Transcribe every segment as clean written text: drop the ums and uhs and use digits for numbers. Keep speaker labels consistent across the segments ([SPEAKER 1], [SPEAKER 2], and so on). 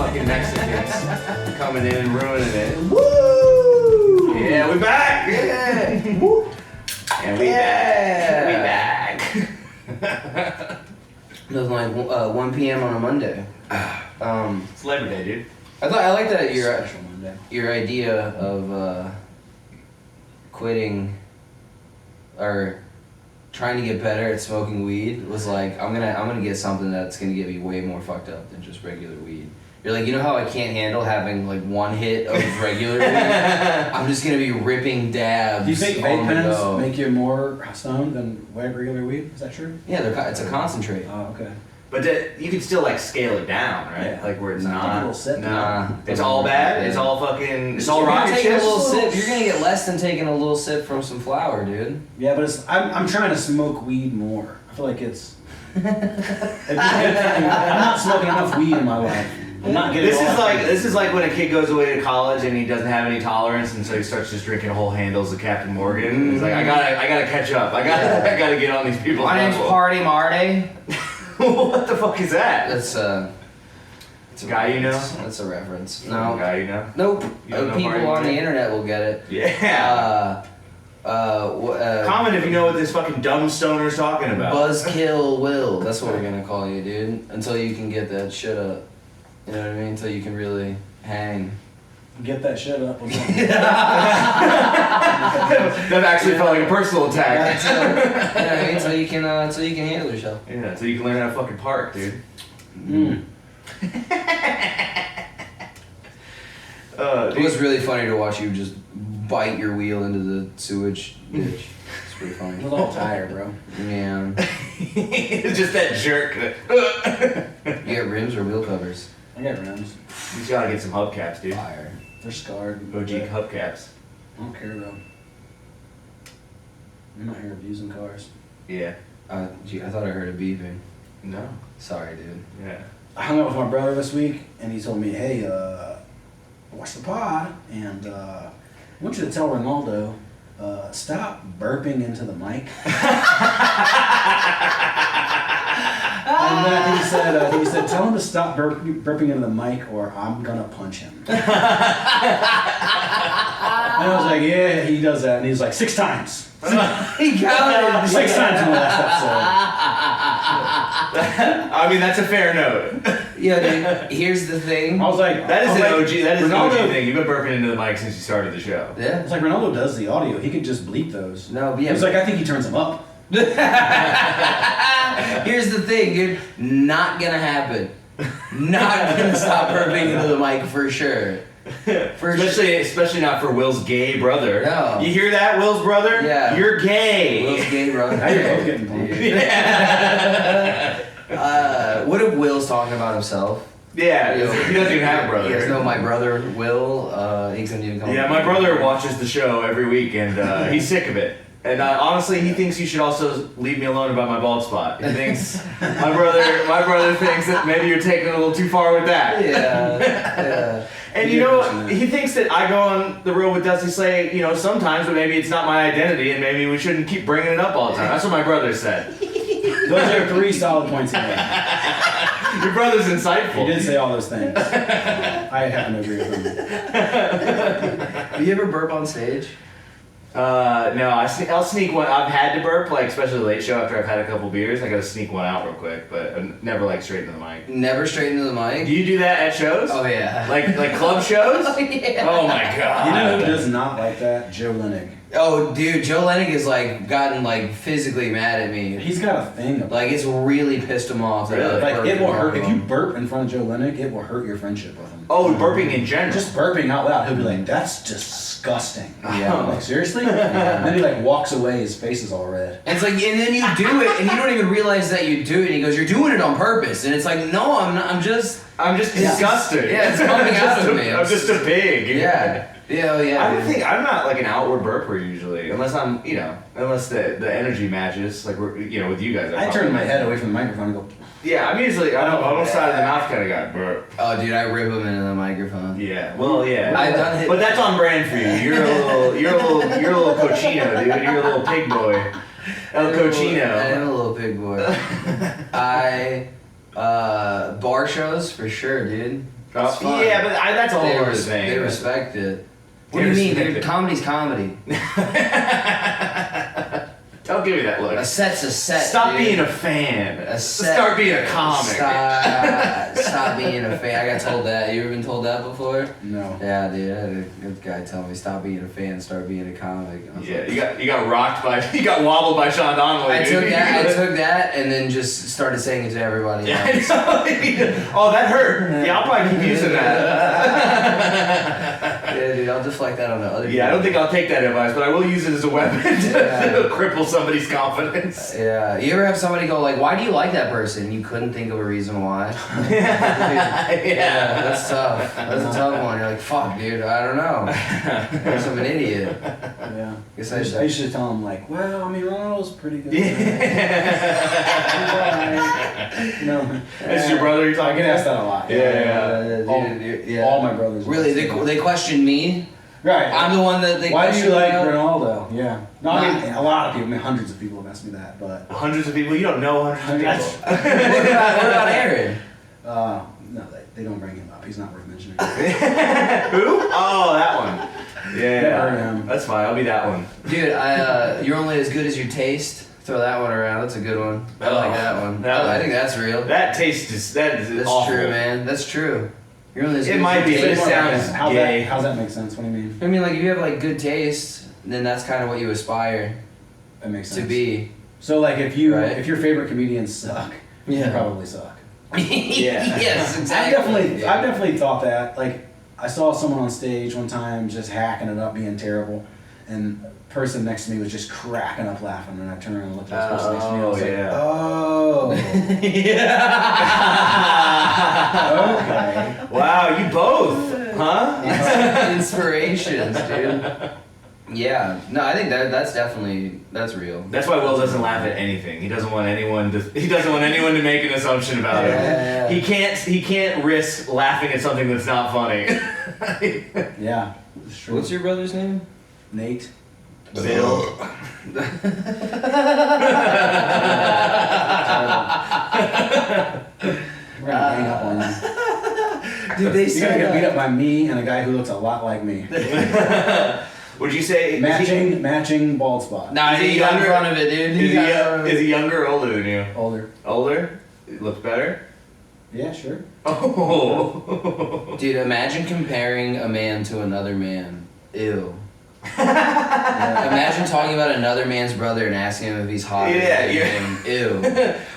[SPEAKER 1] fucking Mexicans coming in and ruining it. Woo! Yeah, we back!
[SPEAKER 2] Yeah!
[SPEAKER 1] Woo! And we back. We back.
[SPEAKER 2] It was like 1 p.m. on a Monday.
[SPEAKER 1] It's Labor Day, dude.
[SPEAKER 2] I like that
[SPEAKER 3] Special Monday.
[SPEAKER 2] your idea of quitting or trying to get better at smoking weed was like I'm gonna get something that's gonna get me way more fucked up than just regular weed. You're like, you know how I can't handle having like one hit of regular weed? I'm just gonna be ripping dabs.
[SPEAKER 3] Do you think
[SPEAKER 2] on
[SPEAKER 3] vape
[SPEAKER 2] the
[SPEAKER 3] pens
[SPEAKER 2] go.
[SPEAKER 3] make you more stoned than regular weed? Is that true?
[SPEAKER 2] Yeah, it's a concentrate.
[SPEAKER 3] Oh, okay.
[SPEAKER 1] But you can still like scale it down, right?
[SPEAKER 3] Yeah.
[SPEAKER 1] Like where it's
[SPEAKER 3] Take a
[SPEAKER 1] not.
[SPEAKER 3] little sip.
[SPEAKER 2] Nah.
[SPEAKER 1] It's all bad. It's all fucking. It's all rocket
[SPEAKER 2] taking a
[SPEAKER 1] ships.
[SPEAKER 2] little sip. You're gonna get less than taking a little sip from some flour, dude.
[SPEAKER 3] Yeah, but I'm trying to smoke weed more. I feel like it's. I'm not smoking enough weed in my life. I'm not getting.
[SPEAKER 1] This is like when a kid goes away to college and he doesn't have any tolerance, and so he starts just drinking whole handles of Captain Morgan. He's like, I gotta catch up. I gotta get on these people.
[SPEAKER 2] My name's Party Marty.
[SPEAKER 1] What the fuck is that?
[SPEAKER 2] That's a
[SPEAKER 1] guy you know?
[SPEAKER 2] That's a reference. No.
[SPEAKER 1] Guy you know?
[SPEAKER 2] Nope.
[SPEAKER 1] You don't know
[SPEAKER 2] People
[SPEAKER 1] Party
[SPEAKER 2] on
[SPEAKER 1] Marty?
[SPEAKER 2] the internet will get it.
[SPEAKER 1] Yeah. Comment if you know what this fucking dumb stoner's talking about.
[SPEAKER 2] Buzzkill Will. That's what we're gonna call you, dude. Until you can get that shit up. You know what I mean? Until you can really hang.
[SPEAKER 3] Get that shit up.
[SPEAKER 1] That actually felt like a personal attack.
[SPEAKER 2] You know what I mean? Until you can handle yourself.
[SPEAKER 1] Yeah, until you can learn how to fucking park, dude.
[SPEAKER 2] It was really funny to watch you just bite your wheel into the sewage ditch. It's pretty
[SPEAKER 3] I
[SPEAKER 2] funny.
[SPEAKER 3] was all tired, bro.
[SPEAKER 2] Yeah.
[SPEAKER 1] It's just that jerk.
[SPEAKER 2] You got rims or wheel covers?
[SPEAKER 3] I got rims.
[SPEAKER 1] You just gotta get some hubcaps, dude.
[SPEAKER 2] Fire.
[SPEAKER 3] They're scarred.
[SPEAKER 1] OG hubcaps.
[SPEAKER 3] I don't care though. I'm not here abusing cars.
[SPEAKER 1] Yeah.
[SPEAKER 2] Gee, I thought I heard a beeping.
[SPEAKER 1] No.
[SPEAKER 2] Sorry, dude.
[SPEAKER 1] Yeah.
[SPEAKER 3] I hung out with my brother this week, and he told me, "Hey, watch the pod, and I want you to tell Ronaldo, stop burping into the mic." And then he said, "Tell him to stop burping into the mic, or I'm gonna punch him." And I was like, "Yeah, he does that," and he's like, 6 times.
[SPEAKER 2] He counted
[SPEAKER 3] 6 times in the last
[SPEAKER 1] I mean, that's a fair note.
[SPEAKER 2] Yeah, dude. Here's the thing.
[SPEAKER 3] episode. I was like,
[SPEAKER 1] That is an OG. That is an
[SPEAKER 3] Ronaldo-
[SPEAKER 1] OG thing. You've been burping into the mic since you started the show.
[SPEAKER 2] Yeah.
[SPEAKER 3] It's like Ronaldo does the audio. He could just bleep those.
[SPEAKER 2] No, but yeah.
[SPEAKER 3] He was like, I think he turns them up.
[SPEAKER 2] Here's the thing, dude. Not gonna happen. Not gonna stop burping into the mic for sure.
[SPEAKER 1] Especially not for Will's gay brother.
[SPEAKER 2] No.
[SPEAKER 1] You hear that, Will's brother?
[SPEAKER 2] Yeah.
[SPEAKER 1] You're gay.
[SPEAKER 2] Will's gay, bro.
[SPEAKER 3] Now you're both getting pumped.
[SPEAKER 2] What if Will's talking about himself?
[SPEAKER 1] Yeah, he doesn't even have a brother.
[SPEAKER 2] He has no, my brother Will. He couldn't even come.
[SPEAKER 1] Yeah, my brother watches the show every week, and he's sick of it. And honestly, he thinks you should also leave me alone about my bald spot. He thinks my brother thinks that maybe you're taking it a little too far with that.
[SPEAKER 2] Yeah.
[SPEAKER 1] And you know, he thinks that I go on the road with Dusty Slay, you know, sometimes, but maybe it's not my identity, and maybe we shouldn't keep bringing it up all the time. That's what my brother said.
[SPEAKER 3] Those are 3 solid points he made.
[SPEAKER 1] Your brother's insightful.
[SPEAKER 3] He did say all those things. I happen to agree with him.
[SPEAKER 2] Have you ever burp on stage?
[SPEAKER 1] No, I'll sneak one. I've had to burp, like especially the late show after I've had a couple beers. I gotta sneak one out real quick, but never like straight into the mic.
[SPEAKER 2] Never straight into the mic?
[SPEAKER 1] Do you do that at shows?
[SPEAKER 2] Oh yeah.
[SPEAKER 1] Like club shows?
[SPEAKER 2] Oh, yeah.
[SPEAKER 1] Oh my god.
[SPEAKER 3] You know who does not like that? Joe Lennig.
[SPEAKER 2] Oh dude, Joe Lennig has like gotten like physically mad at me.
[SPEAKER 3] He's got a thing about
[SPEAKER 2] Like it's really pissed him off. That
[SPEAKER 1] Really?
[SPEAKER 2] I
[SPEAKER 3] like it will hurt if you
[SPEAKER 2] him.
[SPEAKER 3] burp in front of Joe Lennig. It will hurt your friendship with him.
[SPEAKER 1] Oh, burping in general.
[SPEAKER 3] Just burping out loud, he'll be like, "That's disgusting."
[SPEAKER 2] Yeah.
[SPEAKER 3] I'm like, seriously? And then he like walks away. His face is all red.
[SPEAKER 2] And it's like, and then you do it, and you don't even realize that you do it. And he goes, "You're doing it on purpose." And it's like, no, I'm not. I'm just
[SPEAKER 1] disgusted.
[SPEAKER 2] Yeah, it's coming out of me.
[SPEAKER 1] I'm just a pig.
[SPEAKER 2] Yeah. Yeah. Yeah.
[SPEAKER 1] I don't think I'm not like an outward burper usually, unless I'm, unless the energy matches, like we're, with you guys.
[SPEAKER 3] I turn my head away from the microphone and go,
[SPEAKER 1] Yeah, I'm usually on the side of the mouth kind of guy. Burp.
[SPEAKER 2] Oh, dude, I rip him into the microphone.
[SPEAKER 1] Yeah. Well, yeah.
[SPEAKER 2] I've done it.
[SPEAKER 1] But that's on brand for you. You're a little cochino, dude. You're a little pig boy. El Cochino.
[SPEAKER 2] I am a little pig boy. Bar shows for sure, dude. It's fine.
[SPEAKER 1] Yeah, but that's a whole other thing.
[SPEAKER 2] They respect it. What
[SPEAKER 1] They
[SPEAKER 2] do you mean,
[SPEAKER 1] respect
[SPEAKER 2] dude?
[SPEAKER 1] it.
[SPEAKER 2] Comedy's comedy.
[SPEAKER 1] Don't give me that look.
[SPEAKER 2] A set's a set.
[SPEAKER 1] Stop
[SPEAKER 2] dude.
[SPEAKER 1] being a fan.
[SPEAKER 2] A set.
[SPEAKER 1] Start being a comic.
[SPEAKER 2] Stop being a fan. I got told that. You ever been told that before?
[SPEAKER 3] No.
[SPEAKER 2] Yeah, dude. I had a good guy tell me, stop being a fan, start being a comic. I was
[SPEAKER 1] Yeah,
[SPEAKER 2] like,
[SPEAKER 1] you got rocked by, you got wobbled by Sean Donnelly.
[SPEAKER 2] I
[SPEAKER 1] dude.
[SPEAKER 2] took that and then just started saying it to everybody
[SPEAKER 1] Yeah,
[SPEAKER 2] else.
[SPEAKER 1] oh, that hurt. Yeah, I'll probably keep using that.
[SPEAKER 2] Yeah, dude, I'll deflect that on the other
[SPEAKER 1] Yeah, I don't think I'll take that advice, but I will use it as a weapon to cripple somebody's confidence.
[SPEAKER 2] Yeah, you ever have somebody go like, why do you like that person? You couldn't think of a reason why.
[SPEAKER 1] Yeah,
[SPEAKER 2] That's tough. That's a tough one. You're like, fuck, dude, I don't know. I guess I'm an idiot.
[SPEAKER 3] Yeah.
[SPEAKER 2] Guess
[SPEAKER 3] I used to tell him like, well, I mean, Ronald's pretty good. No.
[SPEAKER 1] This is your brother you're
[SPEAKER 3] I
[SPEAKER 1] talking
[SPEAKER 3] get asked
[SPEAKER 1] to?
[SPEAKER 3] that a lot.
[SPEAKER 2] Yeah.
[SPEAKER 3] All my brothers.
[SPEAKER 2] Really, they question me.
[SPEAKER 3] Right.
[SPEAKER 2] I'm the one that they.
[SPEAKER 3] Why do you
[SPEAKER 2] question
[SPEAKER 3] like
[SPEAKER 2] about?
[SPEAKER 3] Ronaldo? Yeah. No, I mean, a lot of people. I mean, hundreds of people have asked me that, but
[SPEAKER 1] Hundreds of people? You don't know hundreds of people.
[SPEAKER 2] What about Aaron?
[SPEAKER 3] no, they don't bring him up. He's not worth mentioning.
[SPEAKER 1] Who? Oh, that one.
[SPEAKER 3] Never heard of
[SPEAKER 1] Yeah,
[SPEAKER 3] him.
[SPEAKER 1] that's fine. I'll be that one.
[SPEAKER 2] Dude, you're only as good as your taste. Throw that one around. That's a good one. I like that one.
[SPEAKER 1] That one.
[SPEAKER 2] I think that's real.
[SPEAKER 1] That taste is
[SPEAKER 2] That's
[SPEAKER 1] awful.
[SPEAKER 2] true, man. That's true. You're only as
[SPEAKER 1] It
[SPEAKER 2] good
[SPEAKER 1] might
[SPEAKER 2] as
[SPEAKER 1] be,
[SPEAKER 2] your
[SPEAKER 1] but it
[SPEAKER 2] taste.
[SPEAKER 1] sounds gay.
[SPEAKER 3] How's that make sense? What do you mean?
[SPEAKER 2] I mean, like if you have like good taste, then that's kind of what you aspire
[SPEAKER 3] That makes sense.
[SPEAKER 2] to be.
[SPEAKER 3] So like if
[SPEAKER 2] Right.
[SPEAKER 3] if your favorite comedians suck, you
[SPEAKER 2] Yeah.
[SPEAKER 3] probably suck.
[SPEAKER 1] Yeah.
[SPEAKER 2] Yes, exactly.
[SPEAKER 3] I've definitely thought that. Like I saw someone on stage one time just hacking it up, being terrible, and the person next to me was just cracking up laughing, and I turned around and looked at this person next to me. And I was like,
[SPEAKER 1] yeah.
[SPEAKER 3] okay.
[SPEAKER 1] Wow, you both, huh?
[SPEAKER 2] Inspirations, dude. Yeah. No, I think that's definitely real.
[SPEAKER 1] That's why Will doesn't laugh at anything. He doesn't want anyone to make an assumption about
[SPEAKER 2] Yeah.
[SPEAKER 1] him. He can't risk laughing at something that's not funny.
[SPEAKER 3] Yeah, it's true.
[SPEAKER 2] What's your brother's name?
[SPEAKER 3] Nate?
[SPEAKER 1] Bill.
[SPEAKER 3] We're gonna hang up on you.
[SPEAKER 2] Dude, they
[SPEAKER 3] You're gonna get beat
[SPEAKER 2] said
[SPEAKER 3] up by me and a guy who looks a lot like me.
[SPEAKER 1] Would you say
[SPEAKER 3] Matching bald spot.
[SPEAKER 2] Nah,
[SPEAKER 1] Is he
[SPEAKER 2] he got in
[SPEAKER 1] younger?
[SPEAKER 2] front of it, dude.
[SPEAKER 1] Is
[SPEAKER 2] He
[SPEAKER 1] he,
[SPEAKER 2] got in front of
[SPEAKER 1] is
[SPEAKER 2] it.
[SPEAKER 1] he younger or older than you?
[SPEAKER 3] Older.
[SPEAKER 1] Older? Looks better?
[SPEAKER 3] Yeah, sure.
[SPEAKER 1] Oh.
[SPEAKER 2] Dude, imagine comparing a man to another man. Ew.
[SPEAKER 3] Yeah.
[SPEAKER 2] Imagine talking about another man's brother and asking him if he's hot.
[SPEAKER 1] Yeah,
[SPEAKER 2] or anything. Ew.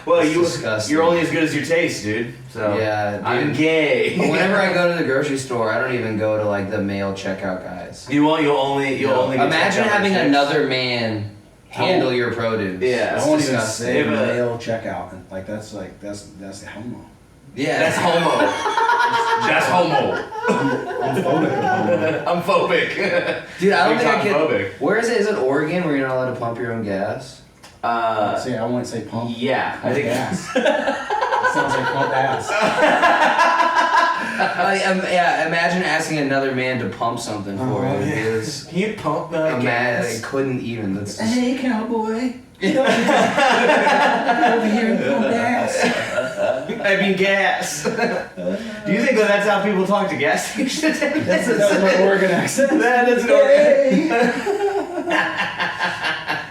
[SPEAKER 1] Well,
[SPEAKER 2] It's disgusting.
[SPEAKER 1] you're only as good as your taste, dude. So
[SPEAKER 2] Yeah, dude.
[SPEAKER 1] I'm gay.
[SPEAKER 2] Whenever I go to the grocery store, I don't even go to like the male checkout guys.
[SPEAKER 1] You'll only get
[SPEAKER 2] Imagine
[SPEAKER 1] checked out
[SPEAKER 2] having
[SPEAKER 1] by chicks.
[SPEAKER 2] another man handle your produce.
[SPEAKER 1] Yeah.
[SPEAKER 3] I
[SPEAKER 2] That's
[SPEAKER 3] won't even
[SPEAKER 2] disgusting.
[SPEAKER 3] say
[SPEAKER 1] If a-
[SPEAKER 3] male checkout. That's homo.
[SPEAKER 2] Yeah.
[SPEAKER 1] That's homo. That's homo.
[SPEAKER 3] I'm phobic of homo.
[SPEAKER 1] I'm phobic.
[SPEAKER 2] Dude, I don't
[SPEAKER 1] Big
[SPEAKER 2] think I
[SPEAKER 1] time
[SPEAKER 2] could.
[SPEAKER 1] phobic.
[SPEAKER 2] Where is it? Is it Oregon where you're not allowed to pump your own gas?
[SPEAKER 3] See, I wouldn't say pump.
[SPEAKER 1] Yeah, I
[SPEAKER 3] Pump
[SPEAKER 1] think.
[SPEAKER 3] ass. It sounds like pump ass.
[SPEAKER 2] Yeah, imagine asking another man to pump something for you.
[SPEAKER 1] yeah.
[SPEAKER 2] It's,
[SPEAKER 1] Can you pump my
[SPEAKER 2] I
[SPEAKER 1] gas?
[SPEAKER 2] couldn't even. That's just,
[SPEAKER 3] Hey, cowboy. Over here and pump ass.
[SPEAKER 1] I mean gas. Do you think that's how people talk to gas station attendants?
[SPEAKER 3] That's my Oregon accent.
[SPEAKER 1] That is an Oregon.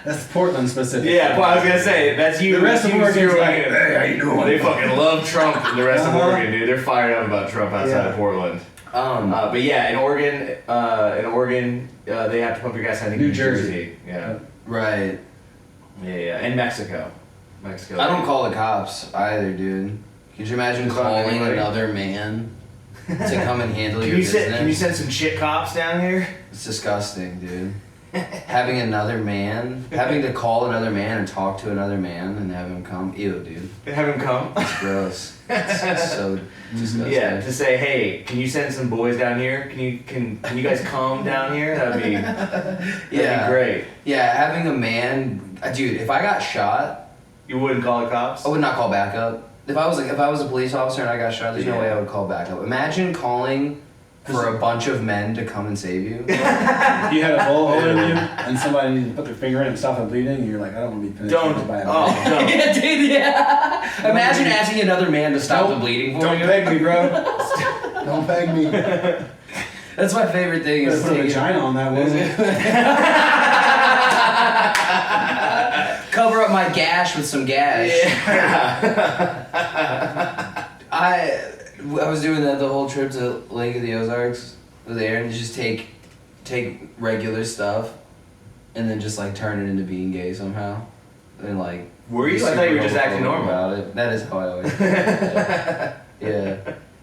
[SPEAKER 3] That's Portland specific.
[SPEAKER 1] Yeah, well, I was gonna say that's you.
[SPEAKER 3] The rest of
[SPEAKER 1] you
[SPEAKER 3] Oregon's
[SPEAKER 1] zeroing
[SPEAKER 3] like,
[SPEAKER 1] in.
[SPEAKER 3] hey, how you doing?
[SPEAKER 1] They fucking love Trump in the rest of
[SPEAKER 3] Uh-huh.
[SPEAKER 1] Oregon, dude. They're fired up about Trump outside
[SPEAKER 3] Yeah.
[SPEAKER 1] of Portland. But yeah, in Oregon, they have to pump your gas. I think
[SPEAKER 3] New
[SPEAKER 1] New
[SPEAKER 3] Jersey.
[SPEAKER 1] Yeah.
[SPEAKER 2] right.
[SPEAKER 1] Yeah, and Mexico.
[SPEAKER 2] I don't call the cops either, dude. Could you imagine
[SPEAKER 1] Just on
[SPEAKER 2] calling
[SPEAKER 1] anybody?
[SPEAKER 2] another man to come and handle your
[SPEAKER 1] Can you
[SPEAKER 2] business?
[SPEAKER 1] send some shit cops down here?
[SPEAKER 2] It's disgusting, dude. Having to call another man and talk to another man and have him come. Ew, dude.
[SPEAKER 1] Have him come.
[SPEAKER 2] It's gross. It's so disgusting.
[SPEAKER 1] Yeah, to say, hey, can you send some boys down here? Can you guys come down here? That'd be great.
[SPEAKER 2] Yeah, having a man, dude. If I got shot,
[SPEAKER 1] You wouldn't call the cops?
[SPEAKER 2] I would not call backup. If I was a police officer and I got shot, there's no
[SPEAKER 1] Yeah.
[SPEAKER 2] way I would call backup. Imagine calling for a bunch of men to come and save you.
[SPEAKER 3] You had a bullet hole in you, and somebody needed to put their finger in it and stop the bleeding, and you're like, I don't want to be penetrated by a
[SPEAKER 1] Oh,
[SPEAKER 3] man.
[SPEAKER 1] no.
[SPEAKER 2] Yeah, dude, yeah. Imagine asking another man to stop the bleeding for
[SPEAKER 3] Don't
[SPEAKER 2] you.
[SPEAKER 3] peg me, bro. Don't peg me.
[SPEAKER 2] That's my favorite thing.
[SPEAKER 3] You
[SPEAKER 2] Is
[SPEAKER 3] put a
[SPEAKER 2] taking-
[SPEAKER 3] vagina on that woman.
[SPEAKER 2] Cover up my gash with some gash. I was doing that the whole trip to Lake of the Ozarks with Aaron. Just take regular stuff and then just like turn it into being gay somehow. And like.
[SPEAKER 1] Were you?
[SPEAKER 2] be
[SPEAKER 1] I thought you were
[SPEAKER 2] super
[SPEAKER 1] just acting
[SPEAKER 2] homophobic
[SPEAKER 1] normal.
[SPEAKER 2] about it. That is how I always. Yeah.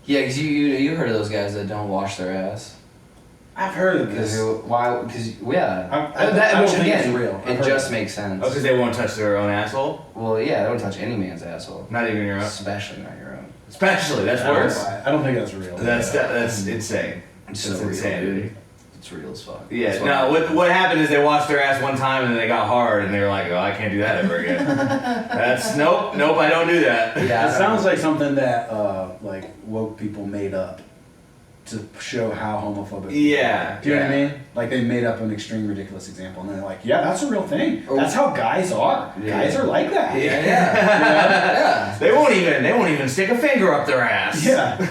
[SPEAKER 2] Yeah, because you heard of those guys that don't wash their ass.
[SPEAKER 3] I've heard of
[SPEAKER 2] Because
[SPEAKER 3] this.
[SPEAKER 2] why? Because yeah.
[SPEAKER 3] I don't
[SPEAKER 2] Which
[SPEAKER 3] think
[SPEAKER 2] again,
[SPEAKER 3] it's real. I've
[SPEAKER 2] it
[SPEAKER 3] heard
[SPEAKER 2] just
[SPEAKER 3] of
[SPEAKER 2] makes sense.
[SPEAKER 1] Oh, because they won't touch their own asshole?
[SPEAKER 2] Well, yeah, don't touch any man's asshole.
[SPEAKER 1] Not even your own?
[SPEAKER 2] Especially not your own.
[SPEAKER 1] Especially, that's worse.
[SPEAKER 3] I don't think that's real.
[SPEAKER 1] That's insane.
[SPEAKER 2] It's
[SPEAKER 1] That's
[SPEAKER 2] so real,
[SPEAKER 1] insanity.
[SPEAKER 2] dude. It's real as fuck.
[SPEAKER 1] Yeah,
[SPEAKER 2] That's
[SPEAKER 1] no,
[SPEAKER 2] why-
[SPEAKER 1] what happened is they washed their ass one time and then they got hard and they were like, oh, I can't do that ever again. That's, nope, I don't do that.
[SPEAKER 2] Yeah.
[SPEAKER 3] It sounds like something that like woke people made up to show how homophobic.
[SPEAKER 1] Yeah.
[SPEAKER 3] Do you know what I
[SPEAKER 1] yeah.
[SPEAKER 3] mean? Like they made up an extreme ridiculous example and they're like, yeah, that's a real thing.
[SPEAKER 2] Oh.
[SPEAKER 3] That's how guys are.
[SPEAKER 2] Yeah.
[SPEAKER 3] Guys are like that.
[SPEAKER 2] Yeah, yeah.
[SPEAKER 1] They won't even stick a finger up their ass.
[SPEAKER 3] Yeah.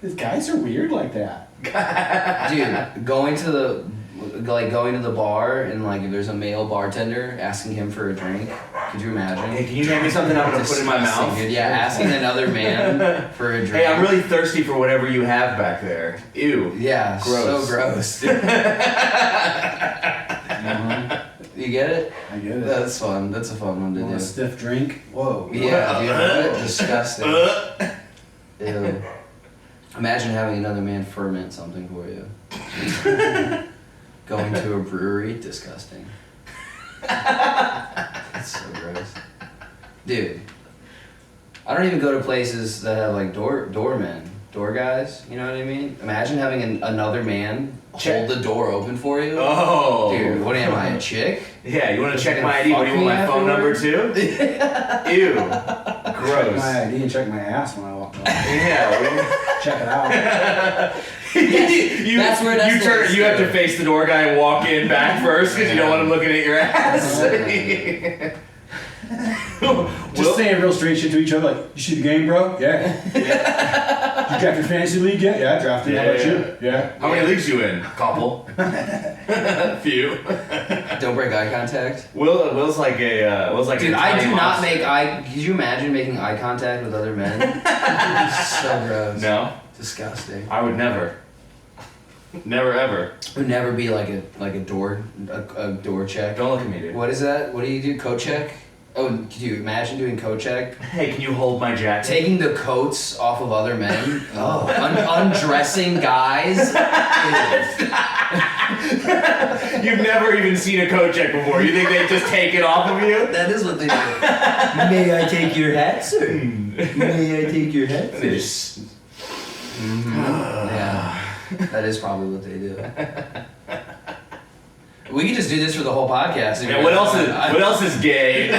[SPEAKER 3] These guys are weird like that.
[SPEAKER 2] Dude, going to the bar and like if there's a male bartender asking him for a drink, could you imagine?
[SPEAKER 1] Hey, can you hand me something I'm gonna put in my
[SPEAKER 2] Disgusting,
[SPEAKER 1] mouth?
[SPEAKER 2] dude. Yeah, asking another man for a drink.
[SPEAKER 1] Hey, I'm really thirsty for whatever you have back there. Ew.
[SPEAKER 2] Yeah,
[SPEAKER 1] Gross.
[SPEAKER 2] so gross. Dude. You get it?
[SPEAKER 3] I get it.
[SPEAKER 2] That's fun. That's a fun one to
[SPEAKER 3] Want a
[SPEAKER 2] do.
[SPEAKER 3] stiff drink? Whoa.
[SPEAKER 2] Yeah, dude, disgusting. Ew. Imagine having another man ferment something for you. Going to a brewery, disgusting. That's so gross. Dude, I don't even go to places that have like doormen, door guys, you know what I mean? Imagine having another man hold the door open for you.
[SPEAKER 1] Oh.
[SPEAKER 2] Dude, what am I, a chick?
[SPEAKER 1] Yeah, you want to check
[SPEAKER 2] Gonna
[SPEAKER 1] my ID? What do you
[SPEAKER 2] fuck
[SPEAKER 1] want,
[SPEAKER 2] me
[SPEAKER 1] my phone number
[SPEAKER 2] afterward?
[SPEAKER 1] too? Ew.
[SPEAKER 3] Check
[SPEAKER 1] Gross.
[SPEAKER 3] my ID and check my ass when I walk by.
[SPEAKER 1] Yeah.
[SPEAKER 3] Check it out.
[SPEAKER 1] you,
[SPEAKER 2] That's where that's
[SPEAKER 1] you turn.
[SPEAKER 2] where
[SPEAKER 1] You have to
[SPEAKER 2] it's
[SPEAKER 1] face the door guy and walk in back first because you don't want him looking at your ass.
[SPEAKER 3] Just saying real straight shit to each other, like, you see the game, bro? Yeah. You draft your fantasy league yet? Yeah, I drafted. How about you? Yeah.
[SPEAKER 1] How many leagues you in? Couple. Few.
[SPEAKER 2] Don't break eye contact.
[SPEAKER 1] Will's like a
[SPEAKER 2] Dude,
[SPEAKER 1] an
[SPEAKER 2] I do
[SPEAKER 1] Italian
[SPEAKER 2] not
[SPEAKER 1] monster.
[SPEAKER 2] make eye. Could you imagine making eye contact with other men? So gross.
[SPEAKER 1] No,
[SPEAKER 2] Disgusting.
[SPEAKER 1] I would never. Never ever.
[SPEAKER 2] It would never be like a door check.
[SPEAKER 1] Don't look at me, dude.
[SPEAKER 2] What is that? What do you do? Coat check? Oh, could you imagine doing coat check?
[SPEAKER 1] Hey, can you hold my jacket?
[SPEAKER 2] Taking the coats off of other men. Oh, undressing guys.
[SPEAKER 1] You've never even seen a coat check before. You think they just take it off of you?
[SPEAKER 2] That is what they do. May I take your hat, sir? May I take your hat,
[SPEAKER 1] They just.
[SPEAKER 2] Yeah, that is probably what they do. We could just do this for the whole podcast.
[SPEAKER 1] Yeah, what else is gay?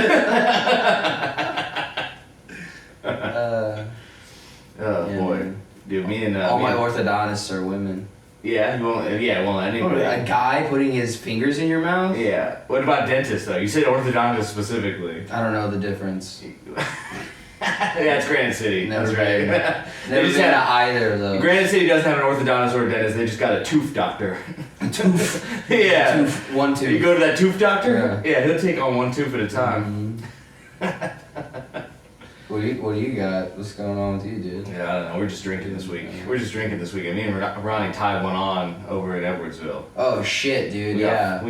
[SPEAKER 1] Oh
[SPEAKER 2] Yeah,
[SPEAKER 1] boy,
[SPEAKER 2] man.
[SPEAKER 1] dude, me and
[SPEAKER 2] All
[SPEAKER 1] me
[SPEAKER 2] my
[SPEAKER 1] and-
[SPEAKER 2] orthodontists are women.
[SPEAKER 1] Yeah, you won't let anybody.
[SPEAKER 2] A guy putting his fingers in your mouth?
[SPEAKER 1] Yeah. What about dentists though? You said orthodontist specifically.
[SPEAKER 2] I don't know the difference.
[SPEAKER 1] Yeah, it's Granite City.
[SPEAKER 2] Never
[SPEAKER 1] That's right.
[SPEAKER 2] been.
[SPEAKER 1] They
[SPEAKER 2] Never
[SPEAKER 1] just
[SPEAKER 2] been to
[SPEAKER 1] have-
[SPEAKER 2] either though.
[SPEAKER 1] Granite City doesn't have an orthodontist or a dentist. They just got a tooth doctor.
[SPEAKER 2] Tooth.
[SPEAKER 1] Yeah.
[SPEAKER 2] Tooth. One tooth.
[SPEAKER 1] You go to that tooth doctor? Yeah, he'll take on one tooth at a time.
[SPEAKER 2] What do you got? What's going on with you, dude?
[SPEAKER 1] Yeah, I don't know. We're just drinking this week. We're just drinking this weekend. Me and Ronny tied one on over in Edwardsville.
[SPEAKER 2] Oh shit, dude.
[SPEAKER 1] We
[SPEAKER 2] Yeah.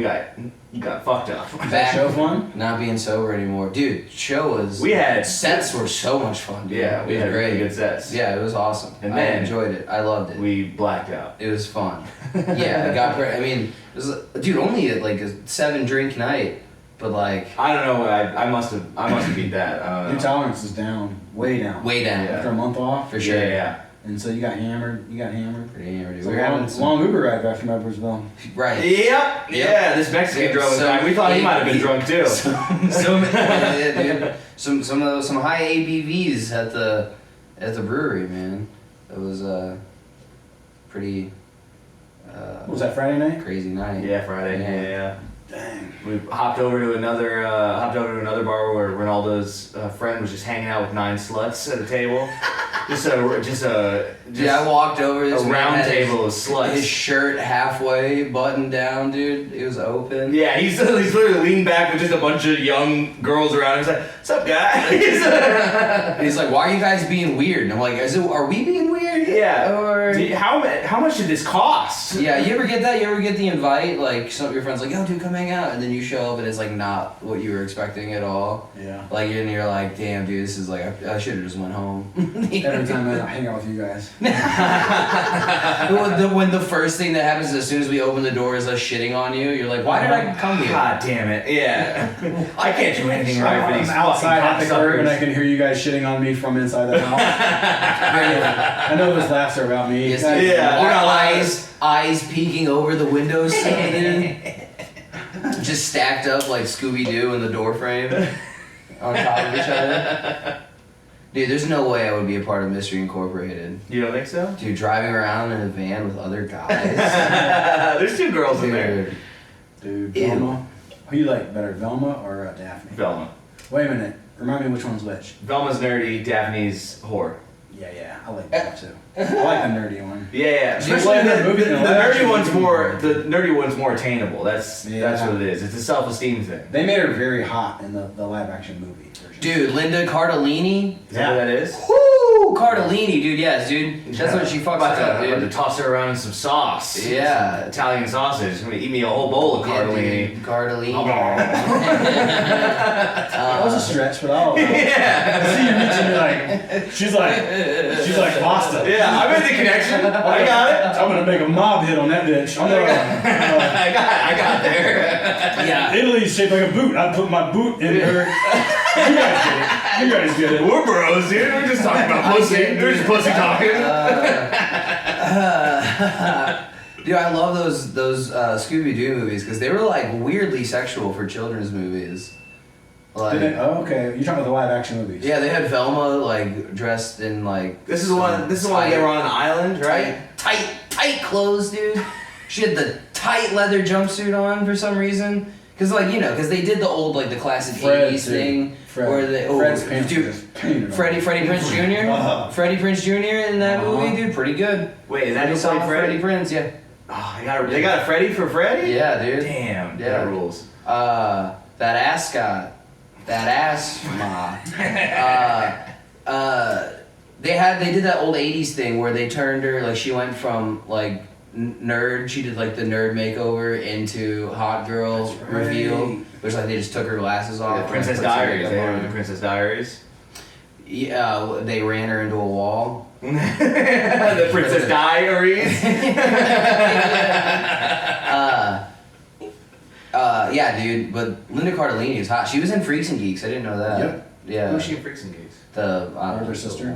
[SPEAKER 1] got fucked up.
[SPEAKER 2] Back.
[SPEAKER 3] Show fun?
[SPEAKER 2] Not being sober anymore, dude. Show was.
[SPEAKER 1] We had
[SPEAKER 2] sets were so much fun, dude.
[SPEAKER 1] Yeah, we
[SPEAKER 2] It was
[SPEAKER 1] had
[SPEAKER 2] great.
[SPEAKER 1] really good sets.
[SPEAKER 2] Yeah, it was awesome.
[SPEAKER 1] And
[SPEAKER 2] I
[SPEAKER 1] then-
[SPEAKER 2] enjoyed it. I loved it.
[SPEAKER 1] We blacked out.
[SPEAKER 2] It was fun. Yeah, I got. I mean, it was dude only like a 7-drink night, but like
[SPEAKER 1] I don't know. I must have beat that. I don't know.
[SPEAKER 3] Your tolerance is down, way down.
[SPEAKER 2] way down
[SPEAKER 1] Yeah.
[SPEAKER 3] After a month off,
[SPEAKER 2] for sure.
[SPEAKER 1] Yeah.
[SPEAKER 3] and so you got hammered. Pretty hammered.
[SPEAKER 2] Dude.
[SPEAKER 3] It's
[SPEAKER 2] We
[SPEAKER 3] a
[SPEAKER 2] were having
[SPEAKER 3] long,
[SPEAKER 2] some
[SPEAKER 3] long Uber ride back from Edwardsville.
[SPEAKER 2] right.
[SPEAKER 1] Yep. Yeah. This Mexican drove us back. We thought he might have been drunk too.
[SPEAKER 2] So yeah, dude. Some high ABVs at the brewery, man. It was pretty
[SPEAKER 3] What was that, Friday night?
[SPEAKER 2] crazy night.
[SPEAKER 1] Yeah, Friday. Yeah.
[SPEAKER 3] Dang.
[SPEAKER 1] We hopped over to another bar where Ronaldo's friend was just hanging out with 9 sluts at a table.
[SPEAKER 2] Dude, I walked over this
[SPEAKER 1] a
[SPEAKER 2] man
[SPEAKER 1] round
[SPEAKER 2] had
[SPEAKER 1] table of
[SPEAKER 2] his
[SPEAKER 1] sluts.
[SPEAKER 2] shirt halfway buttoned down, dude. It was open.
[SPEAKER 1] Yeah, he's literally leaned back with just a bunch of young girls around him. He's like, "What's up, guys?"
[SPEAKER 2] And he's like, "Why are you guys being weird?" And I'm like, "Are we being weird?"
[SPEAKER 1] Yeah.
[SPEAKER 2] Or
[SPEAKER 1] How much did this cost?
[SPEAKER 2] yeah, you ever get that? You ever get the invite? Like some of your friends like, "Yo, dude, come hang out," and then you show up and it's like not what you were expecting at all.
[SPEAKER 3] Yeah.
[SPEAKER 2] Like you're like, "Damn, dude, this is like I should have just went home."
[SPEAKER 3] Every time I hang out with you guys.
[SPEAKER 2] When the first thing that happens as soon as we open the door is us shitting on you, you're like, "Why did I come here?"
[SPEAKER 1] God damn it! Yeah, I can't do anything right for
[SPEAKER 3] I'm
[SPEAKER 1] these
[SPEAKER 3] outside at
[SPEAKER 1] fucking
[SPEAKER 3] the curb and I
[SPEAKER 1] cocksuckers.
[SPEAKER 3] can hear you guys shitting on me from inside the house. I know those laughs are about me.
[SPEAKER 2] Yes,
[SPEAKER 3] Guys,
[SPEAKER 1] Yeah,
[SPEAKER 2] our
[SPEAKER 1] they're not
[SPEAKER 2] eyes peeking over the windowsill, dude. Just stacked up like Scooby-Doo in the door frame on top of each other. Dude, there's no way I would be a part of Mystery Incorporated.
[SPEAKER 1] You don't think so?
[SPEAKER 2] Dude, driving around in a van with other guys.
[SPEAKER 1] There's 2 girls in there.
[SPEAKER 2] Dude.
[SPEAKER 3] Dude,
[SPEAKER 2] Ew.
[SPEAKER 3] Velma. Who you like better, Velma or Daphne?
[SPEAKER 1] Velma.
[SPEAKER 3] Wait a minute. Remind me which one's which.
[SPEAKER 1] Velma's nerdy. Daphne's whore.
[SPEAKER 3] Yeah, I like that too. I like the nerdy one.
[SPEAKER 1] Yeah.
[SPEAKER 3] Especially
[SPEAKER 1] Well,
[SPEAKER 3] in that movie,
[SPEAKER 1] the
[SPEAKER 3] in the live
[SPEAKER 1] nerdy
[SPEAKER 3] action
[SPEAKER 1] one's
[SPEAKER 3] movie.
[SPEAKER 1] more attainable. That's what it is. It's a self-esteem thing.
[SPEAKER 3] They made her very hot in the live action movie version.
[SPEAKER 2] Dude, Linda Cardellini.
[SPEAKER 1] Is that what that is?
[SPEAKER 2] Woo! Cardellini, dude, yes, dude. That's what she fucks
[SPEAKER 1] about
[SPEAKER 2] up,
[SPEAKER 1] to
[SPEAKER 2] dude.
[SPEAKER 1] toss her around in some sauce.
[SPEAKER 2] Yeah.
[SPEAKER 1] Some Italian sausage. I'm gonna eat me a whole bowl of cardellini.
[SPEAKER 2] Yeah, Cardellini.
[SPEAKER 3] That was a stretch, but I'll.
[SPEAKER 1] Yeah.
[SPEAKER 3] I see you reaching, you're like, she's like pasta.
[SPEAKER 1] Yeah, I made the connection. I got it.
[SPEAKER 3] I'm gonna make a mob hit on that bitch. I'm gonna,
[SPEAKER 1] I got there.
[SPEAKER 2] Yeah.
[SPEAKER 3] Italy's shaped like a boot. I put my boot in her. You guys get it. You guys get it.
[SPEAKER 1] We're bros, dude. We're just talking about pussy. We're just pussy talking.
[SPEAKER 2] Dude, I love those Scooby-Doo movies because they were like weirdly sexual for children's movies. Like,
[SPEAKER 3] Oh, okay. You're talking about the live action movies.
[SPEAKER 2] yeah, they had Velma like dressed in like
[SPEAKER 1] This is the one they were on an island, right?
[SPEAKER 2] tight clothes, dude. She had the tight leather jumpsuit on for some reason. Cause because they did the old like the classic
[SPEAKER 3] Fred,
[SPEAKER 2] 80s
[SPEAKER 3] dude.
[SPEAKER 2] thing
[SPEAKER 3] Fred.
[SPEAKER 2] where they
[SPEAKER 3] Fred's pants
[SPEAKER 2] dude,
[SPEAKER 3] were just painted on.
[SPEAKER 2] Freddie Prinze Jr.
[SPEAKER 3] Uh-huh.
[SPEAKER 2] Freddie Prinze Jr. in that movie, dude, pretty good.
[SPEAKER 1] Wait, is that who
[SPEAKER 2] Saw
[SPEAKER 1] played Freddy?
[SPEAKER 2] Freddie Prinze, yeah.
[SPEAKER 1] Oh, they got a Freddy for Freddy?
[SPEAKER 2] Yeah, dude.
[SPEAKER 1] Damn,
[SPEAKER 2] Yeah.
[SPEAKER 1] that rules.
[SPEAKER 2] That ascot, that ass ma. They did that old 80s thing where they turned her, like she went from like nerd, she did like the nerd makeover into hot girl
[SPEAKER 3] That's right.
[SPEAKER 2] reveal, which like they just took her glasses off.
[SPEAKER 1] The
[SPEAKER 2] and
[SPEAKER 1] Princess
[SPEAKER 2] put some
[SPEAKER 1] Diaries.
[SPEAKER 2] makeup
[SPEAKER 1] They
[SPEAKER 2] on.
[SPEAKER 1] were the Princess Diaries.
[SPEAKER 2] Yeah, they ran her into a wall.
[SPEAKER 1] The Princess Diaries.
[SPEAKER 2] Yeah, dude, but Linda Cardellini is hot. She was in Freaks and Geeks. I didn't know that.
[SPEAKER 3] Yep.
[SPEAKER 2] Yeah.
[SPEAKER 1] Who's she in Freaks and Geeks?
[SPEAKER 2] The
[SPEAKER 3] Older sister?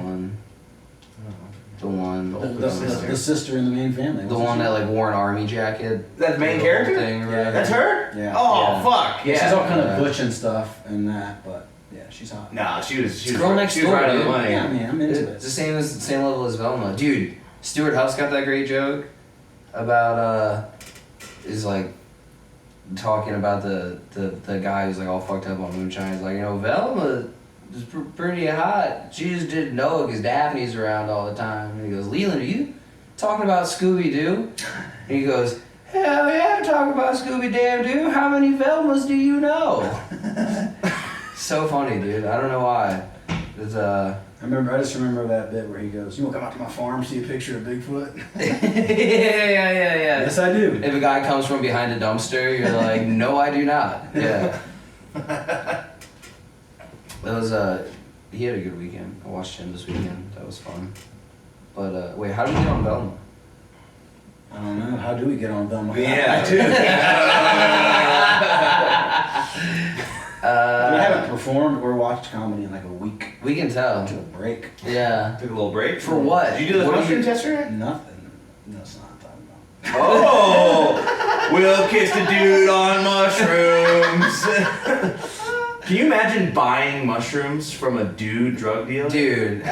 [SPEAKER 2] The one.
[SPEAKER 3] The sister in the main family.
[SPEAKER 2] The one that like wore an army jacket.
[SPEAKER 1] That main
[SPEAKER 2] The
[SPEAKER 1] character?
[SPEAKER 2] Thing, or
[SPEAKER 3] Yeah.
[SPEAKER 2] whatever.
[SPEAKER 1] That's her?
[SPEAKER 3] Yeah.
[SPEAKER 1] Oh,
[SPEAKER 2] Yeah.
[SPEAKER 1] fuck. Yeah.
[SPEAKER 3] She's all kind of
[SPEAKER 2] Yeah.
[SPEAKER 3] butch and stuff and that, but yeah, she's hot.
[SPEAKER 1] Nah, she was
[SPEAKER 2] Girl Next Door,
[SPEAKER 1] right on the
[SPEAKER 2] dude.
[SPEAKER 1] money.
[SPEAKER 3] Yeah, I mean, I'm into
[SPEAKER 2] It's
[SPEAKER 3] it.
[SPEAKER 2] the same level as Velma, dude. Stuart Huff's got that great joke about is like talking about the guy who's like all fucked up on moonshine. He's like, Velma is pretty hot. She just didn't know it because Daphne's around all the time. And he goes, Leland, are you talking about Scooby-Doo? And he goes, hell yeah, I'm talking about Scooby-Damn-Doo. How many Velmas do you know? So funny, dude. I don't know why. It's
[SPEAKER 3] I just remember that bit where he goes, "You want to come out to my farm, see a picture of Bigfoot?"
[SPEAKER 2] yeah.
[SPEAKER 3] Yes, I do.
[SPEAKER 2] If a guy comes from behind a dumpster, you're like, no, I do not. Yeah. That was he had a good weekend. I watched him this weekend. That was fun. But wait, how did we get on Velma?
[SPEAKER 3] I don't know. How do we get on Velma?
[SPEAKER 1] Yeah.
[SPEAKER 3] I do. We haven't performed or watched comedy in like a week.
[SPEAKER 2] We can tell.
[SPEAKER 3] Took a break.
[SPEAKER 2] Yeah.
[SPEAKER 1] Took a little break.
[SPEAKER 2] For what?
[SPEAKER 1] Did you do the
[SPEAKER 2] What
[SPEAKER 1] mushroom
[SPEAKER 2] did you-
[SPEAKER 1] test or anything?
[SPEAKER 3] Nothing. No, that's not what I'm talking about.
[SPEAKER 1] Oh! We'll kiss the dude on mushrooms. Can you imagine buying mushrooms from a dude drug dealer?
[SPEAKER 2] Dude,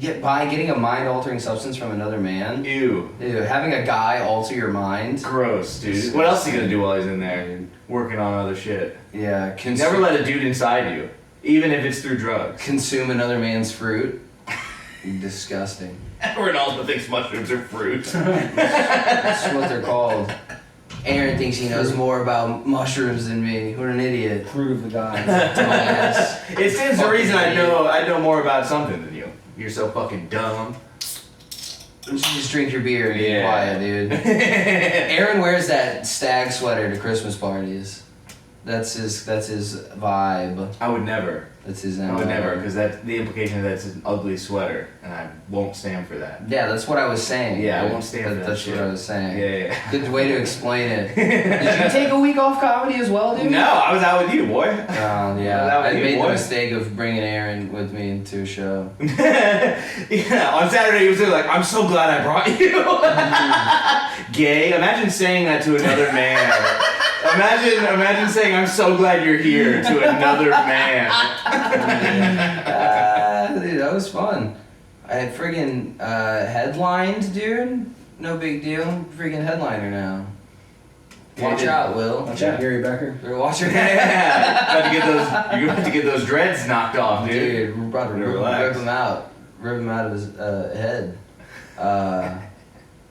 [SPEAKER 2] getting a mind-altering substance from another man.
[SPEAKER 1] Ew.
[SPEAKER 2] Dude, having a guy alter your mind.
[SPEAKER 1] Gross, dude. What else is he gonna do while he's in there? Working on other shit.
[SPEAKER 2] Yeah.
[SPEAKER 1] Never let a dude inside you, even if it's through drugs.
[SPEAKER 2] Consume another man's fruit. Disgusting.
[SPEAKER 1] Ronaldo thinks mushrooms are fruit.
[SPEAKER 2] That's what they're called. Aaron thinks he knows more about mushrooms than me. What an idiot.
[SPEAKER 3] Fruit of the gods.
[SPEAKER 2] Dumbass.
[SPEAKER 1] It stands to
[SPEAKER 2] Fucking
[SPEAKER 1] reason I
[SPEAKER 2] idiot.
[SPEAKER 1] know more about something than you. You're so fucking dumb.
[SPEAKER 2] You should just drink your beer and be
[SPEAKER 1] Yeah.
[SPEAKER 2] quiet, dude. Aaron wears that stag sweater to Christmas parties. That's his vibe.
[SPEAKER 1] I would never.
[SPEAKER 2] That's his
[SPEAKER 1] I would never, because the implication is that's an ugly sweater, and I won't stand for that.
[SPEAKER 2] Yeah, that's what I was saying.
[SPEAKER 1] Yeah, I
[SPEAKER 2] dude.
[SPEAKER 1] won't stand for that
[SPEAKER 2] That's
[SPEAKER 1] shit.
[SPEAKER 2] what I was saying.
[SPEAKER 1] Yeah.
[SPEAKER 2] Good way to explain it. Did you take a week off comedy as well, dude?
[SPEAKER 1] No, I was out with you, boy.
[SPEAKER 2] Yeah.
[SPEAKER 1] was
[SPEAKER 2] I made the
[SPEAKER 1] boy.
[SPEAKER 2] mistake of bringing Aaron with me into a show.
[SPEAKER 1] Yeah, on Saturday he was like, I'm so glad I brought you. Gay. Imagine saying that to another man. Imagine saying, I'm so glad you're here to another man.
[SPEAKER 2] Dude, that was fun. I had friggin' headlined, dude. No big deal. Friggin' headliner now. Watch out, Will.
[SPEAKER 3] Watch out, Gary Becker.
[SPEAKER 2] Watch your
[SPEAKER 1] Yeah. You're about to get those dreads knocked off, dude.
[SPEAKER 2] Dude, we're about to
[SPEAKER 1] Relax.
[SPEAKER 2] rip him out. Rip him out of his head.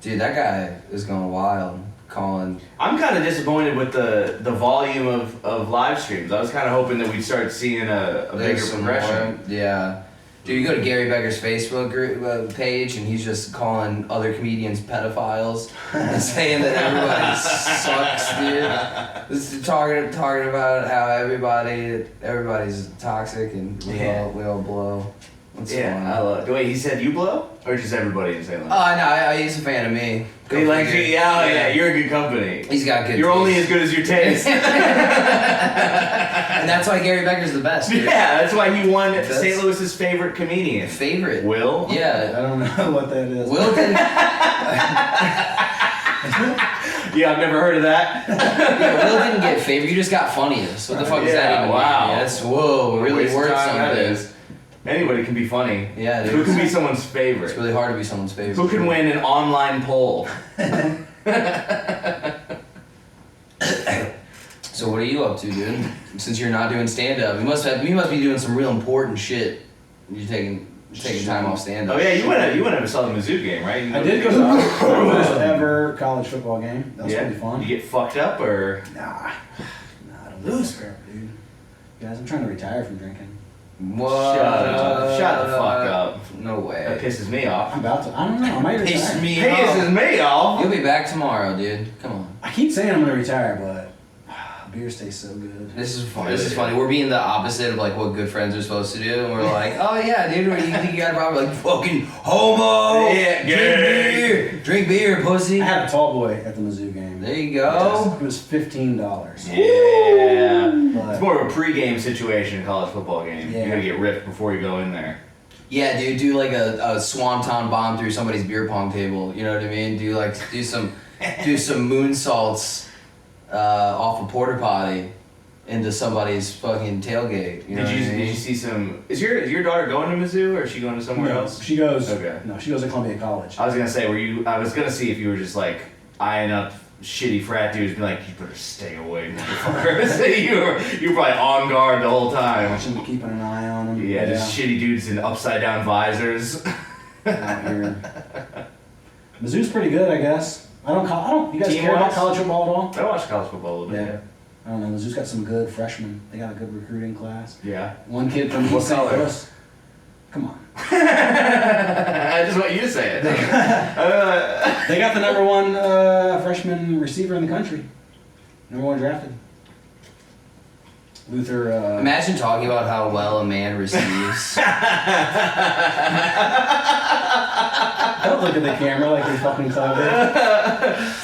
[SPEAKER 2] Dude, that guy is going wild. Calling.
[SPEAKER 1] I'm kind of disappointed with the volume of live streams. I was kind of hoping that we'd start seeing a bigger
[SPEAKER 2] There's some
[SPEAKER 1] progression.
[SPEAKER 2] more. Yeah. Dude, you go to Gary Becker's Facebook page and he's just calling other comedians pedophiles and saying that everybody sucks, dude. Just talking about how everybody's toxic and we all blow. It's
[SPEAKER 1] Yeah,
[SPEAKER 2] fun.
[SPEAKER 1] I love. Wait, he said you blow, or just everybody in St. Louis?
[SPEAKER 2] Oh, no, he's a fan of me.
[SPEAKER 1] He likes you.
[SPEAKER 2] figure.
[SPEAKER 1] Yeah, you're a good company.
[SPEAKER 2] He's got good
[SPEAKER 1] You're only
[SPEAKER 2] taste.
[SPEAKER 1] as good as your taste.
[SPEAKER 2] And that's why Gary Becker's the best, dude.
[SPEAKER 1] Yeah, that's why he won
[SPEAKER 2] That's-
[SPEAKER 1] St. Louis's favorite comedian.
[SPEAKER 2] Favorite.
[SPEAKER 1] Will?
[SPEAKER 3] I
[SPEAKER 2] Yeah.
[SPEAKER 3] don't know what that is.
[SPEAKER 2] Will didn't,
[SPEAKER 1] Yeah, I've never heard of that.
[SPEAKER 2] Will didn't get favorite, you just got funniest. What the fuck does that
[SPEAKER 1] Yeah,
[SPEAKER 2] even
[SPEAKER 1] wow.
[SPEAKER 2] mean? That's, whoa, really
[SPEAKER 1] Waste of
[SPEAKER 2] worth
[SPEAKER 1] time that
[SPEAKER 2] something.
[SPEAKER 1] is. Anybody can be funny.
[SPEAKER 2] Yeah, dude.
[SPEAKER 1] Who can be someone's
[SPEAKER 2] It's
[SPEAKER 1] favorite?
[SPEAKER 2] really hard to be someone's favorite.
[SPEAKER 1] Who can win an online poll?
[SPEAKER 2] So what are you up to, dude? Since you're not doing stand-up, you must be doing some real important shit. You're taking time off stand-up.
[SPEAKER 1] Oh yeah, you went and saw the Mizzou game, right?
[SPEAKER 3] I did go to the first ever college football game. That was pretty fun.
[SPEAKER 1] You get fucked up or?
[SPEAKER 3] Nah, I don't lose, dude. Guys, I'm trying to retire from drinking.
[SPEAKER 2] What?
[SPEAKER 1] Shut the fuck up.
[SPEAKER 2] No way.
[SPEAKER 1] That pisses me off.
[SPEAKER 3] I'm about to. I don't know. I might retire.
[SPEAKER 2] Pisses me
[SPEAKER 1] Pisses
[SPEAKER 2] off.
[SPEAKER 1] me off.
[SPEAKER 2] You'll be back tomorrow, dude. Come on.
[SPEAKER 3] I keep saying I'm gonna retire, but beers taste so good.
[SPEAKER 2] This is funny. This is funny. We're being the opposite of like what good friends are supposed to do, and we're like, oh yeah, dude, you think you got a problem? Like fucking homo.
[SPEAKER 1] Yeah,
[SPEAKER 2] Drink beer, pussy.
[SPEAKER 3] I had a tall boy at the Mizzou game.
[SPEAKER 2] There you go.
[SPEAKER 3] It was $15.
[SPEAKER 1] Yeah.
[SPEAKER 3] But
[SPEAKER 1] It's more of a pre-game situation in a college football game.
[SPEAKER 3] Yeah.
[SPEAKER 1] You gotta get ripped before you go in there.
[SPEAKER 2] Yeah, dude, do like a swanton bomb through somebody's beer pong table. You know what I mean? Do some moonsaults off a porta potty into somebody's fucking tailgate. You know what I mean?
[SPEAKER 1] Did you see some? Is your daughter going to Mizzou or is she going to somewhere else?
[SPEAKER 3] She goes.
[SPEAKER 1] Okay.
[SPEAKER 3] No, she goes to Columbia College.
[SPEAKER 1] I was gonna say, I was gonna see if you were just like eyeing up shitty frat dudes, be like, you better stay away, motherfucker. So you were probably on guard the whole time.
[SPEAKER 3] Watching, keeping an eye on them.
[SPEAKER 1] Yeah, just shitty dudes in upside down visors.
[SPEAKER 3] Out here. Mizzou's pretty good, I guess. I don't. You guys care about
[SPEAKER 1] Team-wise?
[SPEAKER 3] college football at all?
[SPEAKER 1] I watched college football a little bit.
[SPEAKER 3] Yeah. I don't know. Mizzou's got some good freshmen. They got a good recruiting class.
[SPEAKER 1] Yeah.
[SPEAKER 3] One kid from
[SPEAKER 1] What
[SPEAKER 3] East St.
[SPEAKER 1] color?
[SPEAKER 3] Louis. Come on.
[SPEAKER 1] I just want you to say it.
[SPEAKER 3] They got the number one freshman receiver in the country. Number one drafted. Luther.
[SPEAKER 2] Imagine talking about how well a man receives.
[SPEAKER 3] Don't look at the camera like you're fucking clever.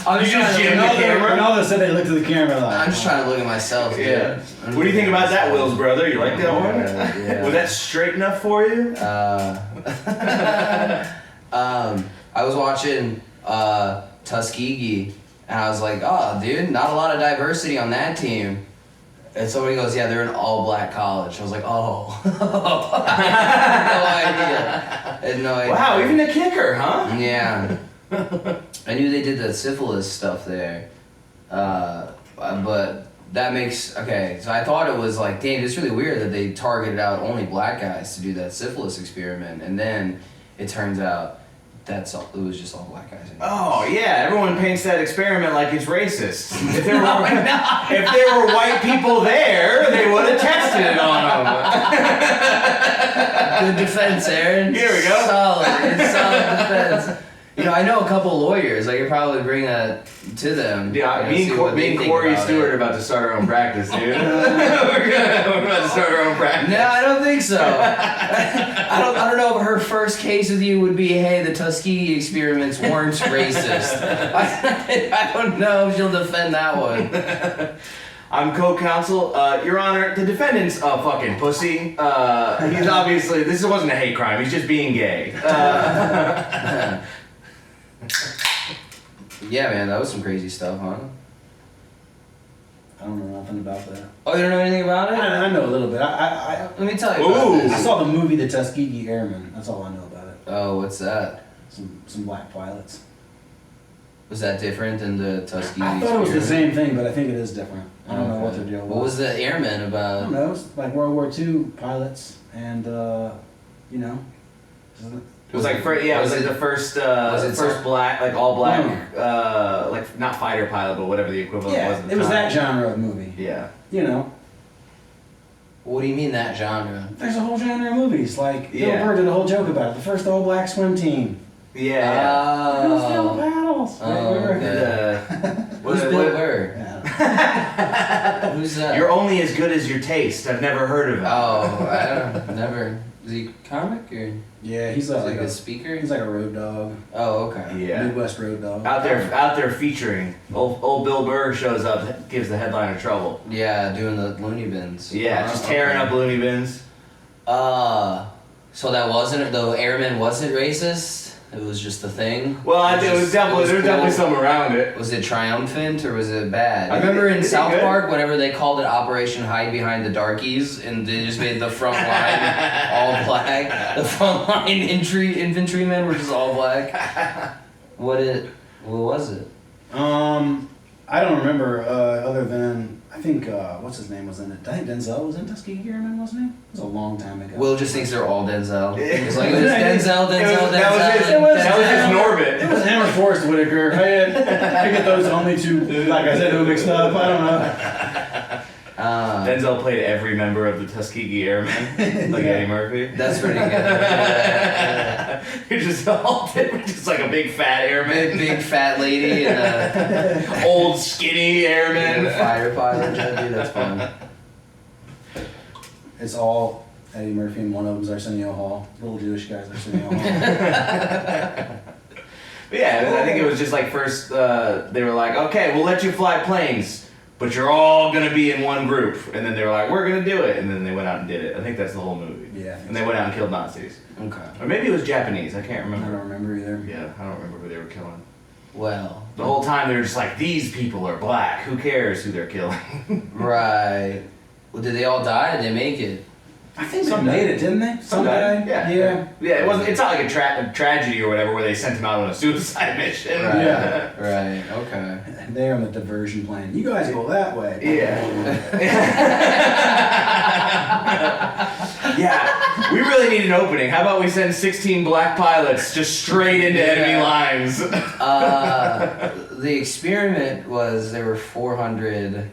[SPEAKER 2] I'm
[SPEAKER 1] You just
[SPEAKER 2] trying to
[SPEAKER 1] jammed the
[SPEAKER 2] look-
[SPEAKER 1] camera?
[SPEAKER 3] Ronaldo said they looked at the camera like.
[SPEAKER 2] I'm just trying to look at myself, dude.
[SPEAKER 1] Yeah. What do you think about that, Will's brother? You like that one?
[SPEAKER 2] Yeah.
[SPEAKER 1] Was that straight enough for you?
[SPEAKER 2] I was watching Tuskegee, and I was like, oh, dude, not a lot of diversity on that team. And somebody goes, yeah, they're an all-black college. I was like, oh. I had no idea.
[SPEAKER 1] Wow, even the kicker, huh?
[SPEAKER 2] Yeah. I knew they did the syphilis stuff there. But that makes, okay, so I thought it was like, damn, it's really weird that they targeted out only black guys to do that syphilis experiment. And then it turns out it was just all black guys.
[SPEAKER 1] Oh yeah, everyone paints that experiment like it's racist. If there were white people there, they would have tested it on them.
[SPEAKER 2] Good defense, Aaron.
[SPEAKER 1] Here we go.
[SPEAKER 2] Solid defense. You know, I know a couple lawyers. I could probably bring that to them.
[SPEAKER 1] Yeah, me and Corey Stewart are about to start our own practice, dude. We're about to start our own practice.
[SPEAKER 2] No, I don't think so. I don't know if her first case with you would be, hey, the Tuskegee experiments weren't racist. I don't know if she'll defend that one.
[SPEAKER 1] I'm co-counsel. Your Honor, the defendant's a fucking pussy. He's obviously, this wasn't a hate crime, he's just being gay.
[SPEAKER 2] Yeah, man, that was some crazy stuff, huh?
[SPEAKER 3] I don't know nothing about that.
[SPEAKER 2] Oh, you don't know anything about it?
[SPEAKER 3] I know a little bit.
[SPEAKER 2] Let me tell you about this.
[SPEAKER 3] I saw the movie The Tuskegee Airmen. That's all I know about it.
[SPEAKER 2] Oh, what's that?
[SPEAKER 3] Some black pilots.
[SPEAKER 2] Was that different than the Tuskegee?
[SPEAKER 3] I thought it was the same thing, but I think it is different. I don't know what their deal was.
[SPEAKER 2] What was the airmen about?
[SPEAKER 3] I don't know. It's like World War II pilots, and you know.
[SPEAKER 1] It was like the first black, like all black, like not fighter pilot, but whatever the equivalent was. At the
[SPEAKER 3] it was
[SPEAKER 1] time.
[SPEAKER 3] that genre of movie.
[SPEAKER 1] Yeah.
[SPEAKER 3] You know.
[SPEAKER 2] What do you mean that genre?
[SPEAKER 3] There's a whole genre of movies. Like Bill
[SPEAKER 1] Yeah.
[SPEAKER 3] Burr did a whole joke about it. The first all black swim team.
[SPEAKER 1] Yeah.
[SPEAKER 3] It was Phil Paddles.
[SPEAKER 2] Who's Bill Burr?
[SPEAKER 3] Yeah.
[SPEAKER 2] Who's that?
[SPEAKER 1] You're only as good as your taste. I've never heard of him.
[SPEAKER 2] Oh, I don't. Never. Is he comic or?
[SPEAKER 3] Yeah, he's
[SPEAKER 2] Is
[SPEAKER 3] like,
[SPEAKER 2] like a speaker.
[SPEAKER 3] He's like a road dog.
[SPEAKER 2] Oh, okay.
[SPEAKER 1] Yeah.
[SPEAKER 3] Midwest road dog.
[SPEAKER 1] Out there featuring. Old Bill Burr shows up, gives the headliner trouble.
[SPEAKER 2] Yeah, doing the Looney Bins.
[SPEAKER 1] Yeah, just tearing up loony bins.
[SPEAKER 2] So that wasn't the airman wasn't racist. It was just a thing.
[SPEAKER 1] Well, there was definitely some around it.
[SPEAKER 2] Was it triumphant or was it bad?
[SPEAKER 1] I
[SPEAKER 2] I remember in
[SPEAKER 1] think
[SPEAKER 2] South
[SPEAKER 1] good.
[SPEAKER 2] Park, whenever they called it Operation Hide Behind the Darkies, and they just made the front line all black. The front line infantrymen were just all black. What was it?
[SPEAKER 3] I don't remember. Other than I think what's his name was in it. I think Denzel was in Tuskegee Airmen, wasn't he? It was a long time ago.
[SPEAKER 2] Will just thinks they're all Denzel. It's like it was Denzel.
[SPEAKER 1] That was his Norbit.
[SPEAKER 3] It was him or Forrest Whitaker. I get those only two, like I said, who mixed up. I don't know.
[SPEAKER 1] Denzel played every member of the Tuskegee Airmen, like Eddie Murphy.
[SPEAKER 2] That's pretty good.
[SPEAKER 1] You're just all different, just like a big fat airman.
[SPEAKER 2] Big fat lady and
[SPEAKER 1] Old skinny airman.
[SPEAKER 2] a fire pilot. Dude, that's fun.
[SPEAKER 3] It's all Eddie Murphy, and one of them's Arsenio Hall. Little Jewish guy's Arsenio Hall.
[SPEAKER 1] But yeah, I think it was just like first they were like, okay, we'll let you fly planes, but you're all gonna be in one group. And then they were like, we're gonna do it. And then they went out and did it. I think that's the whole movie.
[SPEAKER 3] Yeah.
[SPEAKER 1] And they went out and killed Nazis.
[SPEAKER 2] Okay.
[SPEAKER 1] Or maybe it was Japanese. I can't
[SPEAKER 3] I
[SPEAKER 1] remember.
[SPEAKER 3] don't remember either.
[SPEAKER 1] Yeah, I don't remember who they were killing.
[SPEAKER 2] Well.
[SPEAKER 1] The whole time they were just like, these people are black. Who cares who they're killing?
[SPEAKER 2] Right. Well, did they all die? Did they make it?
[SPEAKER 3] I think
[SPEAKER 1] Some
[SPEAKER 3] they made
[SPEAKER 1] died.
[SPEAKER 3] it, didn't they?
[SPEAKER 1] Some died.
[SPEAKER 3] Yeah.
[SPEAKER 1] Yeah, it wasn't. It's not like a tragedy or whatever where they sent him out on a suicide mission.
[SPEAKER 2] Right.
[SPEAKER 3] Yeah.
[SPEAKER 2] Right. Okay.
[SPEAKER 3] They're on the diversion plane. You guys go that way.
[SPEAKER 1] Yeah. Yeah, we really need an opening. How about we send 16 black pilots just straight into enemy lines?
[SPEAKER 2] The experiment was there were 400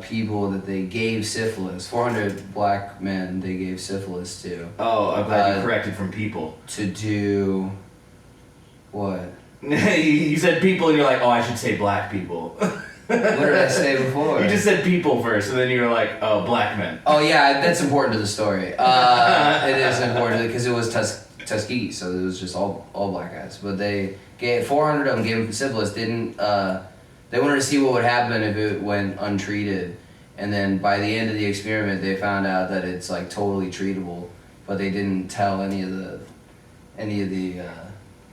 [SPEAKER 2] people that they gave syphilis. 400 black men they gave syphilis to.
[SPEAKER 1] Oh, I'm glad you corrected from people.
[SPEAKER 2] To do what?
[SPEAKER 1] You said people and you're like, oh, I should say black people.
[SPEAKER 2] What did I say before?
[SPEAKER 1] You just said people first, and then you were like, oh, black men.
[SPEAKER 2] Oh yeah, that's important to the story. It is important because it was Tuskegee, so it was just all black guys. But they gave 400 of them gave them syphilis. They wanted to see what would happen if it went untreated, and then by the end of the experiment, they found out that it's like totally treatable. But they didn't tell any of the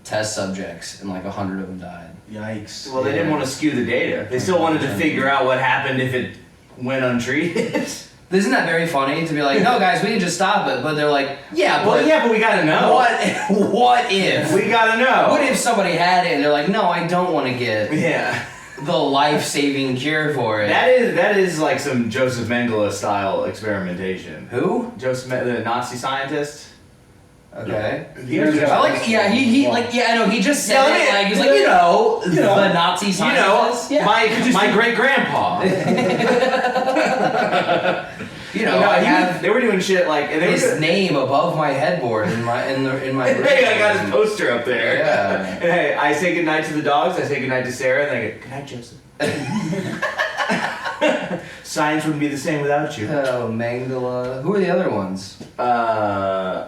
[SPEAKER 2] test subjects, and like 100 of them died.
[SPEAKER 3] Yikes.
[SPEAKER 1] Well, they didn't want to skew the data. They still wanted to figure out what happened if it went untreated.
[SPEAKER 2] Isn't that very funny to be like, no guys, we can just stop it, but they're like, yeah,
[SPEAKER 1] but we gotta know.
[SPEAKER 2] What if?
[SPEAKER 1] We gotta know.
[SPEAKER 2] What if somebody had it and they're like, no, I don't want to get
[SPEAKER 1] Yeah.
[SPEAKER 2] the life-saving cure for it.
[SPEAKER 1] That is like some Joseph Mengele style experimentation.
[SPEAKER 2] Who?
[SPEAKER 1] The Nazi scientist.
[SPEAKER 2] Okay.
[SPEAKER 3] I
[SPEAKER 2] like, yeah, he like, yeah, I know, he just said it, like, he's like, the Nazi scientist.
[SPEAKER 1] My great grandpa. They were doing shit like, and
[SPEAKER 2] his name above my headboard in my
[SPEAKER 1] Hey, I got his poster up there.
[SPEAKER 2] Yeah.
[SPEAKER 1] And hey, I say goodnight to the dogs, I say goodnight to Sarah, and I go, good night, Joseph. Science wouldn't be the same without you.
[SPEAKER 2] Oh, Megele. Who are the other ones?
[SPEAKER 1] Yeah,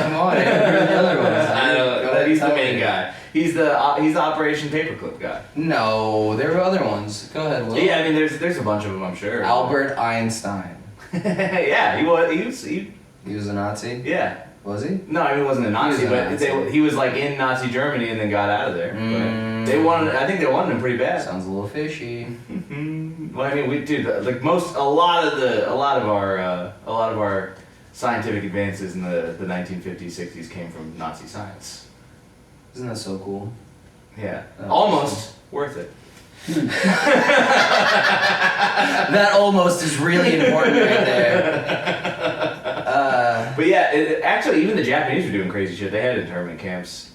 [SPEAKER 2] come on, I haven't heard the other ones.
[SPEAKER 1] I know, he's the main guy. He's the Operation Paperclip guy.
[SPEAKER 2] No, there were other ones. Go ahead, Will.
[SPEAKER 1] Yeah, I mean, there's a bunch of them, I'm sure.
[SPEAKER 2] Albert Einstein.
[SPEAKER 1] Yeah, he was.
[SPEAKER 2] He was a Nazi?
[SPEAKER 1] Yeah.
[SPEAKER 2] Was he?
[SPEAKER 1] No, I mean, he wasn't a Nazi, he was like in Nazi Germany and then got out of there. But they wanted. I think they wanted him pretty bad.
[SPEAKER 2] Sounds a little fishy.
[SPEAKER 1] Well, I mean, we do like a lot of our scientific advances in the 1950s, 60s came from Nazi science.
[SPEAKER 2] Isn't that so cool?
[SPEAKER 1] Yeah, almost worth it.
[SPEAKER 2] That almost is really important right there.
[SPEAKER 1] But yeah, actually, even the Japanese were doing crazy shit. They had internment camps,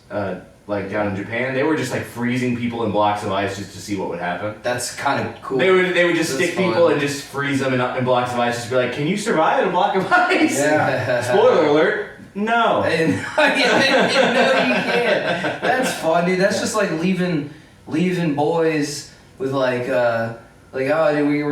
[SPEAKER 1] like down in Japan. They were just like freezing people in blocks of ice just to see what would happen.
[SPEAKER 2] That's kind of cool.
[SPEAKER 1] They would just stick people and just freeze them in blocks of ice. Just be like, can you survive in a block of ice?
[SPEAKER 3] Yeah.
[SPEAKER 1] Spoiler alert. No.
[SPEAKER 2] No, you can't. That's fun, dude. That's just like leaving boys with like oh, dude, we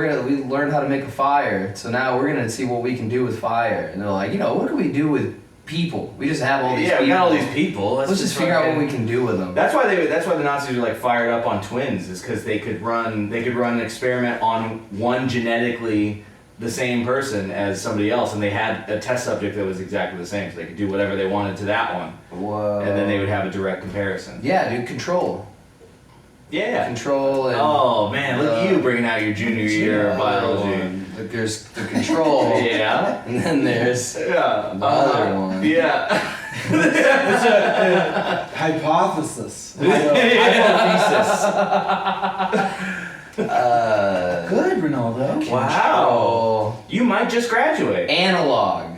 [SPEAKER 2] learned how to make a fire, so now we're gonna see what we can do with fire. And they're like, what can we do with people? We just have all these.
[SPEAKER 1] Yeah,
[SPEAKER 2] people.
[SPEAKER 1] we got all these people.
[SPEAKER 2] Let's just figure out what we can do with them.
[SPEAKER 1] That's why the Nazis were like fired up on twins, is because they could run an experiment on one genetically the same person as somebody else, and they had a test subject that was exactly the same, so they could do whatever they wanted to that one.
[SPEAKER 2] Whoa.
[SPEAKER 1] And then they would have a direct comparison.
[SPEAKER 2] Yeah, dude, control.
[SPEAKER 1] Yeah.
[SPEAKER 2] Control and...
[SPEAKER 1] Oh, man, look at you bringing out your junior year biology.
[SPEAKER 2] Like there's the control.
[SPEAKER 1] Yeah.
[SPEAKER 2] And then there's the other one.
[SPEAKER 1] Yeah.
[SPEAKER 3] It's a hypothesis.
[SPEAKER 1] Hypothesis.
[SPEAKER 3] Good, Ronaldo.
[SPEAKER 1] Wow. You might just graduate.
[SPEAKER 2] Analog.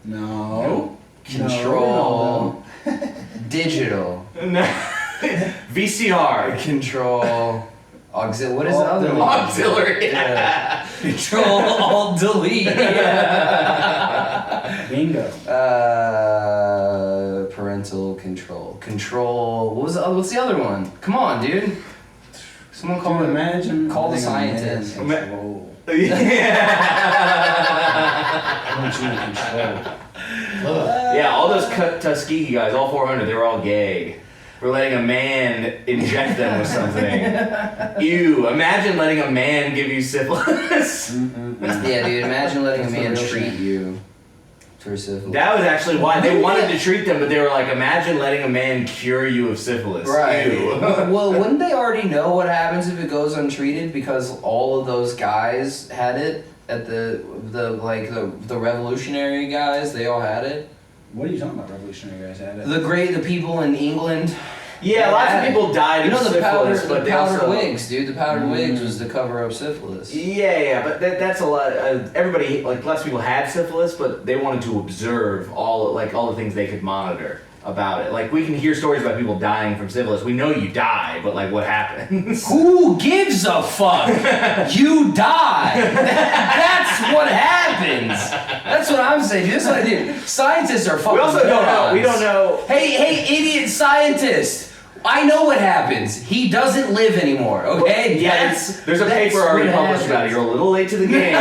[SPEAKER 3] No.
[SPEAKER 2] Control. Digital.
[SPEAKER 1] No. VCR.
[SPEAKER 2] Control. What is the other one?
[SPEAKER 1] Auxiliary.
[SPEAKER 2] Yeah. Control, Alt, Delete.
[SPEAKER 3] Bingo.
[SPEAKER 2] Parental control. Control. What's the other one? Come on, dude. Someone call the scientist.
[SPEAKER 3] Control.
[SPEAKER 1] Yeah, all those Tuskegee guys, all 400, they were all gay. For letting a man inject them with something. Ew, imagine letting a man give you syphilis.
[SPEAKER 2] Yeah, dude, imagine letting a man treat you for syphilis.
[SPEAKER 1] That was actually why they wanted to treat them, but they were like, imagine letting a man cure you of syphilis.
[SPEAKER 2] Right.
[SPEAKER 1] Ew.
[SPEAKER 2] Well, wouldn't they already know what happens if it goes untreated, because all of those guys had it at the revolutionary guys, they all had it?
[SPEAKER 3] What are you talking about, revolutionary guys had it?
[SPEAKER 2] The people in England.
[SPEAKER 1] Yeah, lots of people died of syphilis, but they
[SPEAKER 2] powdered
[SPEAKER 1] also...
[SPEAKER 2] wigs, dude. The powdered wigs was to cover up syphilis.
[SPEAKER 1] Yeah, but that's a lot. Everybody, like, lots of people had syphilis, but they wanted to observe all the things they could monitor about it. Like, we can hear stories about people dying from syphilis. We know you die, but like, what happens?
[SPEAKER 2] Who gives a fuck? You die. That's what happens. That's what I'm saying. That's what I do. Scientists are fucking.
[SPEAKER 1] We also don't know. We don't know.
[SPEAKER 2] Hey, idiot scientist. I know what happens. He doesn't live anymore, okay?
[SPEAKER 1] Yeah, there's a paper already published about it. You're a little late to the game,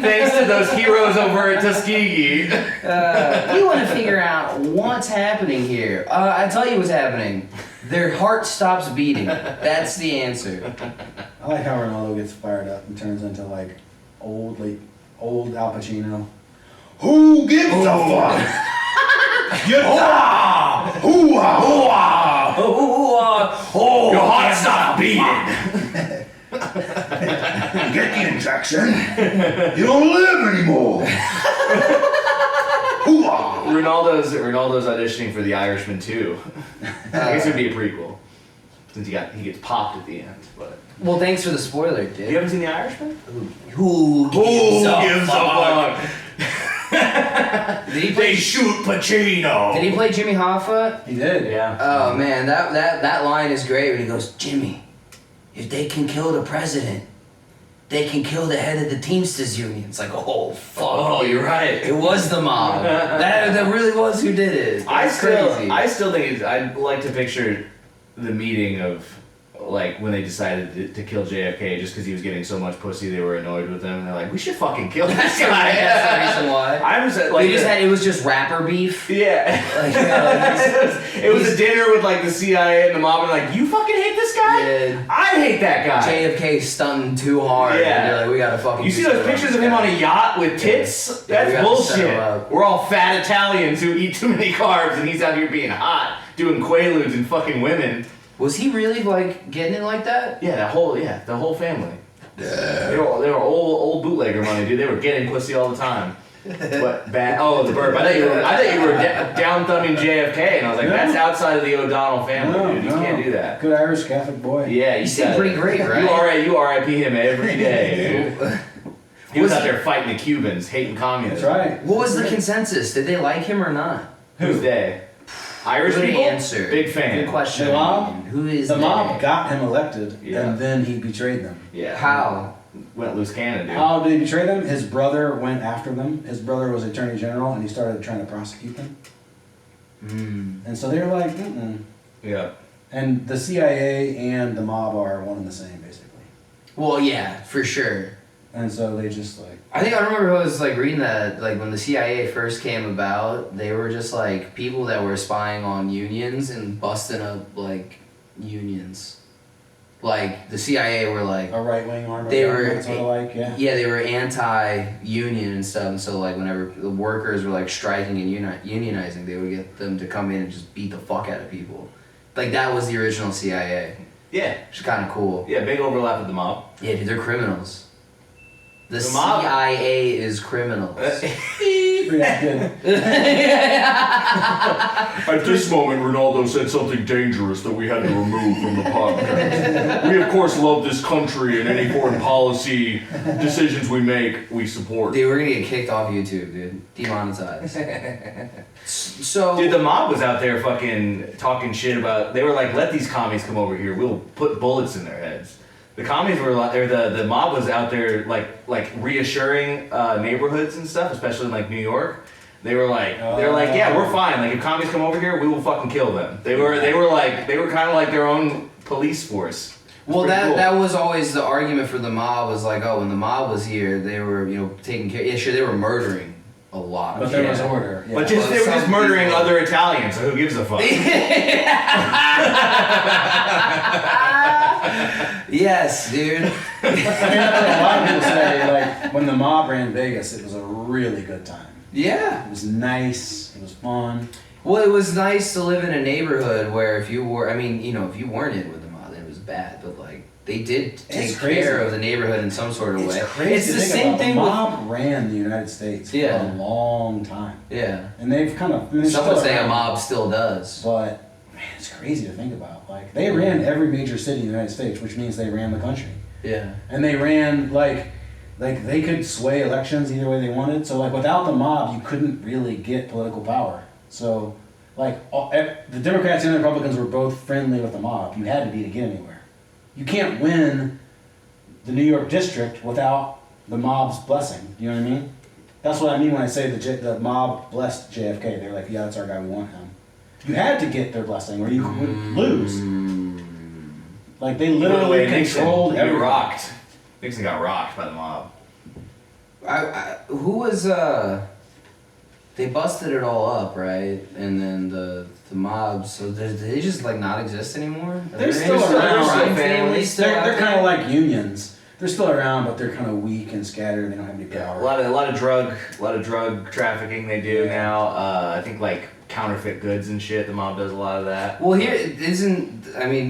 [SPEAKER 1] thanks to those heroes over at Tuskegee.
[SPEAKER 2] You want to figure out what's happening here. I tell you what's happening. Their heart stops beating. That's the answer.
[SPEAKER 3] I like how Ronaldo gets fired up and turns into like old Al Pacino. Who gives a fuck? You die! Hoo-ah!
[SPEAKER 2] Oh,
[SPEAKER 1] your heart stopped beating.
[SPEAKER 3] Get the injection. You don't live anymore. Hoo-ah!
[SPEAKER 1] Ronaldo's auditioning for the Irishman too. I guess it'd be a prequel, since he gets popped at the end. But
[SPEAKER 2] well, thanks for the spoiler, dude.
[SPEAKER 1] you haven't seen the Irishman?
[SPEAKER 2] Who gives a fuck? Did he play?
[SPEAKER 1] They shoot Pacino.
[SPEAKER 2] Did he play Jimmy Hoffa?
[SPEAKER 3] He did.
[SPEAKER 1] Yeah.
[SPEAKER 2] Oh man, that line is great when he goes, Jimmy, if they can kill the president, they can kill the head of the Teamsters Union. It's like, oh fuck.
[SPEAKER 1] Oh, you're right.
[SPEAKER 2] It was the mob. that really was who did it.
[SPEAKER 1] I
[SPEAKER 2] That's crazy.
[SPEAKER 1] still think I'd like to picture the meeting of like when they decided to kill JFK just because he was getting so much pussy they were annoyed with him and they're like, we should fucking kill this guy.
[SPEAKER 2] That's the reason why.
[SPEAKER 1] I'm just like
[SPEAKER 2] it was just rapper beef.
[SPEAKER 1] Yeah. It was a dinner with like the CIA and the mob and like, you fucking hate this guy?
[SPEAKER 2] Yeah.
[SPEAKER 1] I hate that guy.
[SPEAKER 2] JFK stunting too hard.
[SPEAKER 1] Yeah.
[SPEAKER 2] And they're like, we gotta fucking.
[SPEAKER 1] You see those pictures of him on a yacht with tits?
[SPEAKER 2] Yeah, we
[SPEAKER 1] That's
[SPEAKER 2] gotta set him
[SPEAKER 1] bullshit.
[SPEAKER 2] up.
[SPEAKER 1] We're all fat Italians who eat too many carbs and he's out here being hot, doing quaaludes and fucking women.
[SPEAKER 2] Was he really like getting it like that?
[SPEAKER 1] Yeah, the whole family. They were old bootlegger money, dude. They were getting pussy all the time. But bad. Oh, the burp. I thought you were down thumbing JFK, and I was like, that's outside of the O'Donnell family, dude. You can't do that.
[SPEAKER 3] Good Irish Catholic boy.
[SPEAKER 1] Yeah,
[SPEAKER 2] You seem pretty great, right?
[SPEAKER 1] You RIP him every day, dude. He was out there fighting the Cubans, hating communists.
[SPEAKER 3] That's right.
[SPEAKER 2] What was the consensus? Did they like him or not?
[SPEAKER 1] Who's they? Irish
[SPEAKER 2] Good
[SPEAKER 1] people?
[SPEAKER 2] answer.
[SPEAKER 1] Big fan.
[SPEAKER 2] Good question.
[SPEAKER 3] The mob?
[SPEAKER 2] Who is
[SPEAKER 3] The mob
[SPEAKER 2] they?
[SPEAKER 3] got him elected,
[SPEAKER 1] Yeah.
[SPEAKER 3] and then he betrayed them.
[SPEAKER 1] Yeah.
[SPEAKER 2] How?
[SPEAKER 1] Went loose cannon, dude.
[SPEAKER 3] How did he betray them? His brother went after them. His brother was attorney general, and he started trying to prosecute them. And so they were like, mm-mm.
[SPEAKER 1] Yeah.
[SPEAKER 3] And the CIA and the mob are one and the same, basically.
[SPEAKER 2] Well, yeah, for sure.
[SPEAKER 3] And so they just like...
[SPEAKER 2] I think I remember I was like reading that like when the CIA first came about, they were just like people that were spying on unions and busting up like unions. Like the CIA were like
[SPEAKER 3] A right-wing arm of
[SPEAKER 2] They
[SPEAKER 3] government,
[SPEAKER 2] were-
[SPEAKER 3] sort of like, yeah.
[SPEAKER 2] they were anti-union and stuff, and so like whenever the workers were like striking and unionizing, they would get them to come in and just beat the fuck out of people. Like that was the original CIA,
[SPEAKER 1] Yeah.
[SPEAKER 2] which is kind of cool.
[SPEAKER 1] Yeah, big overlap with the mob.
[SPEAKER 2] Yeah, dude, they're criminals. The
[SPEAKER 1] mob-
[SPEAKER 2] CIA is criminals.
[SPEAKER 3] Yeah, good.
[SPEAKER 4] At this moment, Ronaldo said something dangerous that we had to remove from the podcast. We, of course, love this country and any foreign policy decisions we make, we support.
[SPEAKER 2] Dude, we're gonna get kicked off YouTube, dude. Demonetized. So,
[SPEAKER 1] Dude, the mob was out there fucking talking shit about. They were like, "Let these commies come over here. We'll put bullets in their heads." The commies were like, or the mob was out there like reassuring neighborhoods and stuff, especially in like New York. They were like, "Yeah, we're fine. Like if commies come over here, we will fucking kill them." They were kind of like their own police force.
[SPEAKER 2] well,
[SPEAKER 1] Pretty cool.
[SPEAKER 2] that was always the argument for the mob. Was like, oh, when the mob was here, they were taking care. Yeah, sure, they were murdering a lot.
[SPEAKER 3] But
[SPEAKER 2] of
[SPEAKER 3] there
[SPEAKER 2] people.
[SPEAKER 3] was order. Yeah.
[SPEAKER 1] But they were just
[SPEAKER 2] Some
[SPEAKER 1] murdering
[SPEAKER 2] people-
[SPEAKER 1] other Italians. So who gives a fuck?
[SPEAKER 2] Yes, dude.
[SPEAKER 3] I mean, a lot of people say, like, when the mob ran Vegas, it was a really good time.
[SPEAKER 2] Yeah.
[SPEAKER 3] It was nice, it was fun.
[SPEAKER 2] Well, it was nice to live in a neighborhood where if you were, if you weren't in with the mob, then it was bad. But like, they did take
[SPEAKER 3] crazy.
[SPEAKER 2] care of the neighborhood in some sort of way.
[SPEAKER 3] It's crazy
[SPEAKER 2] It's
[SPEAKER 3] to
[SPEAKER 2] the
[SPEAKER 3] think
[SPEAKER 2] same
[SPEAKER 3] about.
[SPEAKER 2] thing
[SPEAKER 3] The
[SPEAKER 2] with.
[SPEAKER 3] mob ran the United States for
[SPEAKER 2] Yeah.
[SPEAKER 3] a long time.
[SPEAKER 2] Yeah.
[SPEAKER 3] And they've kind of... I mean, they're
[SPEAKER 2] Some would
[SPEAKER 3] still
[SPEAKER 2] say a
[SPEAKER 3] around,
[SPEAKER 2] mob still does.
[SPEAKER 3] But, man, it's crazy to think about. Like, they ran every major city in the United States, which means they ran the country.
[SPEAKER 2] Yeah.
[SPEAKER 3] And they ran, like they could sway elections either way they wanted. So, like, without the mob, you couldn't really get political power. So, like, the Democrats and the Republicans were both friendly with the mob. You had to be to get anywhere. You can't win the New York district without the mob's blessing. You know what I mean? That's what I mean when I say the mob blessed JFK. They're like, yeah, that's our guy, we want him. You had to get their blessing or you would lose. Like, they literally controlled
[SPEAKER 1] Nixon,
[SPEAKER 3] everything.
[SPEAKER 1] rocked. Nixon got rocked by the mob.
[SPEAKER 2] Who was they busted it all up, right? And then the mobs. So did they just like not exist anymore?
[SPEAKER 3] They're still around.
[SPEAKER 2] Crime families still out
[SPEAKER 3] They're
[SPEAKER 2] there?
[SPEAKER 3] kind of like unions. They're still around, but they're kind of weak and scattered. They don't have any power.
[SPEAKER 1] A lot of drug trafficking they do now. I think like counterfeit goods and shit. The mob does a lot of that.
[SPEAKER 2] Well,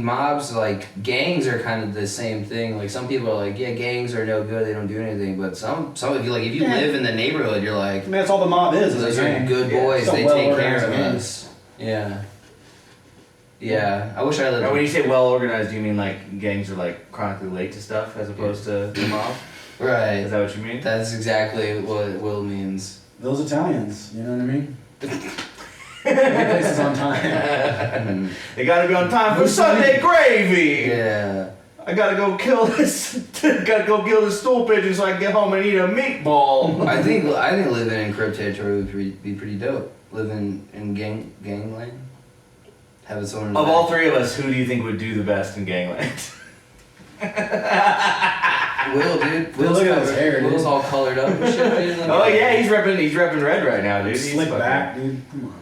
[SPEAKER 2] mobs, like, gangs are kind of the same thing. Like, some people are like, yeah, gangs are no good, they don't do anything. But some of you, like, if you
[SPEAKER 3] Yeah.
[SPEAKER 2] live in the neighborhood, you're like,
[SPEAKER 3] I mean, that's all the mob is.
[SPEAKER 2] those
[SPEAKER 3] a
[SPEAKER 2] are
[SPEAKER 3] gang.
[SPEAKER 2] good
[SPEAKER 1] Yeah.
[SPEAKER 2] boys,
[SPEAKER 3] It's a
[SPEAKER 2] they take care
[SPEAKER 3] well-organized
[SPEAKER 2] of
[SPEAKER 3] gang.
[SPEAKER 2] us. Yeah. Yeah, I wish I lived
[SPEAKER 1] Now, when you say well organized, do you mean like gangs are like chronically late to stuff as opposed to the mob?
[SPEAKER 2] Right.
[SPEAKER 1] Is that what you mean?
[SPEAKER 2] That's exactly what Will means.
[SPEAKER 3] those Italians, you know what I mean? Every place is on time.
[SPEAKER 1] They gotta be on time for Sunday gravy.
[SPEAKER 2] Yeah.
[SPEAKER 1] I gotta go kill this. Gotta go kill this stool pigeon so I can get home and eat a meatball.
[SPEAKER 2] I think living in Crip territory would be pretty dope. Living in gangland. Having someone.
[SPEAKER 1] Of all three of us, who do you think would do the best in gangland?
[SPEAKER 2] Will, dude.
[SPEAKER 3] Look at his hair, dude.
[SPEAKER 2] Will's all colored up and shit, dude.
[SPEAKER 1] Oh yeah, he's repping red right now, dude. He's
[SPEAKER 3] Slick
[SPEAKER 1] fucking-
[SPEAKER 3] back, dude. Come on.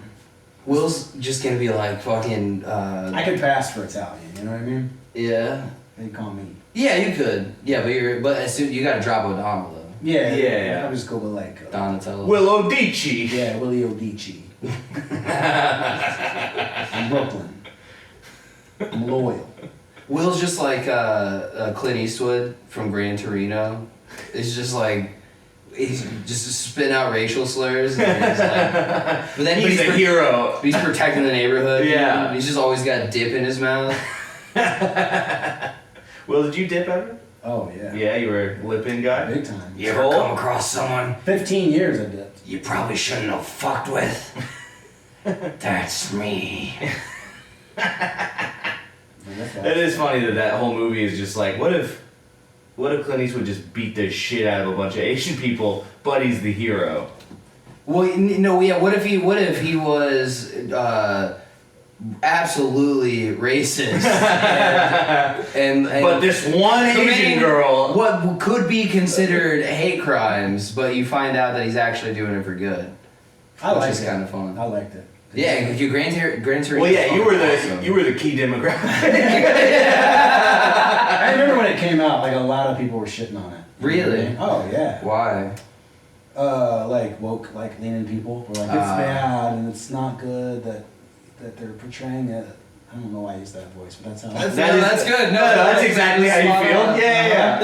[SPEAKER 2] Will's just gonna be like fucking.
[SPEAKER 3] I could pass for Italian, you know what I mean?
[SPEAKER 2] Yeah.
[SPEAKER 3] They call me.
[SPEAKER 2] Yeah, you could. Yeah, but as soon you gotta drop O'Donnell though.
[SPEAKER 3] Yeah. I'll just go with like.
[SPEAKER 2] Donatello.
[SPEAKER 1] Willow Dici.
[SPEAKER 3] Yeah, Willie Odici. I'm Brooklyn. I'm loyal.
[SPEAKER 2] Will's just like Clint Eastwood from Gran Torino. It's just like he's just spitting out racial slurs. And he's like, but then
[SPEAKER 1] He's a hero.
[SPEAKER 2] He's protecting the neighborhood.
[SPEAKER 1] Yeah.
[SPEAKER 2] He's just always got dip in his mouth.
[SPEAKER 1] Will, did you dip ever?
[SPEAKER 3] Oh, yeah.
[SPEAKER 1] Yeah, you were a lip-in guy?
[SPEAKER 3] Big time.
[SPEAKER 2] You ever come across someone
[SPEAKER 3] 15 years I dipped.
[SPEAKER 2] you probably shouldn't have fucked with? That's me.
[SPEAKER 1] It is funny that whole movie is just like, what if Clint Eastwood just beat the shit out of a bunch of Asian people, but he's the hero?
[SPEAKER 2] Well, no, yeah. What if he was absolutely racist? and
[SPEAKER 1] But this one Asian
[SPEAKER 2] committing
[SPEAKER 1] girl.
[SPEAKER 2] what could be considered hate crimes, but you find out that he's actually doing it for good,
[SPEAKER 3] I
[SPEAKER 2] which
[SPEAKER 3] liked
[SPEAKER 2] is
[SPEAKER 3] it.
[SPEAKER 2] kind of fun.
[SPEAKER 3] I liked it.
[SPEAKER 2] Yeah, if you Gran Torino.
[SPEAKER 1] Well, yeah, you
[SPEAKER 2] awesome.
[SPEAKER 1] were the key demographic.
[SPEAKER 3] I remember when it came out, like a lot of people were shitting on it.
[SPEAKER 2] Really?
[SPEAKER 3] Oh, yeah.
[SPEAKER 2] Why?
[SPEAKER 3] Like woke, like leaning people were like, it's bad and it's not good that they're portraying it. I don't know why I use that voice, but that's how.
[SPEAKER 2] That's good. No,
[SPEAKER 1] that's exactly how you feel.
[SPEAKER 2] spot on.
[SPEAKER 1] Yeah.
[SPEAKER 2] I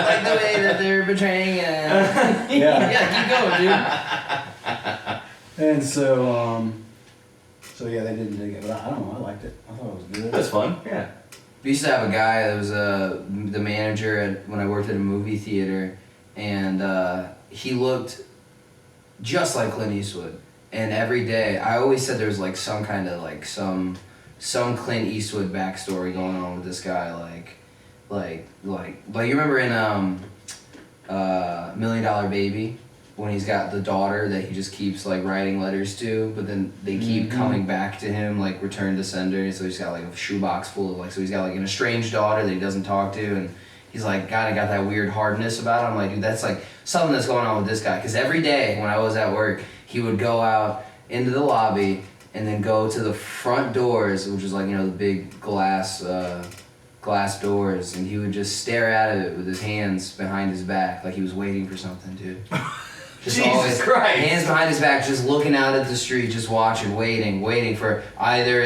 [SPEAKER 2] don't like the way that they're portraying it. Yeah, keep going, dude.
[SPEAKER 3] And so yeah, they didn't dig it, but I don't know. I liked it. I thought it was good.
[SPEAKER 1] That's fun. Yeah.
[SPEAKER 2] We used to have a guy that was the manager when I worked at a movie theater, and he looked just like Clint Eastwood. And every day, I always said there was like some kind of like some Clint Eastwood backstory going on with this guy, like you remember in $1 Million Baby when he's got the daughter that he just keeps like writing letters to, but then they keep coming back to him like return to sender. So he's got like a shoebox full of so he's got like an estranged daughter that he doesn't talk to, and he's like kind of got that weird hardness about him. I'm like, dude, that's like something that's going on with this guy. Because every day when I was at work, he would go out into the lobby and then go to the front doors, which is like, the big glass doors, and he would just stare at it with his hands behind his back like he was waiting for something, dude. Just
[SPEAKER 1] Jesus Christ.
[SPEAKER 2] Hands behind his back, just looking out at the street, just watching, waiting for either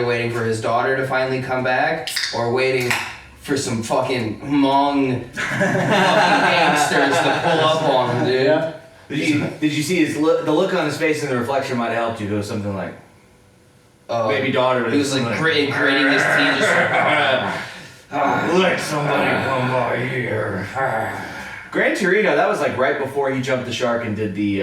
[SPEAKER 2] waiting for his daughter to finally come back, or waiting for some fucking Hmong gangsters to pull up on him, dude.
[SPEAKER 3] Yeah.
[SPEAKER 1] Did you see the look on his face in the reflection might have helped you. It was something like baby daughter.
[SPEAKER 2] He was like gritting his teeth, just
[SPEAKER 1] let somebody come by here. Gran Torino, that was like right before he jumped the shark and did the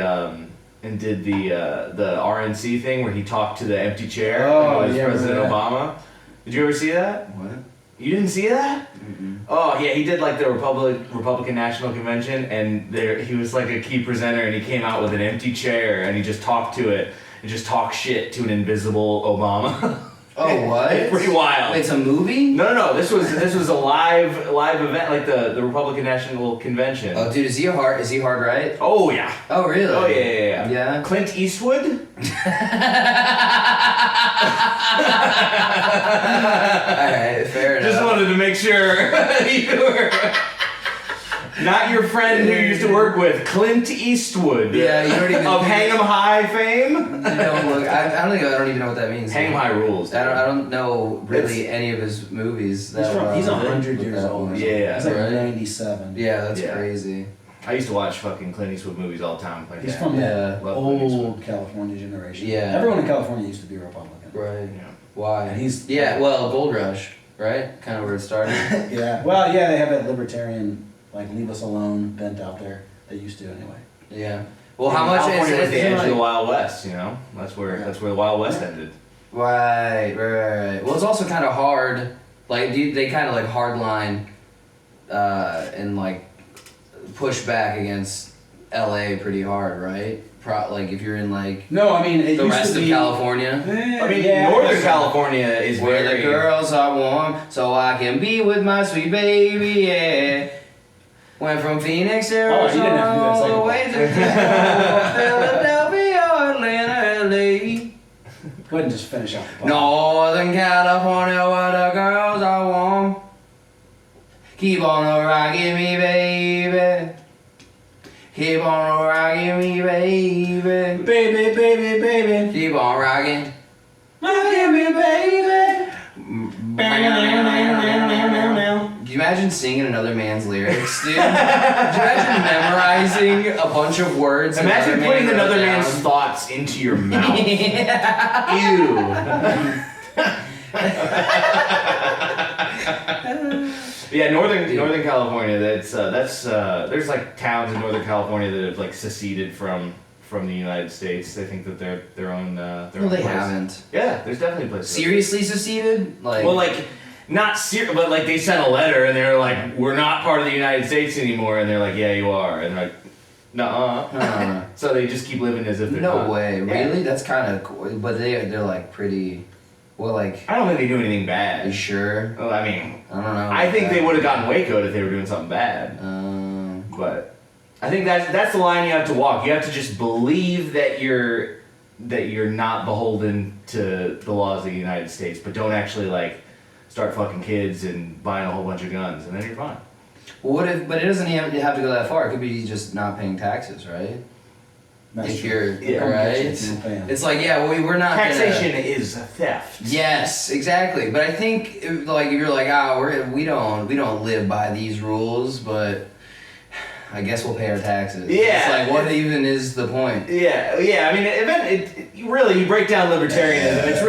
[SPEAKER 1] RNC thing where he talked to the empty chair when it was President Obama. Did you ever see that?
[SPEAKER 2] What?
[SPEAKER 1] You didn't see that?
[SPEAKER 2] Mm-mm.
[SPEAKER 1] Oh yeah, he did like the Republican National Convention, and he was like a key presenter, and he came out with an empty chair, and he just talked to it, and just talked shit to an invisible Obama.
[SPEAKER 2] Oh, what?
[SPEAKER 1] It's pretty wild.
[SPEAKER 2] Wait, it's a movie?
[SPEAKER 1] No. This was a live event, like the Republican National Convention.
[SPEAKER 2] Oh, dude, is he hard right?
[SPEAKER 1] Oh yeah.
[SPEAKER 2] Oh, really?
[SPEAKER 1] Oh yeah.
[SPEAKER 2] Yeah?
[SPEAKER 1] Clint Eastwood.
[SPEAKER 2] Alright, fair enough.
[SPEAKER 1] Just wanted to make sure you were not your friend who you used to work with, Clint Eastwood.
[SPEAKER 2] Yeah, you don't even
[SPEAKER 1] of Hang 'em High fame.
[SPEAKER 2] You don't look. I don't even know what that means.
[SPEAKER 1] Hang 'em High rules.
[SPEAKER 2] I don't know really any of his movies.
[SPEAKER 3] He's 100 years old.
[SPEAKER 1] Yeah.
[SPEAKER 3] He's like
[SPEAKER 2] Right.
[SPEAKER 3] 97.
[SPEAKER 2] Yeah, that's
[SPEAKER 1] Yeah.
[SPEAKER 2] crazy.
[SPEAKER 1] I used to watch fucking Clint Eastwood movies all the time. Like
[SPEAKER 3] He's
[SPEAKER 1] that.
[SPEAKER 3] from
[SPEAKER 2] Yeah.
[SPEAKER 3] that
[SPEAKER 1] Love Clint Eastwood.
[SPEAKER 3] old California generation.
[SPEAKER 2] Yeah.
[SPEAKER 3] Everyone in California used to be Republican.
[SPEAKER 2] Right.
[SPEAKER 1] Yeah.
[SPEAKER 2] Why?
[SPEAKER 3] And he's-
[SPEAKER 2] well, Gold Rush, right? Kind of where it started.
[SPEAKER 3] Yeah. Well, yeah, they have that libertarian, like, leave us alone bent out there. They used to anyway.
[SPEAKER 2] Yeah. Well, how much
[SPEAKER 1] California was the edge of the
[SPEAKER 2] like,
[SPEAKER 1] Wild West, you know? That's where the Wild West ended.
[SPEAKER 2] right. Well, it's also kind of hard. Like, they kind of like hardline and like push back against LA pretty hard, right? Like if you're in like
[SPEAKER 3] No, I mean it
[SPEAKER 2] the
[SPEAKER 3] used
[SPEAKER 2] rest
[SPEAKER 3] to
[SPEAKER 2] of
[SPEAKER 3] be,
[SPEAKER 2] California.
[SPEAKER 1] I mean,
[SPEAKER 3] yeah,
[SPEAKER 1] Northern California is
[SPEAKER 2] Where
[SPEAKER 1] very...
[SPEAKER 2] the girls are warm, so I can be with my sweet baby, yeah. Went from Phoenix,
[SPEAKER 3] you
[SPEAKER 2] Arizona,
[SPEAKER 3] didn't have to do that
[SPEAKER 2] all the
[SPEAKER 3] second
[SPEAKER 2] way to Philadelphia, Atlanta, LA.
[SPEAKER 3] Go ahead and just finish out the part.
[SPEAKER 2] Northern California, where the girls are warm. Keep on rocking me, baby. Keep on rocking me, baby.
[SPEAKER 3] Baby, baby, baby.
[SPEAKER 2] Keep on rocking.
[SPEAKER 3] Rocking me, baby.
[SPEAKER 2] Can you imagine singing another man's lyrics, dude? Could you imagine memorizing a bunch of words?
[SPEAKER 1] Imagine putting another man's
[SPEAKER 2] down?
[SPEAKER 1] thoughts into your mouth. Ew. Yeah, Northern California. That's there's like towns in Northern California that have like seceded from the United States. They think that they're their own.
[SPEAKER 2] No,
[SPEAKER 1] own
[SPEAKER 2] they
[SPEAKER 1] place.
[SPEAKER 2] haven't.
[SPEAKER 1] Yeah, there's definitely places.
[SPEAKER 2] Seriously seceded? Like,
[SPEAKER 1] Well, like not but like they sent a letter and they're like, we're not part of the United States anymore, and they're like, yeah, you are, and they're like, nuh-uh. So they just keep living as if they're
[SPEAKER 2] no
[SPEAKER 1] not.
[SPEAKER 2] way,
[SPEAKER 1] Yeah.
[SPEAKER 2] really? That's kind of cool. But they're like pretty. Well, like,
[SPEAKER 1] I don't think they do anything
[SPEAKER 2] you
[SPEAKER 1] bad.
[SPEAKER 2] sure?
[SPEAKER 1] Well, I mean,
[SPEAKER 2] I don't know.
[SPEAKER 1] I think they would have gotten Waco'd if they were doing something bad. But I think that's the line you have to walk. You have to just believe that you're not beholden to the laws of the United States, but don't actually like start fucking kids and buying a whole bunch of guns, and then you're fine.
[SPEAKER 2] Well, what if? But it doesn't have to go that far. It could be just not paying taxes, right?
[SPEAKER 3] That's
[SPEAKER 2] if
[SPEAKER 3] true.
[SPEAKER 2] you're
[SPEAKER 1] Yeah.
[SPEAKER 2] right. It's like, yeah, we're not
[SPEAKER 1] Taxation
[SPEAKER 2] gonna,
[SPEAKER 1] is theft.
[SPEAKER 2] Yes, exactly. But I think like if you're like, we don't live by these rules, but I guess we'll pay our taxes.
[SPEAKER 1] Yeah.
[SPEAKER 2] It's like, what even is the point?
[SPEAKER 1] Yeah. I mean, you break down libertarianism. It's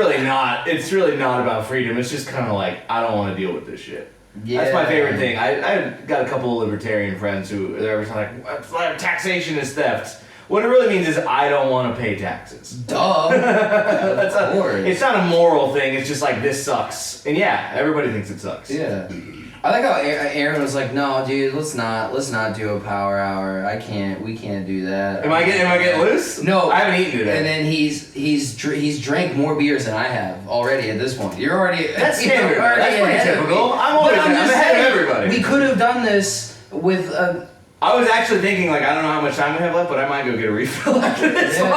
[SPEAKER 1] really not about freedom. It's just kind of like, I don't want to deal with this shit.
[SPEAKER 2] Yeah.
[SPEAKER 1] That's my favorite thing. I've got a couple of libertarian friends who they're always like, taxation is theft. What it really means is I don't want to pay taxes.
[SPEAKER 2] Duh.
[SPEAKER 1] That's
[SPEAKER 2] Of course.
[SPEAKER 1] It's not a moral thing. It's just like, this sucks. And yeah, everybody thinks it sucks.
[SPEAKER 2] Yeah. I like how Aaron was like, no, dude, let's not do a power hour. We can't do that.
[SPEAKER 1] Am I getting loose?
[SPEAKER 2] No,
[SPEAKER 1] I haven't eaten today.
[SPEAKER 2] And then he's drank more beers than I have already at this point. You're already
[SPEAKER 1] That's
[SPEAKER 2] you're
[SPEAKER 1] standard.
[SPEAKER 2] already
[SPEAKER 1] That's pretty
[SPEAKER 2] ahead of me.
[SPEAKER 1] typical. I'm
[SPEAKER 2] just
[SPEAKER 1] ahead of
[SPEAKER 2] saying,
[SPEAKER 1] everybody.
[SPEAKER 2] We could have done this with
[SPEAKER 1] I was actually thinking, like, I don't know how much time we have left, but I might go get a refill after this one.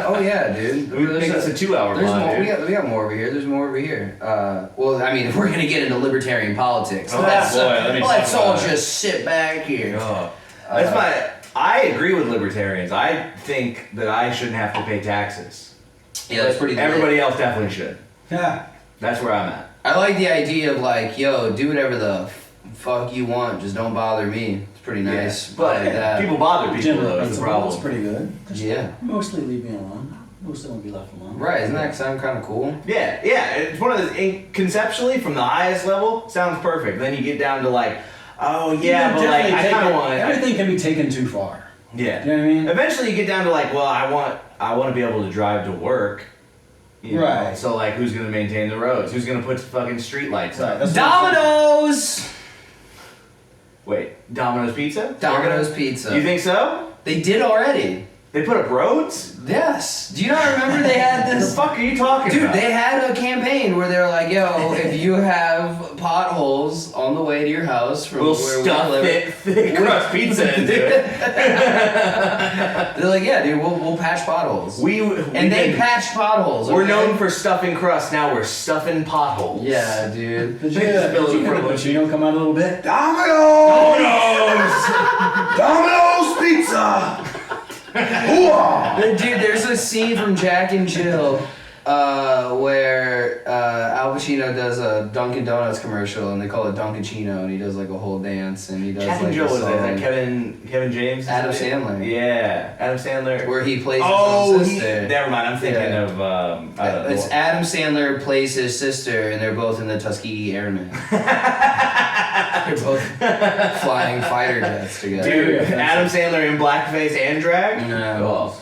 [SPEAKER 2] Oh yeah, dude.
[SPEAKER 1] We make this a 2-hour
[SPEAKER 2] There's
[SPEAKER 1] pod,
[SPEAKER 2] more.
[SPEAKER 1] dude.
[SPEAKER 2] We got more over here. There's more over here. Well, I mean, if we're gonna get into libertarian politics,
[SPEAKER 1] Oh,
[SPEAKER 2] let's
[SPEAKER 1] boy, let me talk
[SPEAKER 2] all
[SPEAKER 1] about it.
[SPEAKER 2] just sit back here.
[SPEAKER 1] I agree with libertarians. I think that I shouldn't have to pay taxes.
[SPEAKER 2] Yeah, that's pretty.
[SPEAKER 1] Everybody else definitely should.
[SPEAKER 3] Yeah.
[SPEAKER 1] That's where I'm at.
[SPEAKER 2] I like the idea of like, yo, do whatever the fuck you want, just don't bother me. It's pretty nice.
[SPEAKER 1] Yeah. But
[SPEAKER 2] like that.
[SPEAKER 1] people bother people,
[SPEAKER 3] General
[SPEAKER 1] though, is the
[SPEAKER 3] principle, that's
[SPEAKER 1] problem.
[SPEAKER 3] pretty good. Just
[SPEAKER 2] Yeah.
[SPEAKER 3] Mostly leave me alone. Mostly won't be left alone.
[SPEAKER 2] Right? Isn't that sound kind of cool?
[SPEAKER 1] Yeah. It's one of those, conceptually, from the highest level, sounds perfect. Then you get down to like, oh yeah, but like, I kind of want to.
[SPEAKER 3] Everything can be taken too far.
[SPEAKER 1] Yeah.
[SPEAKER 3] You know what I mean?
[SPEAKER 1] Eventually you get down to like, well, I want to be able to drive to work. You know?
[SPEAKER 3] Right.
[SPEAKER 1] So like, who's gonna maintain the roads? Who's gonna put fucking street lights
[SPEAKER 3] Right,
[SPEAKER 1] up?
[SPEAKER 3] that's what I'm
[SPEAKER 2] Domino's.
[SPEAKER 1] Wait, Domino's Pizza?
[SPEAKER 2] Domino's Pizza.
[SPEAKER 1] You think so?
[SPEAKER 2] They did already.
[SPEAKER 1] They put up roads?
[SPEAKER 2] Yes. Do you not remember they had
[SPEAKER 1] What the
[SPEAKER 2] this?
[SPEAKER 1] fuck are you talking
[SPEAKER 2] Dude,
[SPEAKER 1] about?
[SPEAKER 2] they had a campaign where they're like, yo, if you have potholes on the way to your house from
[SPEAKER 1] We'll
[SPEAKER 2] where
[SPEAKER 1] stuff
[SPEAKER 2] we live,
[SPEAKER 1] thick crust pizza into it.
[SPEAKER 2] they're like, yeah, dude, we'll patch potholes. And they patched potholes.
[SPEAKER 1] We're
[SPEAKER 2] okay?
[SPEAKER 1] known for stuffing crust. Now we're stuffing potholes.
[SPEAKER 2] Yeah, dude.
[SPEAKER 3] Did you
[SPEAKER 1] They just build
[SPEAKER 3] hear
[SPEAKER 1] it
[SPEAKER 3] the
[SPEAKER 1] from a-
[SPEAKER 3] Pacino come out a little bit? Domino's! Domino's Pizza!
[SPEAKER 2] Dude, there's a scene from Jack and Jill where Al Pacino does a Dunkin' Donuts commercial and they call it Dunkin' and he does like a whole dance and he does
[SPEAKER 1] Jack
[SPEAKER 2] like
[SPEAKER 1] and Jill
[SPEAKER 2] a
[SPEAKER 1] was
[SPEAKER 2] song
[SPEAKER 1] that Kevin James?
[SPEAKER 2] Adam Sandler.
[SPEAKER 1] Yeah, Adam Sandler.
[SPEAKER 2] where he plays his own sister.
[SPEAKER 1] Never mind. I'm thinking
[SPEAKER 2] Yeah.
[SPEAKER 1] of I don't know.
[SPEAKER 2] It's Adam Sandler plays his sister and they're both in the Tuskegee Airmen. They're both flying fighter jets together.
[SPEAKER 1] Dude, Adam Sandler in blackface and drag?
[SPEAKER 2] No.
[SPEAKER 1] Oh.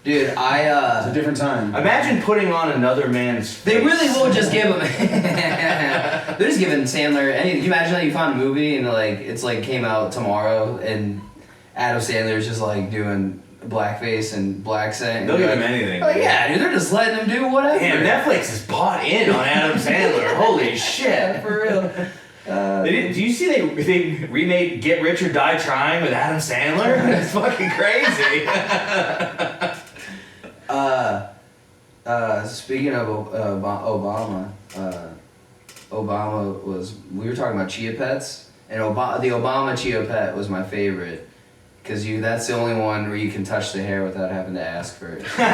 [SPEAKER 2] Dude,
[SPEAKER 3] It's a different time.
[SPEAKER 1] Imagine putting on another man's face.
[SPEAKER 2] they really will just give him. They're just giving Sandler. Can you imagine that you found a movie and like it's like came out tomorrow and Adam Sandler's just like doing blackface and black accent.
[SPEAKER 1] They'll give him anything.
[SPEAKER 2] Oh yeah, dude, they're just letting him do whatever.
[SPEAKER 1] Damn, Netflix is bought in on Adam Sandler. Holy shit.
[SPEAKER 2] For real.
[SPEAKER 1] Do you see they remade Get Rich or Die Trying with Adam Sandler? It's fucking crazy.
[SPEAKER 2] Speaking of Obama, Obama was. We were talking about chia pets, and the Obama chia pet was my favorite, because that's the only one where you can touch the hair without having to ask for it. It's not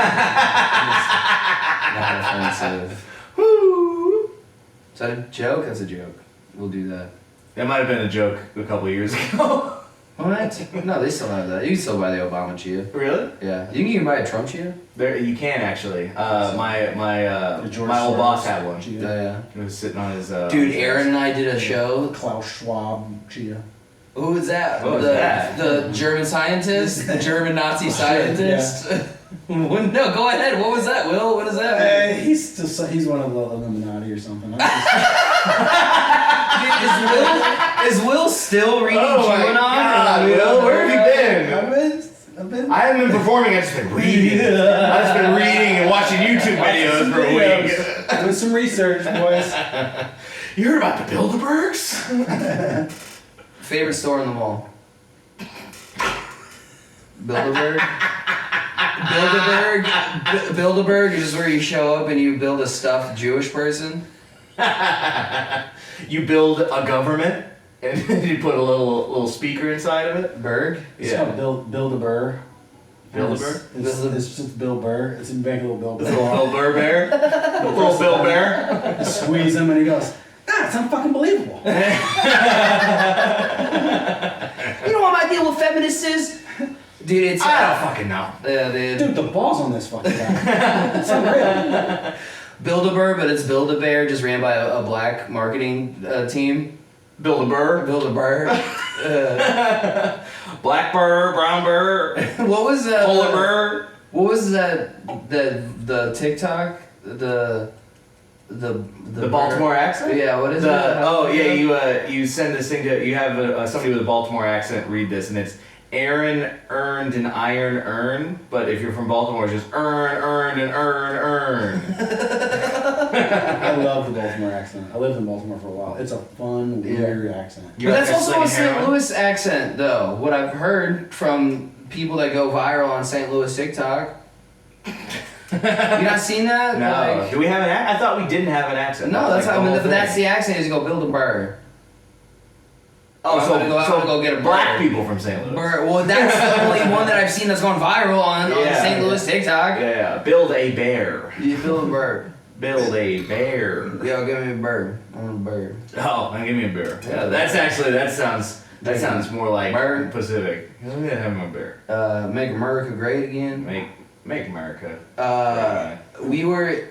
[SPEAKER 2] offensive.
[SPEAKER 1] Woo.
[SPEAKER 2] Is that a joke? That's a joke. We'll do that.
[SPEAKER 1] That might have been a joke a couple of years ago.
[SPEAKER 2] What? No, they still have that. You can still buy the Obama chia.
[SPEAKER 1] Really?
[SPEAKER 2] Yeah. You can even buy a Trump chia?
[SPEAKER 1] There, you can actually. My
[SPEAKER 3] George
[SPEAKER 1] old
[SPEAKER 3] Soros
[SPEAKER 1] boss had one.
[SPEAKER 3] Chia.
[SPEAKER 2] Yeah.
[SPEAKER 1] He was sitting on his.
[SPEAKER 2] Dude, Aaron and I did a show.
[SPEAKER 3] Klaus Schwab Chia.
[SPEAKER 2] Who was that?
[SPEAKER 1] What was that?
[SPEAKER 2] The German scientist? The German Nazi scientist? No, go ahead. What was that, Will? What is that?
[SPEAKER 3] He's one of the Illuminati or something.
[SPEAKER 2] Is Will still reading QAnon?
[SPEAKER 1] God, Will, where have you been?
[SPEAKER 3] I've been.
[SPEAKER 1] I haven't been performing. I've just been reading. I've just been reading and watching YouTube videos for a week.
[SPEAKER 3] Doing some research, boys.
[SPEAKER 1] You heard about the Bilderbergs?
[SPEAKER 2] Favorite store in the mall? Bilderberg? Bilderberg is where you show up and you build a stuffed Jewish person.
[SPEAKER 1] You build a government and you put a little speaker inside of it.
[SPEAKER 2] Berg?
[SPEAKER 3] It's called Bill the Burr.
[SPEAKER 1] Bill the Burr?
[SPEAKER 3] It's just Bill Burr. It's in back little Bill
[SPEAKER 1] This
[SPEAKER 3] Burr.
[SPEAKER 1] little Bill Burr bear. Little Bill Bear.
[SPEAKER 3] You squeeze him and he goes, it's unfucking believable.
[SPEAKER 2] You know what my deal with feminists is? Dude, it's...
[SPEAKER 1] I don't fucking know.
[SPEAKER 3] Dude, the balls on this fucking guy. It's unreal.
[SPEAKER 2] Build-A-Bear, but it's Build-A-Bear, just ran by a black marketing team.
[SPEAKER 1] Build a burr.
[SPEAKER 2] Build-A-Bear.
[SPEAKER 1] Black burr, brown burr,
[SPEAKER 2] What was that?
[SPEAKER 1] polar burr.
[SPEAKER 2] What was that? The TikTok? The
[SPEAKER 1] Baltimore accent?
[SPEAKER 2] Yeah, what is it?
[SPEAKER 1] Oh yeah, you send this thing to, you have somebody with a Baltimore accent read this, and it's Aaron earned an iron urn, but if you're from Baltimore, it's just earned an urn.
[SPEAKER 3] I love the Baltimore accent. I lived in Baltimore for a while. It's a fun, weird accent.
[SPEAKER 2] But that's also a St. Louis accent, though. What I've heard from people that go viral on St. Louis TikTok. You not seen that?
[SPEAKER 1] No.
[SPEAKER 2] Like,
[SPEAKER 1] Do we have an accent? I thought we didn't have an accent.
[SPEAKER 2] no, that's
[SPEAKER 1] like
[SPEAKER 2] how.
[SPEAKER 1] the whole
[SPEAKER 2] But that's
[SPEAKER 1] thing.
[SPEAKER 2] the accent. Is you go build a burr.
[SPEAKER 1] Oh,
[SPEAKER 2] I'm gonna go get a
[SPEAKER 1] black
[SPEAKER 2] burr.
[SPEAKER 1] people from St. Louis.
[SPEAKER 2] Burr. Well, that's the only one that I've seen that's gone viral on St. Louis TikTok.
[SPEAKER 1] Yeah, build a bear.
[SPEAKER 2] You build a burr.
[SPEAKER 1] Build a bear.
[SPEAKER 2] Yo, give me a bird. I want a bird.
[SPEAKER 1] Oh, now give me a bear. Yeah, that sounds more like
[SPEAKER 2] Bird.
[SPEAKER 1] Pacific. I'm gonna have my bear.
[SPEAKER 2] Make America great again.
[SPEAKER 1] Make America.
[SPEAKER 2] We were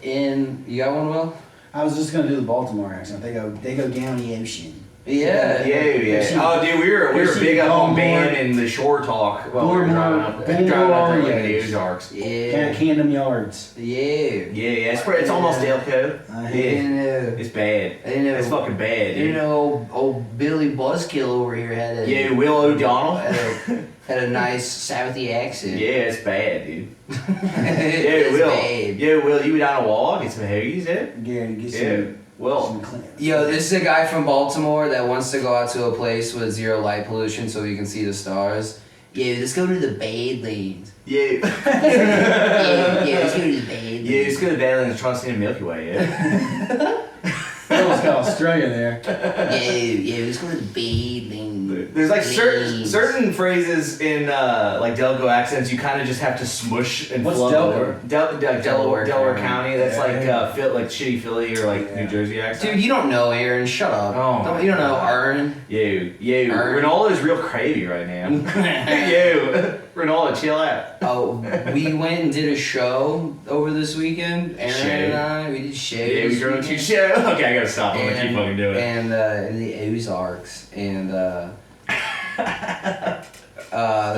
[SPEAKER 2] in. You got one, Will?
[SPEAKER 3] I was just gonna do the Baltimore accent. They go down the ocean.
[SPEAKER 2] Yeah.
[SPEAKER 1] Yeah. Oh, dude, we were big up on band in the shore talk. Well, we were driving up the Ozarks.
[SPEAKER 2] Yeah.
[SPEAKER 3] Camden Yards.
[SPEAKER 2] Yeah.
[SPEAKER 1] Yeah, it's almost Delco.
[SPEAKER 2] Yeah.
[SPEAKER 1] It's bad. It's fucking bad,
[SPEAKER 2] You
[SPEAKER 1] dude.
[SPEAKER 2] know, old Billy Buzzkill over here had
[SPEAKER 1] Yeah, Will O'Donnell.
[SPEAKER 2] had a nice Southy accent.
[SPEAKER 1] Yeah, it's bad, dude.
[SPEAKER 2] It's
[SPEAKER 1] Will.
[SPEAKER 2] bad.
[SPEAKER 1] Yeah, Will, you were down a walk, get some hoagies, eh?
[SPEAKER 3] Yeah, get
[SPEAKER 1] Yeah. Will.
[SPEAKER 3] some cleaners.
[SPEAKER 2] Yo, this is a guy from Baltimore that wants to go out to a place with zero light pollution so he can see the stars. Yeah, let's go to the Badlands.
[SPEAKER 1] Yeah.
[SPEAKER 2] yeah, let's go to the Badlands.
[SPEAKER 1] Yeah, it's good bad and trying to see the Milky Way, yeah.
[SPEAKER 3] I almost got Australia there.
[SPEAKER 2] Yeah, let's go to the Badlands.
[SPEAKER 1] There's like certain phrases in like Delco accents you kind of just have to smush and
[SPEAKER 3] What's
[SPEAKER 1] flub
[SPEAKER 3] Delco?
[SPEAKER 1] over. Delaware County. That's like shitty Philly or like New Jersey accent.
[SPEAKER 2] Dude, you don't know Aaron. Shut up.
[SPEAKER 1] Oh,
[SPEAKER 2] You don't know Aaron.
[SPEAKER 1] Yo,
[SPEAKER 2] Aaron.
[SPEAKER 1] Ronaldo's real crazy right now. Yo, Ronaldo, chill out.
[SPEAKER 2] Oh, we went and did a show over this weekend. Aaron
[SPEAKER 1] Shave.
[SPEAKER 2] and I, we did shave.
[SPEAKER 1] Yeah, we
[SPEAKER 2] this
[SPEAKER 1] drove to
[SPEAKER 2] weekend.
[SPEAKER 1] shit. Okay, I gotta stop. I'm gonna keep fucking doing it.
[SPEAKER 2] And in the Ozarks, and there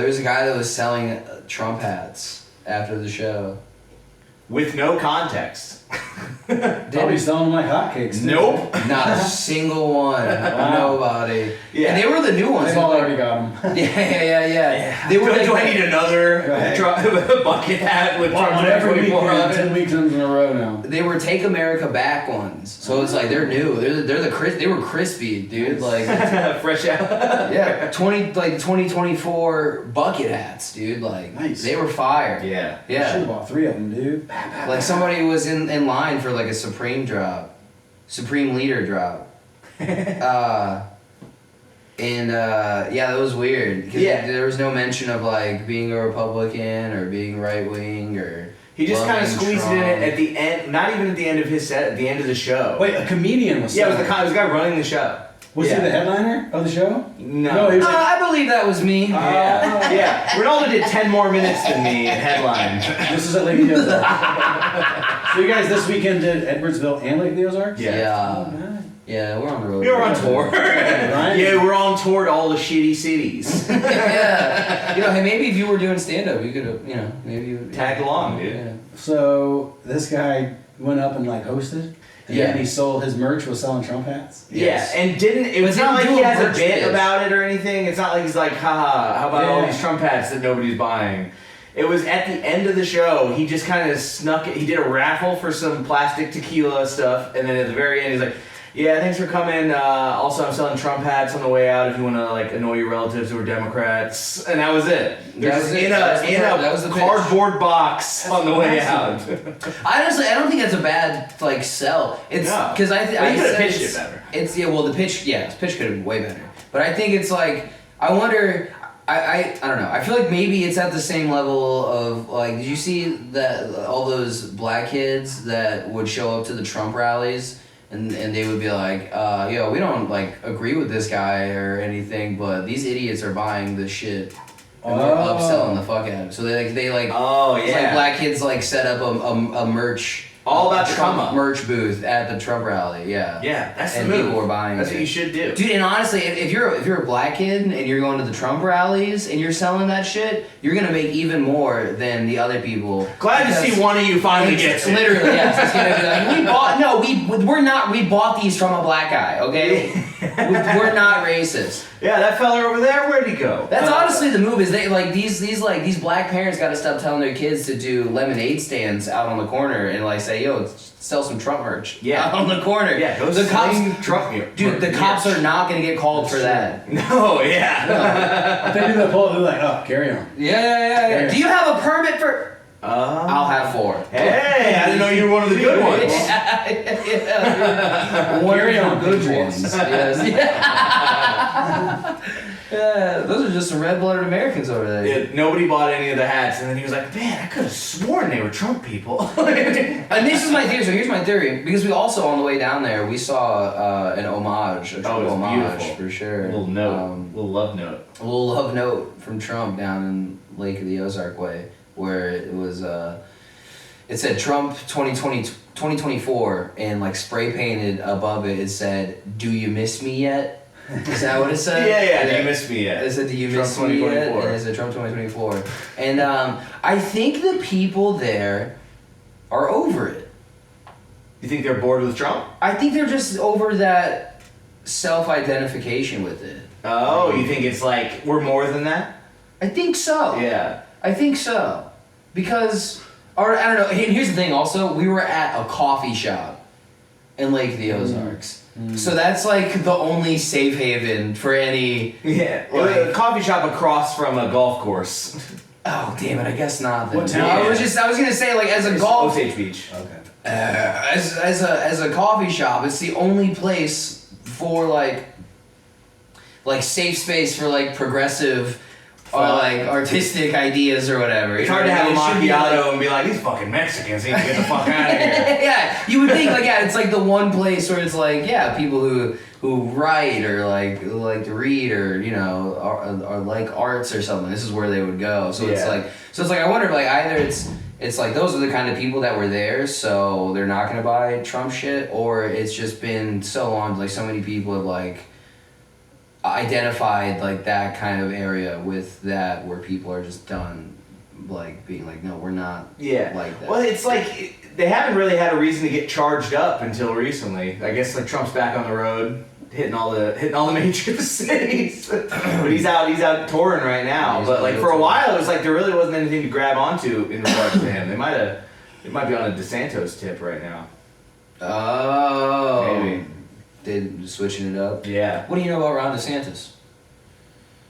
[SPEAKER 2] was a guy that was selling Trump hats after the show.
[SPEAKER 1] With no context.
[SPEAKER 3] Probably selling like hotcakes. too.
[SPEAKER 1] Nope.
[SPEAKER 2] Not a single one. Nobody.
[SPEAKER 1] Yeah.
[SPEAKER 2] And they were the new ones.
[SPEAKER 3] They've all
[SPEAKER 2] like-
[SPEAKER 3] already got them.
[SPEAKER 2] Yeah. They were like,
[SPEAKER 1] Do I need another
[SPEAKER 3] Go ahead.
[SPEAKER 1] bucket hat with Trump
[SPEAKER 3] Every week,
[SPEAKER 1] 24 on
[SPEAKER 3] 10
[SPEAKER 1] it?
[SPEAKER 3] weekends in a row now.
[SPEAKER 2] They were Take America Back ones. So it's like they're new. They were crispy, dude. Like
[SPEAKER 1] Fresh out.
[SPEAKER 2] yeah, 2024 bucket hats, dude. Like
[SPEAKER 3] Nice.
[SPEAKER 2] they were fire.
[SPEAKER 1] Yeah.
[SPEAKER 3] Should have bought 3 of them, dude.
[SPEAKER 2] Like somebody was in line for like a Supreme Leader drop. Yeah, that was weird. 'Cause
[SPEAKER 1] Yeah.
[SPEAKER 2] there was no mention of like being a Republican or being right wing or.
[SPEAKER 1] He just kind of
[SPEAKER 2] loving
[SPEAKER 1] squeezed
[SPEAKER 2] Trump.
[SPEAKER 1] it in at the end, not even at the end of his set, at the end of the show.
[SPEAKER 3] Wait, a comedian was
[SPEAKER 1] Yeah, it was
[SPEAKER 3] selling.
[SPEAKER 1] the guy running the show.
[SPEAKER 3] Was
[SPEAKER 1] yeah.
[SPEAKER 3] he the headliner of the show?
[SPEAKER 1] No.
[SPEAKER 3] he was
[SPEAKER 2] I believe that was me.
[SPEAKER 1] Yeah. Ronaldo did 10 more minutes than me in headline.
[SPEAKER 3] This is at Lake of the Ozarks. So you guys this weekend did Edwardsville and Lake of the Ozarks?
[SPEAKER 2] Yeah.
[SPEAKER 3] Oh, nice.
[SPEAKER 2] Yeah, we're on the road.
[SPEAKER 1] We were on tour.
[SPEAKER 3] Right?
[SPEAKER 1] Yeah, we're on tour to all the shitty cities.
[SPEAKER 2] Yeah. Hey, maybe if you were doing stand-up, you could have, maybe you
[SPEAKER 1] Tag along, dude.
[SPEAKER 2] Yeah.
[SPEAKER 3] So this guy went up and like hosted. And
[SPEAKER 2] Yeah.
[SPEAKER 3] then he sold his merch was selling Trump hats.
[SPEAKER 2] Yes.
[SPEAKER 1] Yeah, and it was
[SPEAKER 2] But
[SPEAKER 1] not like
[SPEAKER 2] didn't
[SPEAKER 1] he
[SPEAKER 2] do a
[SPEAKER 1] has a
[SPEAKER 2] merch
[SPEAKER 1] bit
[SPEAKER 2] pitch.
[SPEAKER 1] about it or anything. It's not like he's like, haha, how about all
[SPEAKER 3] Yeah.
[SPEAKER 1] these Trump hats that nobody's buying? It was at the end of the show, he just kind of snuck it. He did a raffle for some plastic tequila stuff, and then at the very end, he's like, yeah, thanks for coming. Also, I'm selling Trump hats on the way out if you want to like annoy your relatives who are Democrats. And that was it.
[SPEAKER 2] That was it.
[SPEAKER 1] In
[SPEAKER 2] That was
[SPEAKER 1] a
[SPEAKER 2] the pitch.
[SPEAKER 1] cardboard box on the way out.
[SPEAKER 2] Honestly, I don't think that's a bad like sell. It's
[SPEAKER 1] No.
[SPEAKER 2] because I
[SPEAKER 1] Well, you
[SPEAKER 2] I
[SPEAKER 1] could've
[SPEAKER 2] said
[SPEAKER 1] pitched
[SPEAKER 2] it's-
[SPEAKER 1] it better.
[SPEAKER 2] It's the pitch. Yeah, his pitch could have been way better. But I think it's like I wonder. I don't know. I feel like maybe it's at the same level of like. Did you see that all those black kids that would show up to the Trump rallies? And they would be like, yo, we don't like agree with this guy or anything, but these idiots are buying this shit and we're
[SPEAKER 3] Oh.
[SPEAKER 2] upselling the fuck out of it. So they like
[SPEAKER 1] Oh,
[SPEAKER 2] it's like black kids like set up a merch
[SPEAKER 1] All about the
[SPEAKER 2] Trump
[SPEAKER 1] come up.
[SPEAKER 2] merch booth at the Trump rally. Yeah.
[SPEAKER 1] Yeah, that's
[SPEAKER 2] And
[SPEAKER 1] the move.
[SPEAKER 2] people were buying
[SPEAKER 1] That's
[SPEAKER 2] it.
[SPEAKER 1] what you should do.
[SPEAKER 2] Dude, and honestly, if you're a black kid and you're going to the Trump rallies and you're selling that shit, you're gonna make even more than the other people.
[SPEAKER 1] Glad to
[SPEAKER 2] Because
[SPEAKER 1] see one of you finally
[SPEAKER 2] it's
[SPEAKER 1] gets it.
[SPEAKER 2] literally, yes. It's gonna be like we bought these from a black guy, okay? We're not racist.
[SPEAKER 1] Yeah, that fella over there, where'd he go?
[SPEAKER 2] That's honestly the move. Is they like these black parents got to stop telling their kids to do lemonade stands out on the corner and like say, yo, sell some Trump merch.
[SPEAKER 1] Yeah.
[SPEAKER 2] out on the corner.
[SPEAKER 1] Yeah, go
[SPEAKER 2] the cops.
[SPEAKER 1] sling Trump here.
[SPEAKER 2] Dude, the cops are not gonna get called for that.
[SPEAKER 1] No, yeah.
[SPEAKER 3] If they do the poll, they're like, oh, carry on.
[SPEAKER 2] Yeah. Do you have a permit for? I'll have 4.
[SPEAKER 1] Hey, I didn't know you were one of the good ones.
[SPEAKER 2] One
[SPEAKER 3] Carry
[SPEAKER 2] of
[SPEAKER 3] on,
[SPEAKER 2] the good
[SPEAKER 3] Patriots.
[SPEAKER 2] ones. Yes. Yeah, those are just some red-blooded Americans over there.
[SPEAKER 1] Yeah, nobody bought any of the hats, and then he was like, man, I could have sworn they were Trump people.
[SPEAKER 2] And this is my theory. So here's my theory. Because we also on the way down there we saw an homage, a Trump
[SPEAKER 1] it was
[SPEAKER 2] homage
[SPEAKER 1] beautiful.
[SPEAKER 2] for sure.
[SPEAKER 1] A little note, little love note.
[SPEAKER 2] A little love note from Trump down in Lake of the Ozark way, where it was it said Trump 2024 and like spray painted above it. It said, "Do you miss me yet?" Is that what it said?
[SPEAKER 1] Yeah, do you miss me yet?
[SPEAKER 2] It said, "Do you
[SPEAKER 1] Trump
[SPEAKER 2] miss me yet?"
[SPEAKER 1] 2024.
[SPEAKER 2] And it said Trump 2024. And I think the people there are over it.
[SPEAKER 1] You think they're bored with Trump?
[SPEAKER 2] I think they're just over that self-identification with it.
[SPEAKER 1] Oh, you think it's like, we're more than that?
[SPEAKER 2] I think so.
[SPEAKER 1] Yeah.
[SPEAKER 2] I think so. Because, or I don't know, here's the thing also, we were at a coffee shop in Lake of the Ozarks. So that's like the only safe haven for any...
[SPEAKER 1] Yeah,
[SPEAKER 2] Like-
[SPEAKER 1] a coffee shop across from a golf course.
[SPEAKER 2] Oh, damn it, I guess not then.
[SPEAKER 3] What
[SPEAKER 2] No,
[SPEAKER 3] town?
[SPEAKER 2] I was gonna say, like, as a golf...
[SPEAKER 1] Osage Beach.
[SPEAKER 3] Okay.
[SPEAKER 2] as a coffee shop, it's the only place for, like safe space for, like, progressive... or like artistic ideas or whatever.
[SPEAKER 1] It's
[SPEAKER 2] You know
[SPEAKER 1] hard to
[SPEAKER 2] what I
[SPEAKER 1] have a
[SPEAKER 2] mean? It should be, like-
[SPEAKER 1] macchiato and be like, these fucking Mexicans need to get the fuck out of here.
[SPEAKER 2] Yeah, you would think like it's like the one place where it's like people who who write or like to read or or like arts or something. This is where they would go. So it's like I wonder like either it's like those are the kind of people that were there, so they're not gonna buy Trump shit, or it's just been so long, like so many people have like identified like that kind of area with that where people are just done like being like, no, we're not like that.
[SPEAKER 1] Well, it's like they haven't really had a reason to get charged up until recently. I guess like Trump's back on the road, hitting all the major cities. But he's out touring right now.
[SPEAKER 2] He's
[SPEAKER 1] but like for a
[SPEAKER 2] touring.
[SPEAKER 1] while, it was like there really wasn't anything to grab onto in regards to him. They might be on a DeSantis tip right now.
[SPEAKER 2] Oh,
[SPEAKER 1] Maybe.
[SPEAKER 2] They're switching it up.
[SPEAKER 1] Yeah.
[SPEAKER 2] What do you know about Ron DeSantis?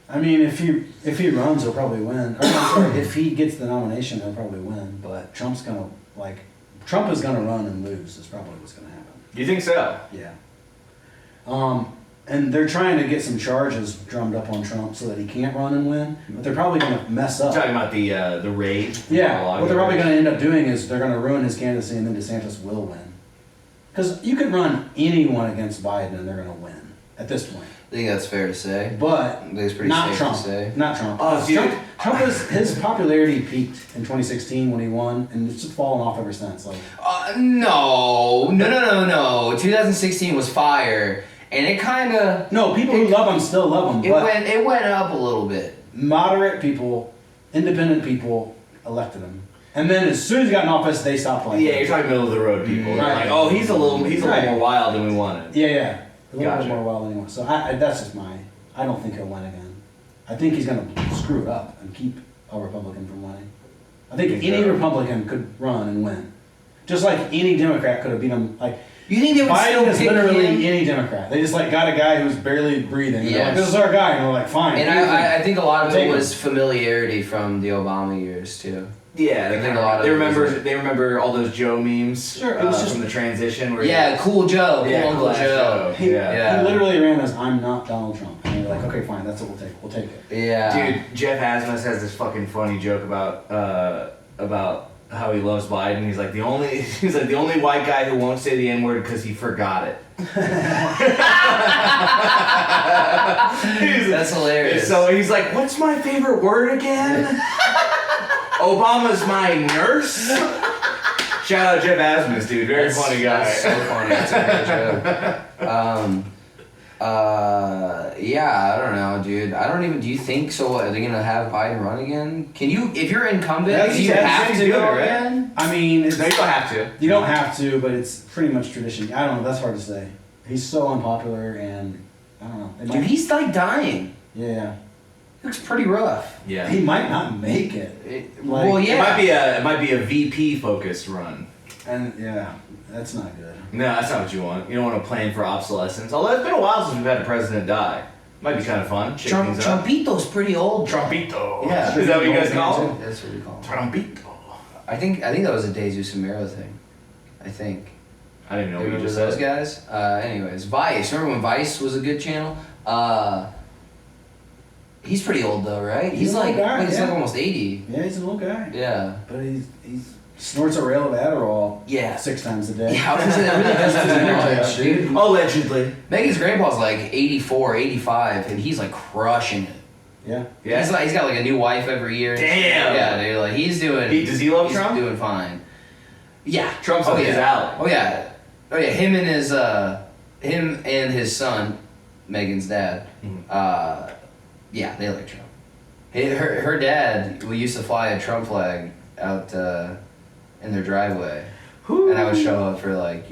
[SPEAKER 3] I mean, if he runs, he'll probably win. Or, I'm sorry, if he gets the nomination, he'll probably win. But Trump is gonna run and lose. Is probably what's gonna happen.
[SPEAKER 1] You think so?
[SPEAKER 3] Yeah. And they're trying to get some charges drummed up on Trump so that he can't run and win. But they're probably gonna mess up.
[SPEAKER 1] You're talking about the raid?
[SPEAKER 3] Yeah. What they're probably gonna end up doing is they're gonna ruin his candidacy, and then DeSantis will win. Because you could run anyone against Biden, and they're gonna win at this point.
[SPEAKER 2] I think that's fair to say.
[SPEAKER 3] But
[SPEAKER 2] I think it's pretty
[SPEAKER 3] not
[SPEAKER 2] safe
[SPEAKER 3] Trump.
[SPEAKER 2] to say.
[SPEAKER 3] Not Trump.
[SPEAKER 1] Oh, dude.
[SPEAKER 3] Trump his popularity peaked in 2016 when he won, and it's just fallen off ever since. Like,
[SPEAKER 2] No. 2016 was fire, and it kind of
[SPEAKER 3] no, people who love him still love him. But
[SPEAKER 2] it went up a little bit.
[SPEAKER 3] moderate people, independent people elected him, and then as soon as he got in office, they stopped liking
[SPEAKER 1] Yeah,
[SPEAKER 3] him.
[SPEAKER 1] you're talking middle of the road people. They're
[SPEAKER 3] Right.
[SPEAKER 1] like, oh, he's a little
[SPEAKER 3] Right.
[SPEAKER 1] more wild than we wanted.
[SPEAKER 3] Yeah. A little
[SPEAKER 1] Gotcha.
[SPEAKER 3] bit more well anyway. So that's just I don't think he'll win again. I think he's gonna screw it up and keep a Republican from winning. I think any Republican could run and win. Just like any Democrat could have beat him. Like,
[SPEAKER 2] You think they would
[SPEAKER 3] Biden
[SPEAKER 2] still
[SPEAKER 3] is
[SPEAKER 2] pick
[SPEAKER 3] literally
[SPEAKER 2] him?
[SPEAKER 3] any Democrat. They just like got a guy who's barely breathing. And they're like,
[SPEAKER 2] Yes.
[SPEAKER 3] this is our guy, and we're like, fine.
[SPEAKER 2] And I think a lot of
[SPEAKER 3] Take
[SPEAKER 2] it
[SPEAKER 3] him.
[SPEAKER 2] was familiarity from the Obama years too.
[SPEAKER 1] Yeah,
[SPEAKER 2] I think a lot of
[SPEAKER 1] they
[SPEAKER 2] it
[SPEAKER 1] remember
[SPEAKER 2] was-
[SPEAKER 1] they remember all those Joe memes
[SPEAKER 3] Sure, it was just-
[SPEAKER 1] from the transition where
[SPEAKER 2] Yeah, cool Joe, cool
[SPEAKER 1] yeah,
[SPEAKER 2] Uncle
[SPEAKER 1] Clash
[SPEAKER 2] Joe.
[SPEAKER 3] He,
[SPEAKER 1] yeah.
[SPEAKER 3] he literally ran as I'm not Donald Trump. And they're like, okay, fine, that's what we'll take. We'll take it.
[SPEAKER 2] Yeah.
[SPEAKER 1] Dude, Jeff Asmus has this fucking funny joke about how he loves Biden. He's like the only white guy who won't say the N-word because he forgot it.
[SPEAKER 2] That's hilarious.
[SPEAKER 1] So he's like, what's my favorite word again? Obama's my nurse. Shout out Jeff Asmus, dude. Very funny guy.
[SPEAKER 2] That's so funny. That's a great joke. Yeah, I don't know, dude. I don't even. Do you think so? Are they gonna have Biden run again? Can you, if you're incumbent,
[SPEAKER 1] Yeah,
[SPEAKER 2] do you
[SPEAKER 1] he's
[SPEAKER 2] have to
[SPEAKER 1] doing
[SPEAKER 2] go
[SPEAKER 1] it, right?
[SPEAKER 2] again?
[SPEAKER 3] I mean, it's,
[SPEAKER 1] No, you don't have to.
[SPEAKER 3] you don't have to, but it's pretty much tradition. I don't know. That's hard to say. He's so unpopular, and I don't know. It
[SPEAKER 2] Dude,
[SPEAKER 3] might-
[SPEAKER 2] he's like dying.
[SPEAKER 3] yeah.
[SPEAKER 2] He looks pretty rough.
[SPEAKER 1] Yeah.
[SPEAKER 3] He might not make it. Like-
[SPEAKER 2] Well, yeah.
[SPEAKER 1] It might be a VP focused run.
[SPEAKER 3] And yeah, that's not good.
[SPEAKER 1] No, that's not what you want. You don't want to plan for obsolescence. Although it's been a while since we've had a president die. Might be kind of fun. Shake things up.
[SPEAKER 2] Trumpito's pretty old.
[SPEAKER 1] Trumpito.
[SPEAKER 2] Yeah.
[SPEAKER 1] Is that what you guys call him?
[SPEAKER 2] That's what we call him.
[SPEAKER 1] Trumpito.
[SPEAKER 2] I think that was a De Jesus Mero thing. I think.
[SPEAKER 1] I didn't even know what you
[SPEAKER 2] Remember
[SPEAKER 1] just
[SPEAKER 2] those
[SPEAKER 1] said.
[SPEAKER 2] guys? Anyways, Vice. Remember when Vice was a good channel? He's pretty old though, right?
[SPEAKER 3] He's
[SPEAKER 2] He's
[SPEAKER 3] an
[SPEAKER 2] like,
[SPEAKER 3] old guy,
[SPEAKER 2] he's
[SPEAKER 3] yeah.
[SPEAKER 2] like almost 80.
[SPEAKER 3] Yeah, he's an old guy.
[SPEAKER 2] Yeah.
[SPEAKER 3] But he's snorts a rail of Adderall
[SPEAKER 2] Yeah.
[SPEAKER 3] 6 times a day.
[SPEAKER 2] Yeah, I was gonna say that really does his knowledge, dude.
[SPEAKER 1] Allegedly.
[SPEAKER 2] Megan's grandpa's like 84, 85, and he's like crushing it.
[SPEAKER 3] Yeah.
[SPEAKER 1] Yeah.
[SPEAKER 2] He's got like a new wife every year.
[SPEAKER 1] Damn.
[SPEAKER 2] Yeah, dude. Like he's doing.
[SPEAKER 1] Does he love
[SPEAKER 2] he's
[SPEAKER 1] Trump?
[SPEAKER 2] doing fine. Yeah.
[SPEAKER 1] Trump's up his alley.
[SPEAKER 2] Oh yeah. Oh yeah. Him and his son, Megan's dad. Yeah, they like Trump. Her dad, we used to fly a Trump flag out in their driveway, and I would show up for like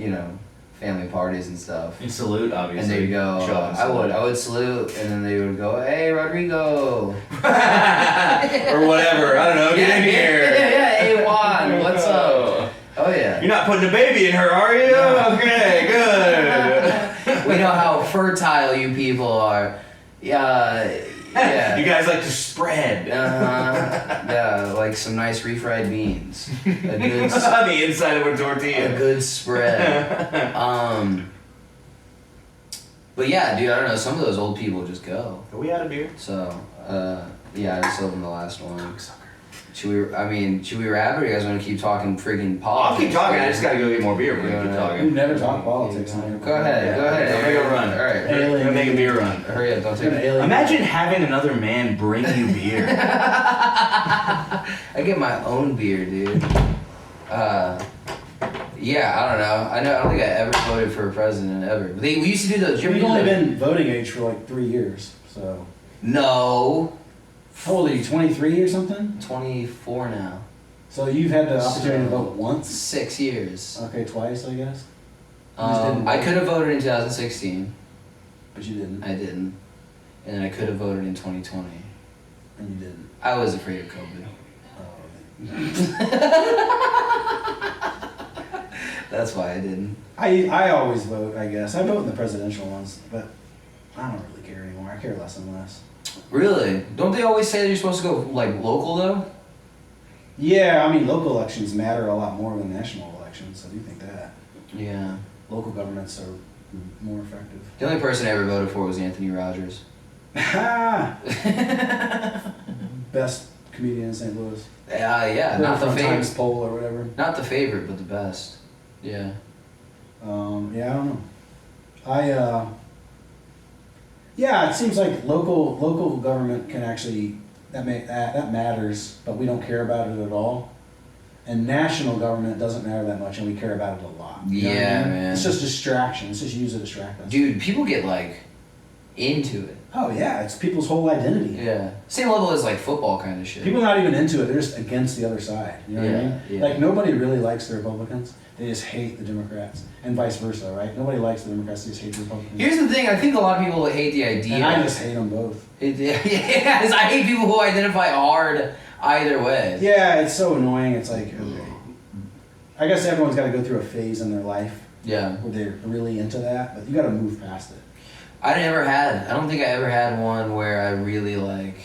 [SPEAKER 2] family parties and stuff.
[SPEAKER 1] You salute, obviously.
[SPEAKER 2] And they'd go,
[SPEAKER 1] Show up and
[SPEAKER 2] I would salute, and then they would go, hey, Rodrigo.
[SPEAKER 1] or whatever. I don't know. Get in here.
[SPEAKER 2] Yeah, hey, Juan, what's up? Oh, yeah.
[SPEAKER 1] You're not putting a baby in her, are you? Okay, good.
[SPEAKER 2] We know how fertile you people are. Yeah.
[SPEAKER 1] You guys like to spread.
[SPEAKER 2] Yeah, like some nice refried beans. A good,
[SPEAKER 1] On the inside of a
[SPEAKER 2] a
[SPEAKER 1] tortilla.
[SPEAKER 2] good spread. But yeah, dude, I don't know. Some of those old people just go.
[SPEAKER 1] Are we out of beer?
[SPEAKER 2] So, yeah, I just opened the last one. Should we wrap it, or you guys want to keep talking friggin'
[SPEAKER 1] I'll
[SPEAKER 2] politics?
[SPEAKER 1] keep talking. I just gotta go get more beer. We're gonna keep
[SPEAKER 3] We've
[SPEAKER 1] talking.
[SPEAKER 3] never talked politics.
[SPEAKER 2] Go ahead.
[SPEAKER 1] I'm gonna go run.
[SPEAKER 2] All right.
[SPEAKER 1] I'm gonna make a beer run.
[SPEAKER 2] Hurry up! Don't take it.
[SPEAKER 1] Imagine having another man bring you beer.
[SPEAKER 2] I get my own beer, dude. Yeah, I don't know. I don't think I ever voted for a president ever. We used to do those.
[SPEAKER 3] You've only been voting age for like 3 years, so.
[SPEAKER 2] No.
[SPEAKER 3] How old are you? 23 or something?
[SPEAKER 2] 24 now.
[SPEAKER 3] So you've had the opportunity to vote once?
[SPEAKER 2] 6 years.
[SPEAKER 3] Okay, twice, I guess. You just didn't
[SPEAKER 2] I
[SPEAKER 3] vote.
[SPEAKER 2] could have voted in 2016.
[SPEAKER 3] But you didn't.
[SPEAKER 2] I didn't. And then I could have voted in 2020.
[SPEAKER 3] And you didn't.
[SPEAKER 2] I was afraid of COVID. That's why I didn't.
[SPEAKER 3] I always vote, I guess. I vote in the presidential ones, but I don't really care anymore. I care less and less.
[SPEAKER 2] Really? Don't they always say that you're supposed to go like local though?
[SPEAKER 3] Yeah, I mean, local elections matter a lot more than national elections. I do think that.
[SPEAKER 2] Yeah.
[SPEAKER 3] Local governments are more effective.
[SPEAKER 2] The only person I ever voted for was Anthony Rogers.
[SPEAKER 3] Best comedian in St. Louis.
[SPEAKER 2] Yeah, not the
[SPEAKER 3] From Times
[SPEAKER 2] favorite.
[SPEAKER 3] Poll or whatever.
[SPEAKER 2] Not the favorite, but the best. Yeah.
[SPEAKER 3] Yeah, I don't know. Yeah, it seems like local government can actually that matters, but we don't care about it at all. And national government doesn't matter that much, and we care about it a lot. You know what I
[SPEAKER 2] Yeah,
[SPEAKER 3] mean?
[SPEAKER 2] man.
[SPEAKER 3] It's just distraction. It's just used to distract us.
[SPEAKER 2] Dude, people get like into it.
[SPEAKER 3] Oh yeah, it's people's whole identity.
[SPEAKER 2] Yeah. Same level as like football kind of shit.
[SPEAKER 3] People are not even into it. They're just against the other side. You know what I
[SPEAKER 2] Yeah,
[SPEAKER 3] mean?
[SPEAKER 2] yeah.
[SPEAKER 3] Like nobody really likes the Republicans. They just hate the Democrats, and vice versa, right? Nobody likes the Democrats. They just hate the Republicans.
[SPEAKER 2] Here's the thing, I think a lot of people hate the idea.
[SPEAKER 3] And I just hate them both.
[SPEAKER 2] Yeah, I hate people who identify hard either way.
[SPEAKER 3] Yeah, it's so annoying. It's like, okay. I guess everyone's got to go through a phase in their life
[SPEAKER 2] Yeah.
[SPEAKER 3] where they're really into that, but you got to move past it.
[SPEAKER 2] I don't think I ever had one where I really like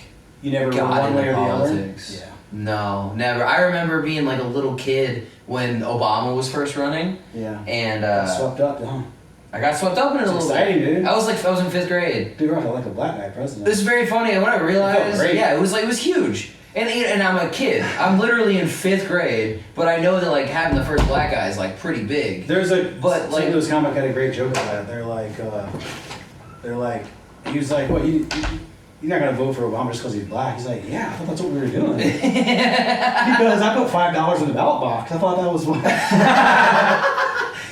[SPEAKER 3] You never went
[SPEAKER 2] got
[SPEAKER 3] one way
[SPEAKER 2] into
[SPEAKER 3] or the
[SPEAKER 2] politics.
[SPEAKER 3] other. Yeah.
[SPEAKER 2] No, never. I remember being like a little kid when Obama was first running,
[SPEAKER 3] Yeah.
[SPEAKER 2] and
[SPEAKER 3] Got swept up, huh?
[SPEAKER 2] I got swept up in it a
[SPEAKER 3] It's
[SPEAKER 2] little
[SPEAKER 3] exciting,
[SPEAKER 2] bit.
[SPEAKER 3] dude.
[SPEAKER 2] I was in 5th grade.
[SPEAKER 3] Dude, I like a black guy president.
[SPEAKER 2] This is very funny. And when I realized,
[SPEAKER 3] great.
[SPEAKER 2] yeah, it was huge. And I'm a kid. I'm literally in 5th grade, but I know that like having the first black guy is like pretty big.
[SPEAKER 3] There's
[SPEAKER 2] But, like-
[SPEAKER 3] St. Louis comic had a great joke about it. They're like, he was like, what, you're not gonna vote for Obama just because he's black? He's like, yeah, I thought that's what we were doing. Because I put $5 in the ballot box. I thought that was what.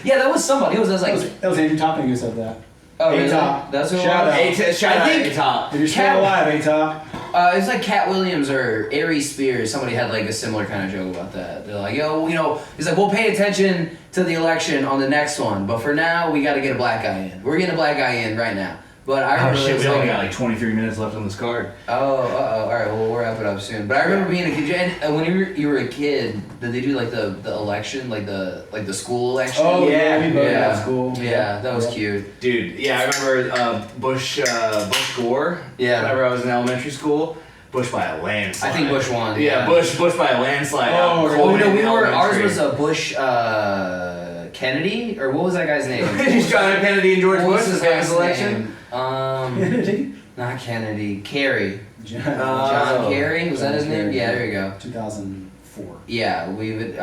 [SPEAKER 2] Yeah, that was somebody. It was like,
[SPEAKER 3] that was Andrew Topping who said that.
[SPEAKER 2] oh, really?
[SPEAKER 3] A-Top.
[SPEAKER 2] That's who it
[SPEAKER 3] Shout
[SPEAKER 2] was?
[SPEAKER 3] out.
[SPEAKER 1] Shout
[SPEAKER 2] I
[SPEAKER 1] out
[SPEAKER 2] think-
[SPEAKER 1] A-Top.
[SPEAKER 3] If you're still
[SPEAKER 2] Cat-
[SPEAKER 3] alive, A-Top.
[SPEAKER 2] It's like Cat Williams or Aries Spears. Somebody had like a similar kind of joke about that. They're like, yo, he's like, we'll pay attention to the election on the next one, but for now, we got to get a black guy in. We're getting a black guy in right now. But I
[SPEAKER 1] Oh
[SPEAKER 2] remember
[SPEAKER 1] shit,
[SPEAKER 2] it was
[SPEAKER 1] we only
[SPEAKER 2] like,
[SPEAKER 1] got like 23 minutes left on this card.
[SPEAKER 2] all right, well, we'll wrap it up soon. But I remember being a kid, and when you were a kid, did they do like the election, like the school election?
[SPEAKER 3] Oh,
[SPEAKER 1] Yeah,
[SPEAKER 3] we voted
[SPEAKER 2] yeah.
[SPEAKER 3] at school.
[SPEAKER 2] Yeah, that was
[SPEAKER 3] Yeah.
[SPEAKER 2] cute.
[SPEAKER 1] Dude, yeah, I remember Bush Gore.
[SPEAKER 2] Yeah.
[SPEAKER 1] Whenever I was in elementary school, Bush by a landslide.
[SPEAKER 2] I think Bush won.
[SPEAKER 1] Yeah, Bush by a landslide.
[SPEAKER 3] Oh,
[SPEAKER 1] out
[SPEAKER 3] really?
[SPEAKER 2] Oh
[SPEAKER 1] Coleman
[SPEAKER 2] no, ours
[SPEAKER 1] Elementary.
[SPEAKER 2] was a Bush Kennedy, or what was that guy's name?
[SPEAKER 1] John F. Kennedy and George
[SPEAKER 2] What was
[SPEAKER 1] Bush
[SPEAKER 2] his
[SPEAKER 1] this last
[SPEAKER 2] last
[SPEAKER 1] election.
[SPEAKER 2] name? Not Kennedy. Kerry.
[SPEAKER 3] John
[SPEAKER 2] John Kerry? Was that his
[SPEAKER 3] John
[SPEAKER 2] name?
[SPEAKER 3] Kerry,
[SPEAKER 2] Yeah, there you go.
[SPEAKER 3] 2004.
[SPEAKER 2] Yeah,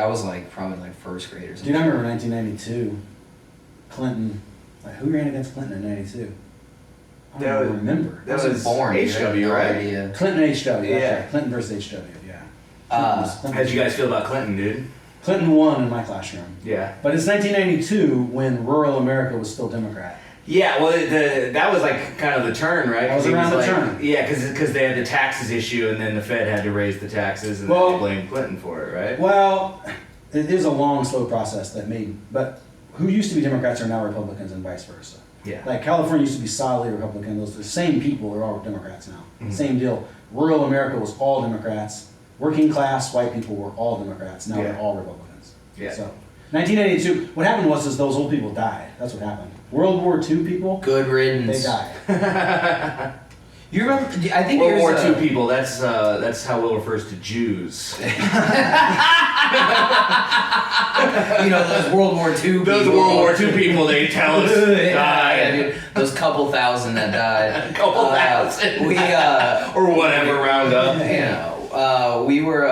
[SPEAKER 2] I was like probably like 1st grade or
[SPEAKER 3] Dude,
[SPEAKER 2] something.
[SPEAKER 3] I remember 1992. Clinton. Like, who ran against Clinton in 92? I
[SPEAKER 1] That
[SPEAKER 3] don't
[SPEAKER 1] was-
[SPEAKER 3] even remember.
[SPEAKER 2] I wasn't born. dude. I have
[SPEAKER 1] HW,
[SPEAKER 2] no
[SPEAKER 1] right?
[SPEAKER 2] idea.
[SPEAKER 3] Clinton HW. That's
[SPEAKER 1] Yeah.
[SPEAKER 3] right. Clinton versus HW. Yeah.
[SPEAKER 1] How'd you guys feel about Clinton, dude?
[SPEAKER 3] Clinton won in my classroom.
[SPEAKER 1] Yeah.
[SPEAKER 3] But it's 1992 when rural America was still Democrat.
[SPEAKER 1] Yeah, well, that was like kind of the turn, right?
[SPEAKER 3] That was
[SPEAKER 1] 'Cause he
[SPEAKER 3] around the
[SPEAKER 1] like,
[SPEAKER 3] turn.
[SPEAKER 1] Yeah, because they had the taxes issue, and then the Fed had to raise the taxes, and
[SPEAKER 3] Well-
[SPEAKER 1] then they blamed Clinton for it, right?
[SPEAKER 3] Well, it is a long, slow process that made. But who used to be Democrats are now Republicans, and vice versa.
[SPEAKER 1] Yeah.
[SPEAKER 3] Like California used to be solidly Republican. Those the same people are all Democrats now.
[SPEAKER 1] Mhm.
[SPEAKER 3] Same deal. Rural America was all Democrats. Working class white people were all Democrats. Now
[SPEAKER 1] Yeah.
[SPEAKER 3] they're all Republicans.
[SPEAKER 1] Yeah.
[SPEAKER 3] So, 1982. What happened was those old people died. That's what happened. World War II people.
[SPEAKER 2] Good
[SPEAKER 3] They
[SPEAKER 2] riddance.
[SPEAKER 3] died.
[SPEAKER 2] You remember? I think
[SPEAKER 1] World
[SPEAKER 2] here's
[SPEAKER 1] War
[SPEAKER 2] a-
[SPEAKER 1] II people. That's how Will refers to Jews.
[SPEAKER 2] Those World War II people.
[SPEAKER 1] Those World War II people, they tell us
[SPEAKER 2] Yeah,
[SPEAKER 1] died.
[SPEAKER 2] dude, those couple thousand that died.
[SPEAKER 1] Couple thousand.
[SPEAKER 2] We
[SPEAKER 1] or whatever round up.
[SPEAKER 2] we were.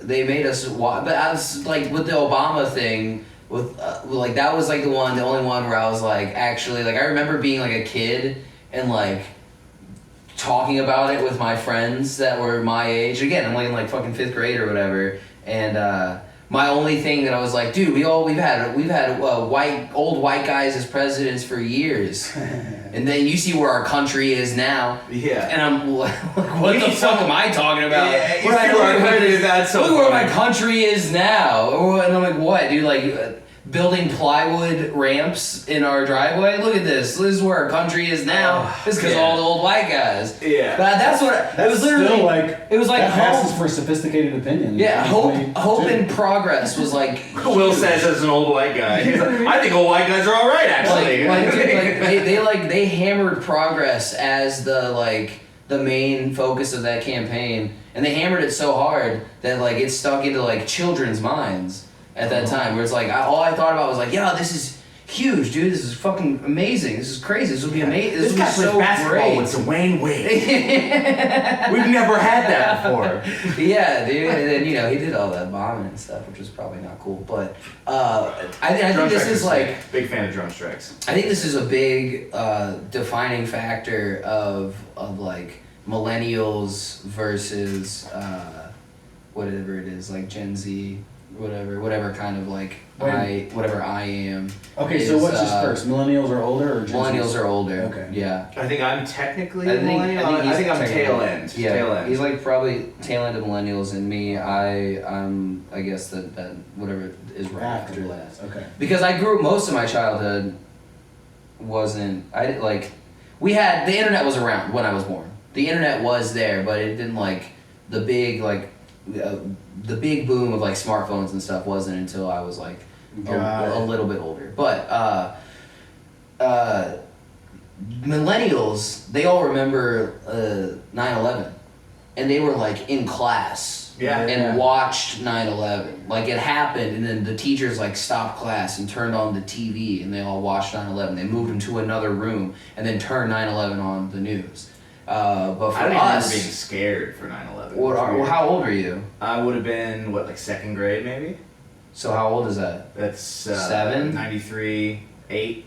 [SPEAKER 2] They made us watch, but I was like with the Obama thing. With like that was like the only one where I was like actually like I remember being like a kid and like talking about it with my friends that were my age. Again, I'm like in like fucking 5th grade or whatever, and my only thing that I was like, dude, we've had old white guys as presidents for years, and then you see where our country is now.
[SPEAKER 1] Yeah.
[SPEAKER 2] And I'm like, what the fuck am I talking about?
[SPEAKER 1] Yeah, you see where our country is at, so
[SPEAKER 2] look where my
[SPEAKER 1] funny.
[SPEAKER 2] country is now. And I'm like, what, dude? Like building plywood ramps in our driveway. Look at this. This is where our country is now. It's because of all the old white guys.
[SPEAKER 1] Yeah.
[SPEAKER 2] But that's what it was literally.
[SPEAKER 3] Still like
[SPEAKER 2] it was like
[SPEAKER 3] that passes
[SPEAKER 2] hope.
[SPEAKER 3] for sophisticated opinion.
[SPEAKER 2] Yeah,
[SPEAKER 3] Usually,
[SPEAKER 2] hope
[SPEAKER 3] too.
[SPEAKER 2] and progress was like.
[SPEAKER 1] Will says as an old white guy. He's like, I think old white guys are all right, actually.
[SPEAKER 2] They hammered progress as the main focus of that campaign, and they hammered it so hard that like it stuck into like children's minds at that time, where it's like all I thought about was like, yeah, this is huge, dude. This is fucking amazing. This is crazy. This will be amazing. This will
[SPEAKER 1] guy
[SPEAKER 2] be
[SPEAKER 1] plays
[SPEAKER 2] so
[SPEAKER 1] basketball
[SPEAKER 2] great.
[SPEAKER 1] with Dwayne Wade. We've never had that before.
[SPEAKER 2] Yeah, dude. And then he did all that bombing and stuff, which was probably not cool. But I think
[SPEAKER 1] Drum
[SPEAKER 2] this
[SPEAKER 1] strikes
[SPEAKER 2] is
[SPEAKER 1] are
[SPEAKER 2] like.
[SPEAKER 1] sick. Big fan of drum strikes.
[SPEAKER 2] I think this is a big defining factor of like millennials versus whatever it is, like Gen Z, whatever kind of like whatever I am.
[SPEAKER 3] Okay, so
[SPEAKER 2] is,
[SPEAKER 3] what's just first? Millennials are older or Gen
[SPEAKER 2] Millennials
[SPEAKER 3] Zs?
[SPEAKER 2] are older.
[SPEAKER 3] Okay.
[SPEAKER 2] Yeah.
[SPEAKER 1] I think I'm technically
[SPEAKER 2] I
[SPEAKER 1] a
[SPEAKER 2] think
[SPEAKER 1] millennial. I think I'm
[SPEAKER 2] he's
[SPEAKER 1] tail
[SPEAKER 2] technically-
[SPEAKER 1] end.
[SPEAKER 2] Yeah,
[SPEAKER 1] Tail end.
[SPEAKER 2] he's like probably tail end of millennials, and me, I'm I guess that whatever is right after that.
[SPEAKER 3] Okay.
[SPEAKER 2] Because I grew most of my childhood we had the internet was around when I was born. The internet was there, but it didn't like the big boom of like smartphones and stuff wasn't until I was like a little bit older. But millennials, they all remember 9/11, and they were like in class.
[SPEAKER 1] Yeah.
[SPEAKER 2] And watched 9/11. Like it happened, and then the teachers like stopped class and turned on the TV, and they all watched 9/11. They moved them to another room and then turned 9/11 on the news. But for
[SPEAKER 1] I don't remember
[SPEAKER 2] us,
[SPEAKER 1] being scared for 9/11.
[SPEAKER 2] how old are you?
[SPEAKER 1] I would have been like 2nd grade maybe.
[SPEAKER 2] So how old is that?
[SPEAKER 1] That's
[SPEAKER 2] 7?
[SPEAKER 1] 93, 8.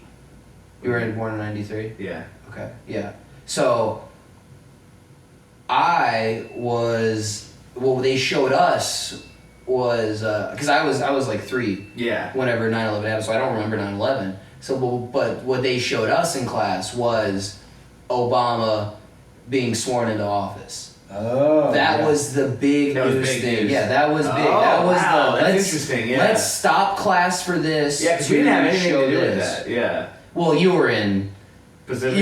[SPEAKER 2] You were born in 93?
[SPEAKER 1] Yeah.
[SPEAKER 2] Okay, yeah. So what they showed us was because I was like 3
[SPEAKER 1] Yeah.
[SPEAKER 2] whenever 9/11 happened, so I don't remember 9/11. So, but what they showed us in class was Obama being sworn into office.
[SPEAKER 3] Oh.
[SPEAKER 2] That was the big
[SPEAKER 1] That was
[SPEAKER 2] news
[SPEAKER 1] big
[SPEAKER 2] thing.
[SPEAKER 1] news.
[SPEAKER 2] Yeah, that was big.
[SPEAKER 1] Oh,
[SPEAKER 2] that was
[SPEAKER 1] wow,
[SPEAKER 2] the
[SPEAKER 1] that's
[SPEAKER 2] let's,
[SPEAKER 1] interesting, yeah.
[SPEAKER 2] Let's stop class for this.
[SPEAKER 1] Yeah, because we didn't have anything
[SPEAKER 2] show
[SPEAKER 1] to do with
[SPEAKER 2] this.
[SPEAKER 1] that. Yeah.
[SPEAKER 2] Well, you were in Pacific.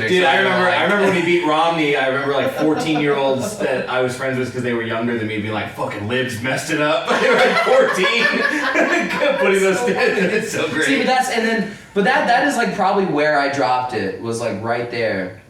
[SPEAKER 1] Dude,
[SPEAKER 2] so
[SPEAKER 1] I remember.
[SPEAKER 2] like-
[SPEAKER 1] I remember when he beat Romney. I remember like 14-year-olds that I was friends with because they were younger than me, being like, "Fucking libs messed it up." They were like 14, putting those. It's so great.
[SPEAKER 2] See, but that is like probably where I dropped it, was like right there,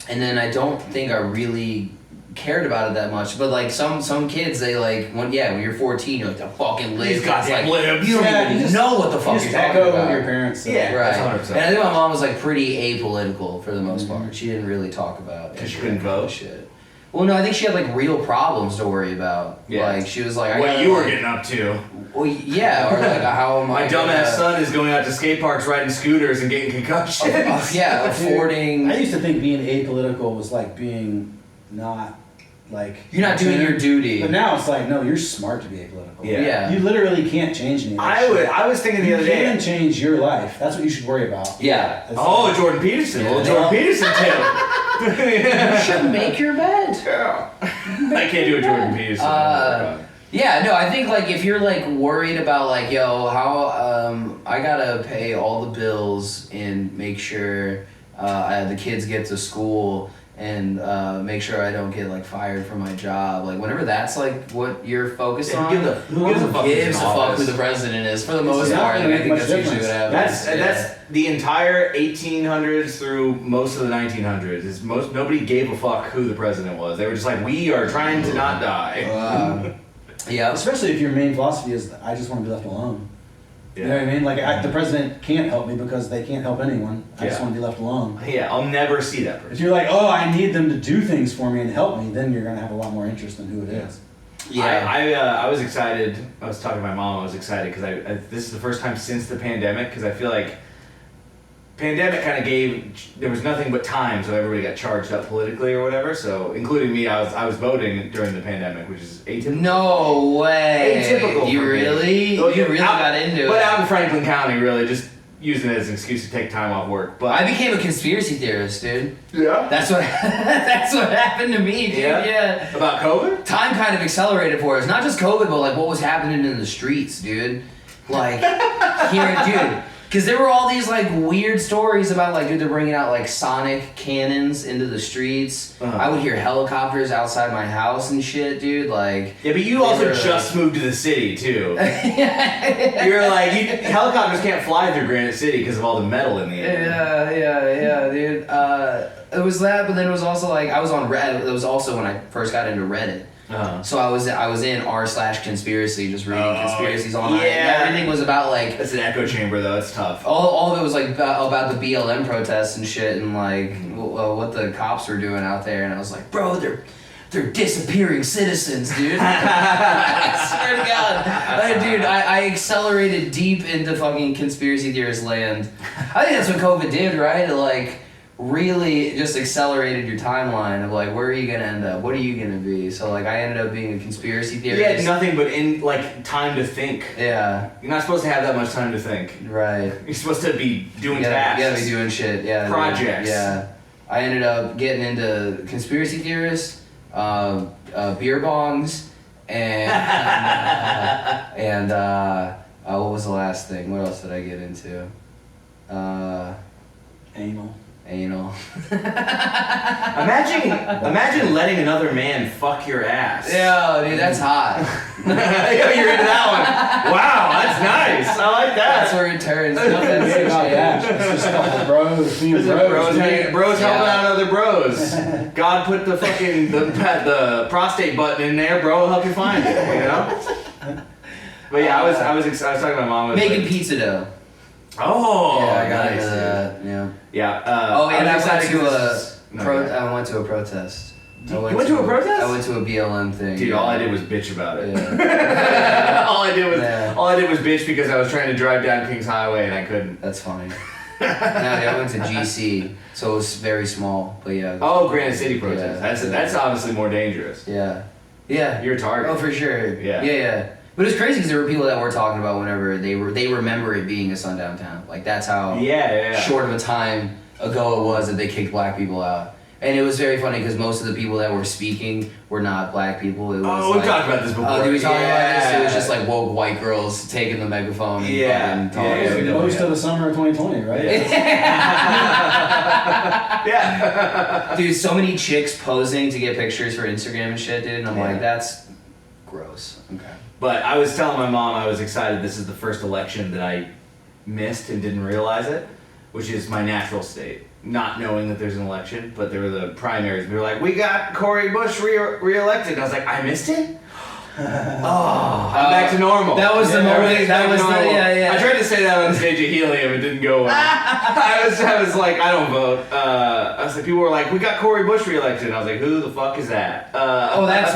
[SPEAKER 2] and then I don't think I really cared about it that much. But like some kids, they like when you're 14, you're like the fucking libs.
[SPEAKER 1] These goddamn libs.
[SPEAKER 2] You don't
[SPEAKER 3] Yeah,
[SPEAKER 2] even
[SPEAKER 3] you just-
[SPEAKER 2] know what the fuck
[SPEAKER 3] You
[SPEAKER 2] you're
[SPEAKER 3] just
[SPEAKER 2] talking
[SPEAKER 3] echo
[SPEAKER 2] about.
[SPEAKER 3] your parents. So.
[SPEAKER 1] Yeah.
[SPEAKER 2] Right.
[SPEAKER 1] That's 100%.
[SPEAKER 2] And I think my mom was like pretty apolitical for the most part. She didn't really talk about
[SPEAKER 1] 'Cause she
[SPEAKER 2] any
[SPEAKER 1] couldn't
[SPEAKER 2] of that
[SPEAKER 1] vote?
[SPEAKER 2] shit. Well, no, I think she had like real problems to worry about.
[SPEAKER 1] Yeah.
[SPEAKER 2] Like she was like,
[SPEAKER 1] What you were getting up to?
[SPEAKER 2] Well, yeah, or like how am I?
[SPEAKER 1] My dumbass son is going out to skate parks, riding scooters, and getting concussions.
[SPEAKER 2] Yeah, affording.
[SPEAKER 3] I used to think being apolitical was like being not like.
[SPEAKER 2] You're not doing your duty.
[SPEAKER 3] But now it's like, no, you're smart to be apolitical.
[SPEAKER 1] Yeah.
[SPEAKER 2] Yeah.
[SPEAKER 3] You literally can't change anything.
[SPEAKER 1] I was thinking the
[SPEAKER 3] You
[SPEAKER 1] other
[SPEAKER 3] can
[SPEAKER 1] day.
[SPEAKER 3] change your life. That's what you should worry about.
[SPEAKER 2] Yeah.
[SPEAKER 3] That's
[SPEAKER 1] Oh, Jordan Peterson.
[SPEAKER 2] Yeah.
[SPEAKER 1] Well, Jordan Peterson too.
[SPEAKER 2] You should make your bed.
[SPEAKER 1] Yeah. I can't do a Jordan Peterson.
[SPEAKER 2] Yeah, no, I think like if you're like worried about like, yo, how I gotta pay all the bills and make sure the kids get to school and make sure I don't get like fired from my job. Like whenever that's like what you're focused
[SPEAKER 1] Yeah,
[SPEAKER 2] on,
[SPEAKER 1] who gives a fuck who's
[SPEAKER 2] gives
[SPEAKER 1] in
[SPEAKER 2] a fuck
[SPEAKER 1] office?
[SPEAKER 2] who the president is for the most
[SPEAKER 3] not
[SPEAKER 2] part.
[SPEAKER 3] gonna
[SPEAKER 2] Like, I
[SPEAKER 3] make
[SPEAKER 2] think
[SPEAKER 3] much
[SPEAKER 2] that's usually what
[SPEAKER 3] difference.
[SPEAKER 2] happens.
[SPEAKER 1] That's the entire 1800s through most of the 1900s. Is nobody gave a fuck who the president was. They were just like, we are trying to not die.
[SPEAKER 2] Yeah.
[SPEAKER 3] Especially if your main philosophy is, I just want to be left alone. You know what I mean? Like, the president can't help me because they can't help anyone. I just want to be left alone.
[SPEAKER 1] Yeah, I'll never see that person.
[SPEAKER 3] If you're like, oh, I need them to do things for me and help me, then you're going to have a lot more interest in who it is.
[SPEAKER 2] Yeah.
[SPEAKER 1] I was excited. I was talking to my mom. I was excited because this is the first time since the pandemic, because I feel like pandemic kind of there was nothing but time, so everybody got charged up politically or whatever. So, including me, I was voting during the pandemic, which is atypical.
[SPEAKER 2] No way.
[SPEAKER 1] Atypical.
[SPEAKER 2] You
[SPEAKER 1] for me.
[SPEAKER 2] really?
[SPEAKER 1] Well,
[SPEAKER 2] You really got into it.
[SPEAKER 1] But out in Franklin County, really, just using it as an excuse to take time off work. But
[SPEAKER 2] I became a conspiracy theorist, dude.
[SPEAKER 1] yeah,
[SPEAKER 2] That's what happened to me, dude. Yeah.
[SPEAKER 1] About COVID.
[SPEAKER 2] Time kind of accelerated for us. Not just COVID, but like what was happening in the streets, dude. Like dude. Because there were all these like weird stories about like, dude, they're bringing out like sonic cannons into the streets. I would hear helicopters outside my house and shit, dude. Like,
[SPEAKER 1] Yeah, but you also just moved to the city too. You're like, helicopters can't fly through Granite City because of all the metal in the air.
[SPEAKER 2] yeah, dude. It was that, but then it was also like I was on Reddit. It was also when I first got into Reddit. So I was in r/conspiracy, just reading conspiracies online.
[SPEAKER 1] Yeah.
[SPEAKER 2] Everything was about like
[SPEAKER 1] That's an echo chamber though. It's tough.
[SPEAKER 2] all of it was like about the BLM protests and shit, and like what the cops were doing out there. And I was like, bro, they're disappearing citizens, dude. I swear to God, dude, I accelerated deep into fucking conspiracy theorist land. I think that's what COVID did, right? It like really just accelerated your timeline of like, where are you gonna end up? What are you gonna be? So like, I ended up being a conspiracy theorist.
[SPEAKER 1] You had nothing but time to think.
[SPEAKER 2] Yeah.
[SPEAKER 1] You're not supposed to have that much time to think.
[SPEAKER 2] Right.
[SPEAKER 1] You're supposed to be doing
[SPEAKER 2] You
[SPEAKER 1] tasks.
[SPEAKER 2] gotta be doing shit. Yeah.
[SPEAKER 1] Projects.
[SPEAKER 2] Yeah. I ended up getting into conspiracy theorists, beer bongs, and what was the last thing? What else did I get into? Anal.
[SPEAKER 1] Imagine letting another man fuck your ass.
[SPEAKER 2] Yeah, dude, that's hot.
[SPEAKER 1] You're into that one. Wow, that's nice. I like that.
[SPEAKER 2] That's where it turns.
[SPEAKER 3] Nothing about that. It's just a couple bros being bros.
[SPEAKER 1] Bros helping out other bros. God put the fucking the prostate button in there, bro. Will help you find it. You know. But yeah, I was talking to my mom.
[SPEAKER 2] Making pizza dough.
[SPEAKER 1] Oh,
[SPEAKER 2] yeah, I got
[SPEAKER 1] nice.
[SPEAKER 2] into that. Yeah.
[SPEAKER 1] Yeah.
[SPEAKER 2] And I went to
[SPEAKER 1] I
[SPEAKER 2] went to a protest.
[SPEAKER 1] You went to a protest?
[SPEAKER 2] I went to a BLM thing.
[SPEAKER 1] Dude, all I did was bitch about it.
[SPEAKER 2] Yeah.
[SPEAKER 1] all I did was bitch because I was trying to drive down Kings Highway and I couldn't.
[SPEAKER 2] That's funny. No, I went to GC, so it was very small, but yeah.
[SPEAKER 1] Oh, Granite City protest.
[SPEAKER 2] Yeah.
[SPEAKER 1] That's honestly more dangerous.
[SPEAKER 2] Yeah. Yeah.
[SPEAKER 1] You're a target.
[SPEAKER 2] Oh, for sure.
[SPEAKER 1] Yeah.
[SPEAKER 2] Yeah. But it's crazy because there were people that were talking about whenever they remember it being a sundown town. Like that's how short of a time ago it was that they kicked black people out. And it was very funny because most of the people that were speaking were not black people. It was
[SPEAKER 1] we've talked about this before.
[SPEAKER 2] Did we talk about this? It was just like woke white girls taking the megaphone and fucking talking.
[SPEAKER 3] Most of the summer of 2020, right?
[SPEAKER 1] Yeah.
[SPEAKER 2] Dude, so many chicks posing to get pictures for Instagram and shit, dude. And I'm like, that's gross. Okay.
[SPEAKER 1] But I was telling my mom I was excited this is the first election that I missed and didn't realize it, which is my natural state. Not knowing that there's an election, but there were the primaries. We were like, we got Cory Bush re-elected. And I was like, I missed it? I'm back to normal.
[SPEAKER 2] That was the moment. That was the, yeah.
[SPEAKER 1] I tried to say that on stage at Helium. It didn't go well. I was like, I don't vote. I was like, people were like, we got Cory Bush re-elected. And I was like, who the fuck is that?
[SPEAKER 2] That's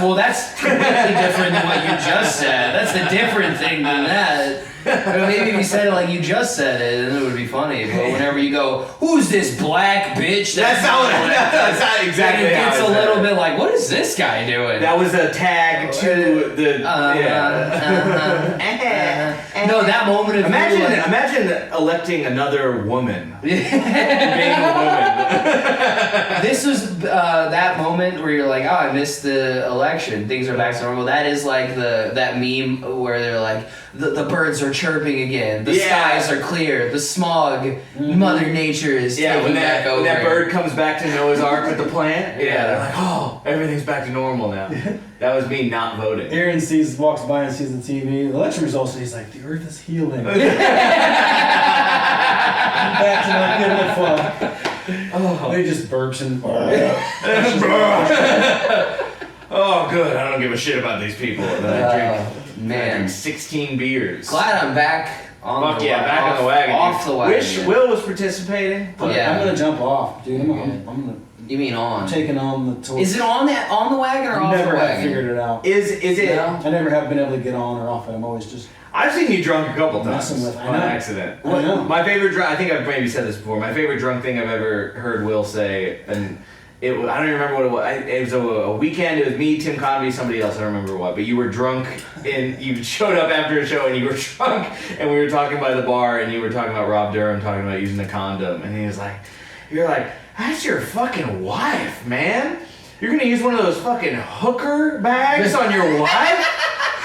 [SPEAKER 2] completely different than what you just said. That's a different thing than that. Maybe if you said it like you just said it, then it would be funny. But whenever you go, who's this black bitch?
[SPEAKER 1] That's not exactly
[SPEAKER 2] it
[SPEAKER 1] how
[SPEAKER 2] gets
[SPEAKER 1] I
[SPEAKER 2] a
[SPEAKER 1] said
[SPEAKER 2] little
[SPEAKER 1] it.
[SPEAKER 2] bit like, what is this guy doing?
[SPEAKER 1] That was a tag to the.
[SPEAKER 2] No, that moment of
[SPEAKER 1] Imagine electing another woman. Being a woman.
[SPEAKER 2] This was that moment where you're like, oh, I missed the election. Things are back to normal. That is like that meme where they're like, the birds are chirping again. The skies are clear. The smog, Mother Nature is taking back over.
[SPEAKER 1] When that bird comes back to Noah's Ark with the plant. They're like, oh, everything's back to normal now. That was me not voting.
[SPEAKER 3] Aaron walks by and sees the TV, the election results, and he's like, the earth is healing. Back to not giving a fuck. Oh. He just burps and...
[SPEAKER 1] Oh, good. I don't give a shit about these people. And then I drink 16 beers.
[SPEAKER 2] Glad I'm back On
[SPEAKER 1] Fuck
[SPEAKER 2] the
[SPEAKER 1] yeah,
[SPEAKER 2] wa-
[SPEAKER 1] back
[SPEAKER 2] off,
[SPEAKER 1] on the wagon.
[SPEAKER 2] Off the wagon.
[SPEAKER 1] Wish Will was participating. But
[SPEAKER 2] Yeah.
[SPEAKER 3] I'm gonna jump off, dude.
[SPEAKER 2] Okay.
[SPEAKER 3] I'm gonna.
[SPEAKER 2] You mean on?
[SPEAKER 3] I'm taking on the tour.
[SPEAKER 2] Is it on the wagon or off
[SPEAKER 3] Never
[SPEAKER 2] the
[SPEAKER 3] have
[SPEAKER 2] wagon?
[SPEAKER 3] figured it out.
[SPEAKER 1] Is it?
[SPEAKER 2] No?
[SPEAKER 3] I never have been able to get on or off it. I'm always just.
[SPEAKER 1] I've seen you drunk a couple times
[SPEAKER 3] Messing with- I
[SPEAKER 1] on
[SPEAKER 3] know.
[SPEAKER 1] accident.
[SPEAKER 3] I know.
[SPEAKER 1] My favorite drunk. I think I've maybe said this before. My favorite drunk thing I've ever heard Will say, and I don't even remember what it was. It was a weekend. It was me, Tim Convey, somebody else. I don't remember what. But you were drunk, and you showed up after a show, and you were drunk, and we were talking by the bar, and you were talking about Rob Durham, talking about using a condom, and he was like, "You're like, that's your fucking wife, man. You're gonna use one of those fucking hooker bags on your wife."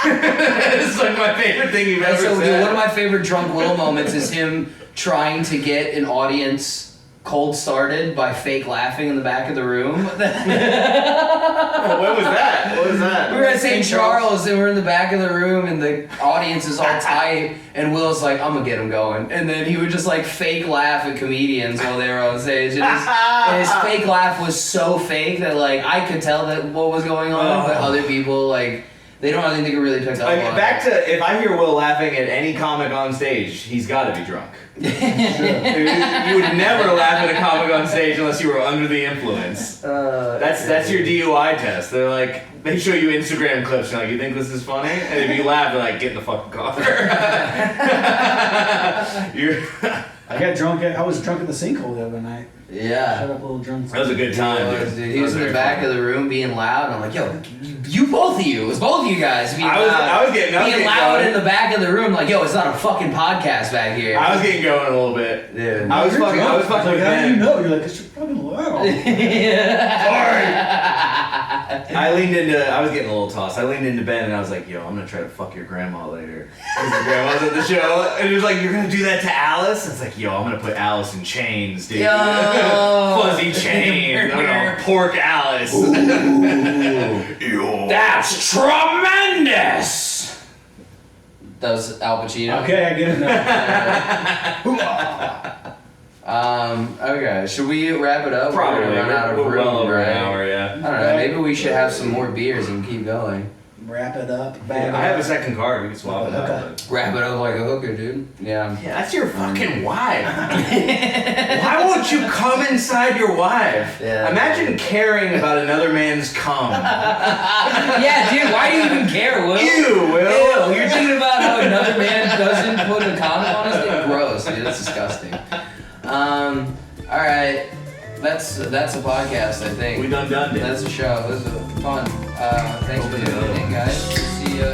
[SPEAKER 1] It's like my favorite thing you've ever
[SPEAKER 2] So,
[SPEAKER 1] said.
[SPEAKER 2] dude, one of my favorite drunk Will moments is him trying to get an audience cold started by fake laughing in the back of the room.
[SPEAKER 1] What was that? What was that?
[SPEAKER 2] We were at St. Charles and we're in the back of the room and the audience is all tight and Will's like, I'm gonna get him going. And then he would just like fake laugh at comedians while they were on stage. And his fake laugh was so fake that like I could tell that what was going on, but other people like, I think they could really pick up on it.
[SPEAKER 1] Back to, if I hear Will laughing at any comic on stage, he's got to be drunk. You would never laugh at a comic on stage unless you were under the influence. That's your DUI test. They're like, they show you Instagram clips and like, you think this is funny? And if you laugh, they're like, get in the fucking car.
[SPEAKER 3] I got drunk. I was drunk at the sinkhole the other night.
[SPEAKER 2] Yeah.
[SPEAKER 3] Shut up, little drunk.
[SPEAKER 1] That was a good time, dude.
[SPEAKER 2] He was in the back of the room being loud, and I'm like, yo, you both of you, it was both of you guys being loud.
[SPEAKER 1] I was getting
[SPEAKER 2] loud
[SPEAKER 1] going.
[SPEAKER 2] in the back of the room, like, yo, it's not a fucking podcast back here.
[SPEAKER 1] I was getting going a little bit.
[SPEAKER 2] Dude.
[SPEAKER 1] I was fucking
[SPEAKER 3] like,
[SPEAKER 1] with
[SPEAKER 3] how do you
[SPEAKER 1] Ben.
[SPEAKER 3] know? You're like, it's fucking loud.
[SPEAKER 1] I was getting a little tossed. I leaned into Ben and I was like, yo, I'm gonna try to fuck your grandma later. Because your grandma's at the show. And he was like, you're gonna do that to Alice? I was like, yo, I'm gonna put Alice in chains, dude.
[SPEAKER 2] Yo.
[SPEAKER 1] Fuzzy chains. I'm gonna pork Alice.
[SPEAKER 2] That's tremendous! That was Al Pacino.
[SPEAKER 3] Okay, I get it now.
[SPEAKER 2] Okay, should we wrap it up?
[SPEAKER 1] Probably.
[SPEAKER 2] We're gonna run out of
[SPEAKER 1] We're
[SPEAKER 2] room,
[SPEAKER 1] well over
[SPEAKER 2] right?
[SPEAKER 1] an hour, yeah.
[SPEAKER 2] I don't know, maybe we should have some more beers and keep going.
[SPEAKER 3] Wrap it up.
[SPEAKER 1] I have a second card. We can swap it out.
[SPEAKER 3] Okay.
[SPEAKER 1] but-
[SPEAKER 2] Wrap it up like a hooker, dude. Yeah.
[SPEAKER 1] Yeah, that's your fucking wife. Why won't you come inside your wife?
[SPEAKER 2] Yeah.
[SPEAKER 1] Imagine caring about another man's cum.
[SPEAKER 2] Yeah, dude, why do you even care, Will?
[SPEAKER 1] You, Will.
[SPEAKER 2] Ew, you're thinking about how another man doesn't put a condom on his dick? Gross, dude, that's disgusting. Alright. That's a podcast, I think.
[SPEAKER 1] We done it.
[SPEAKER 2] That's a show. This was fun. Thanks for tuning in, guys. See ya.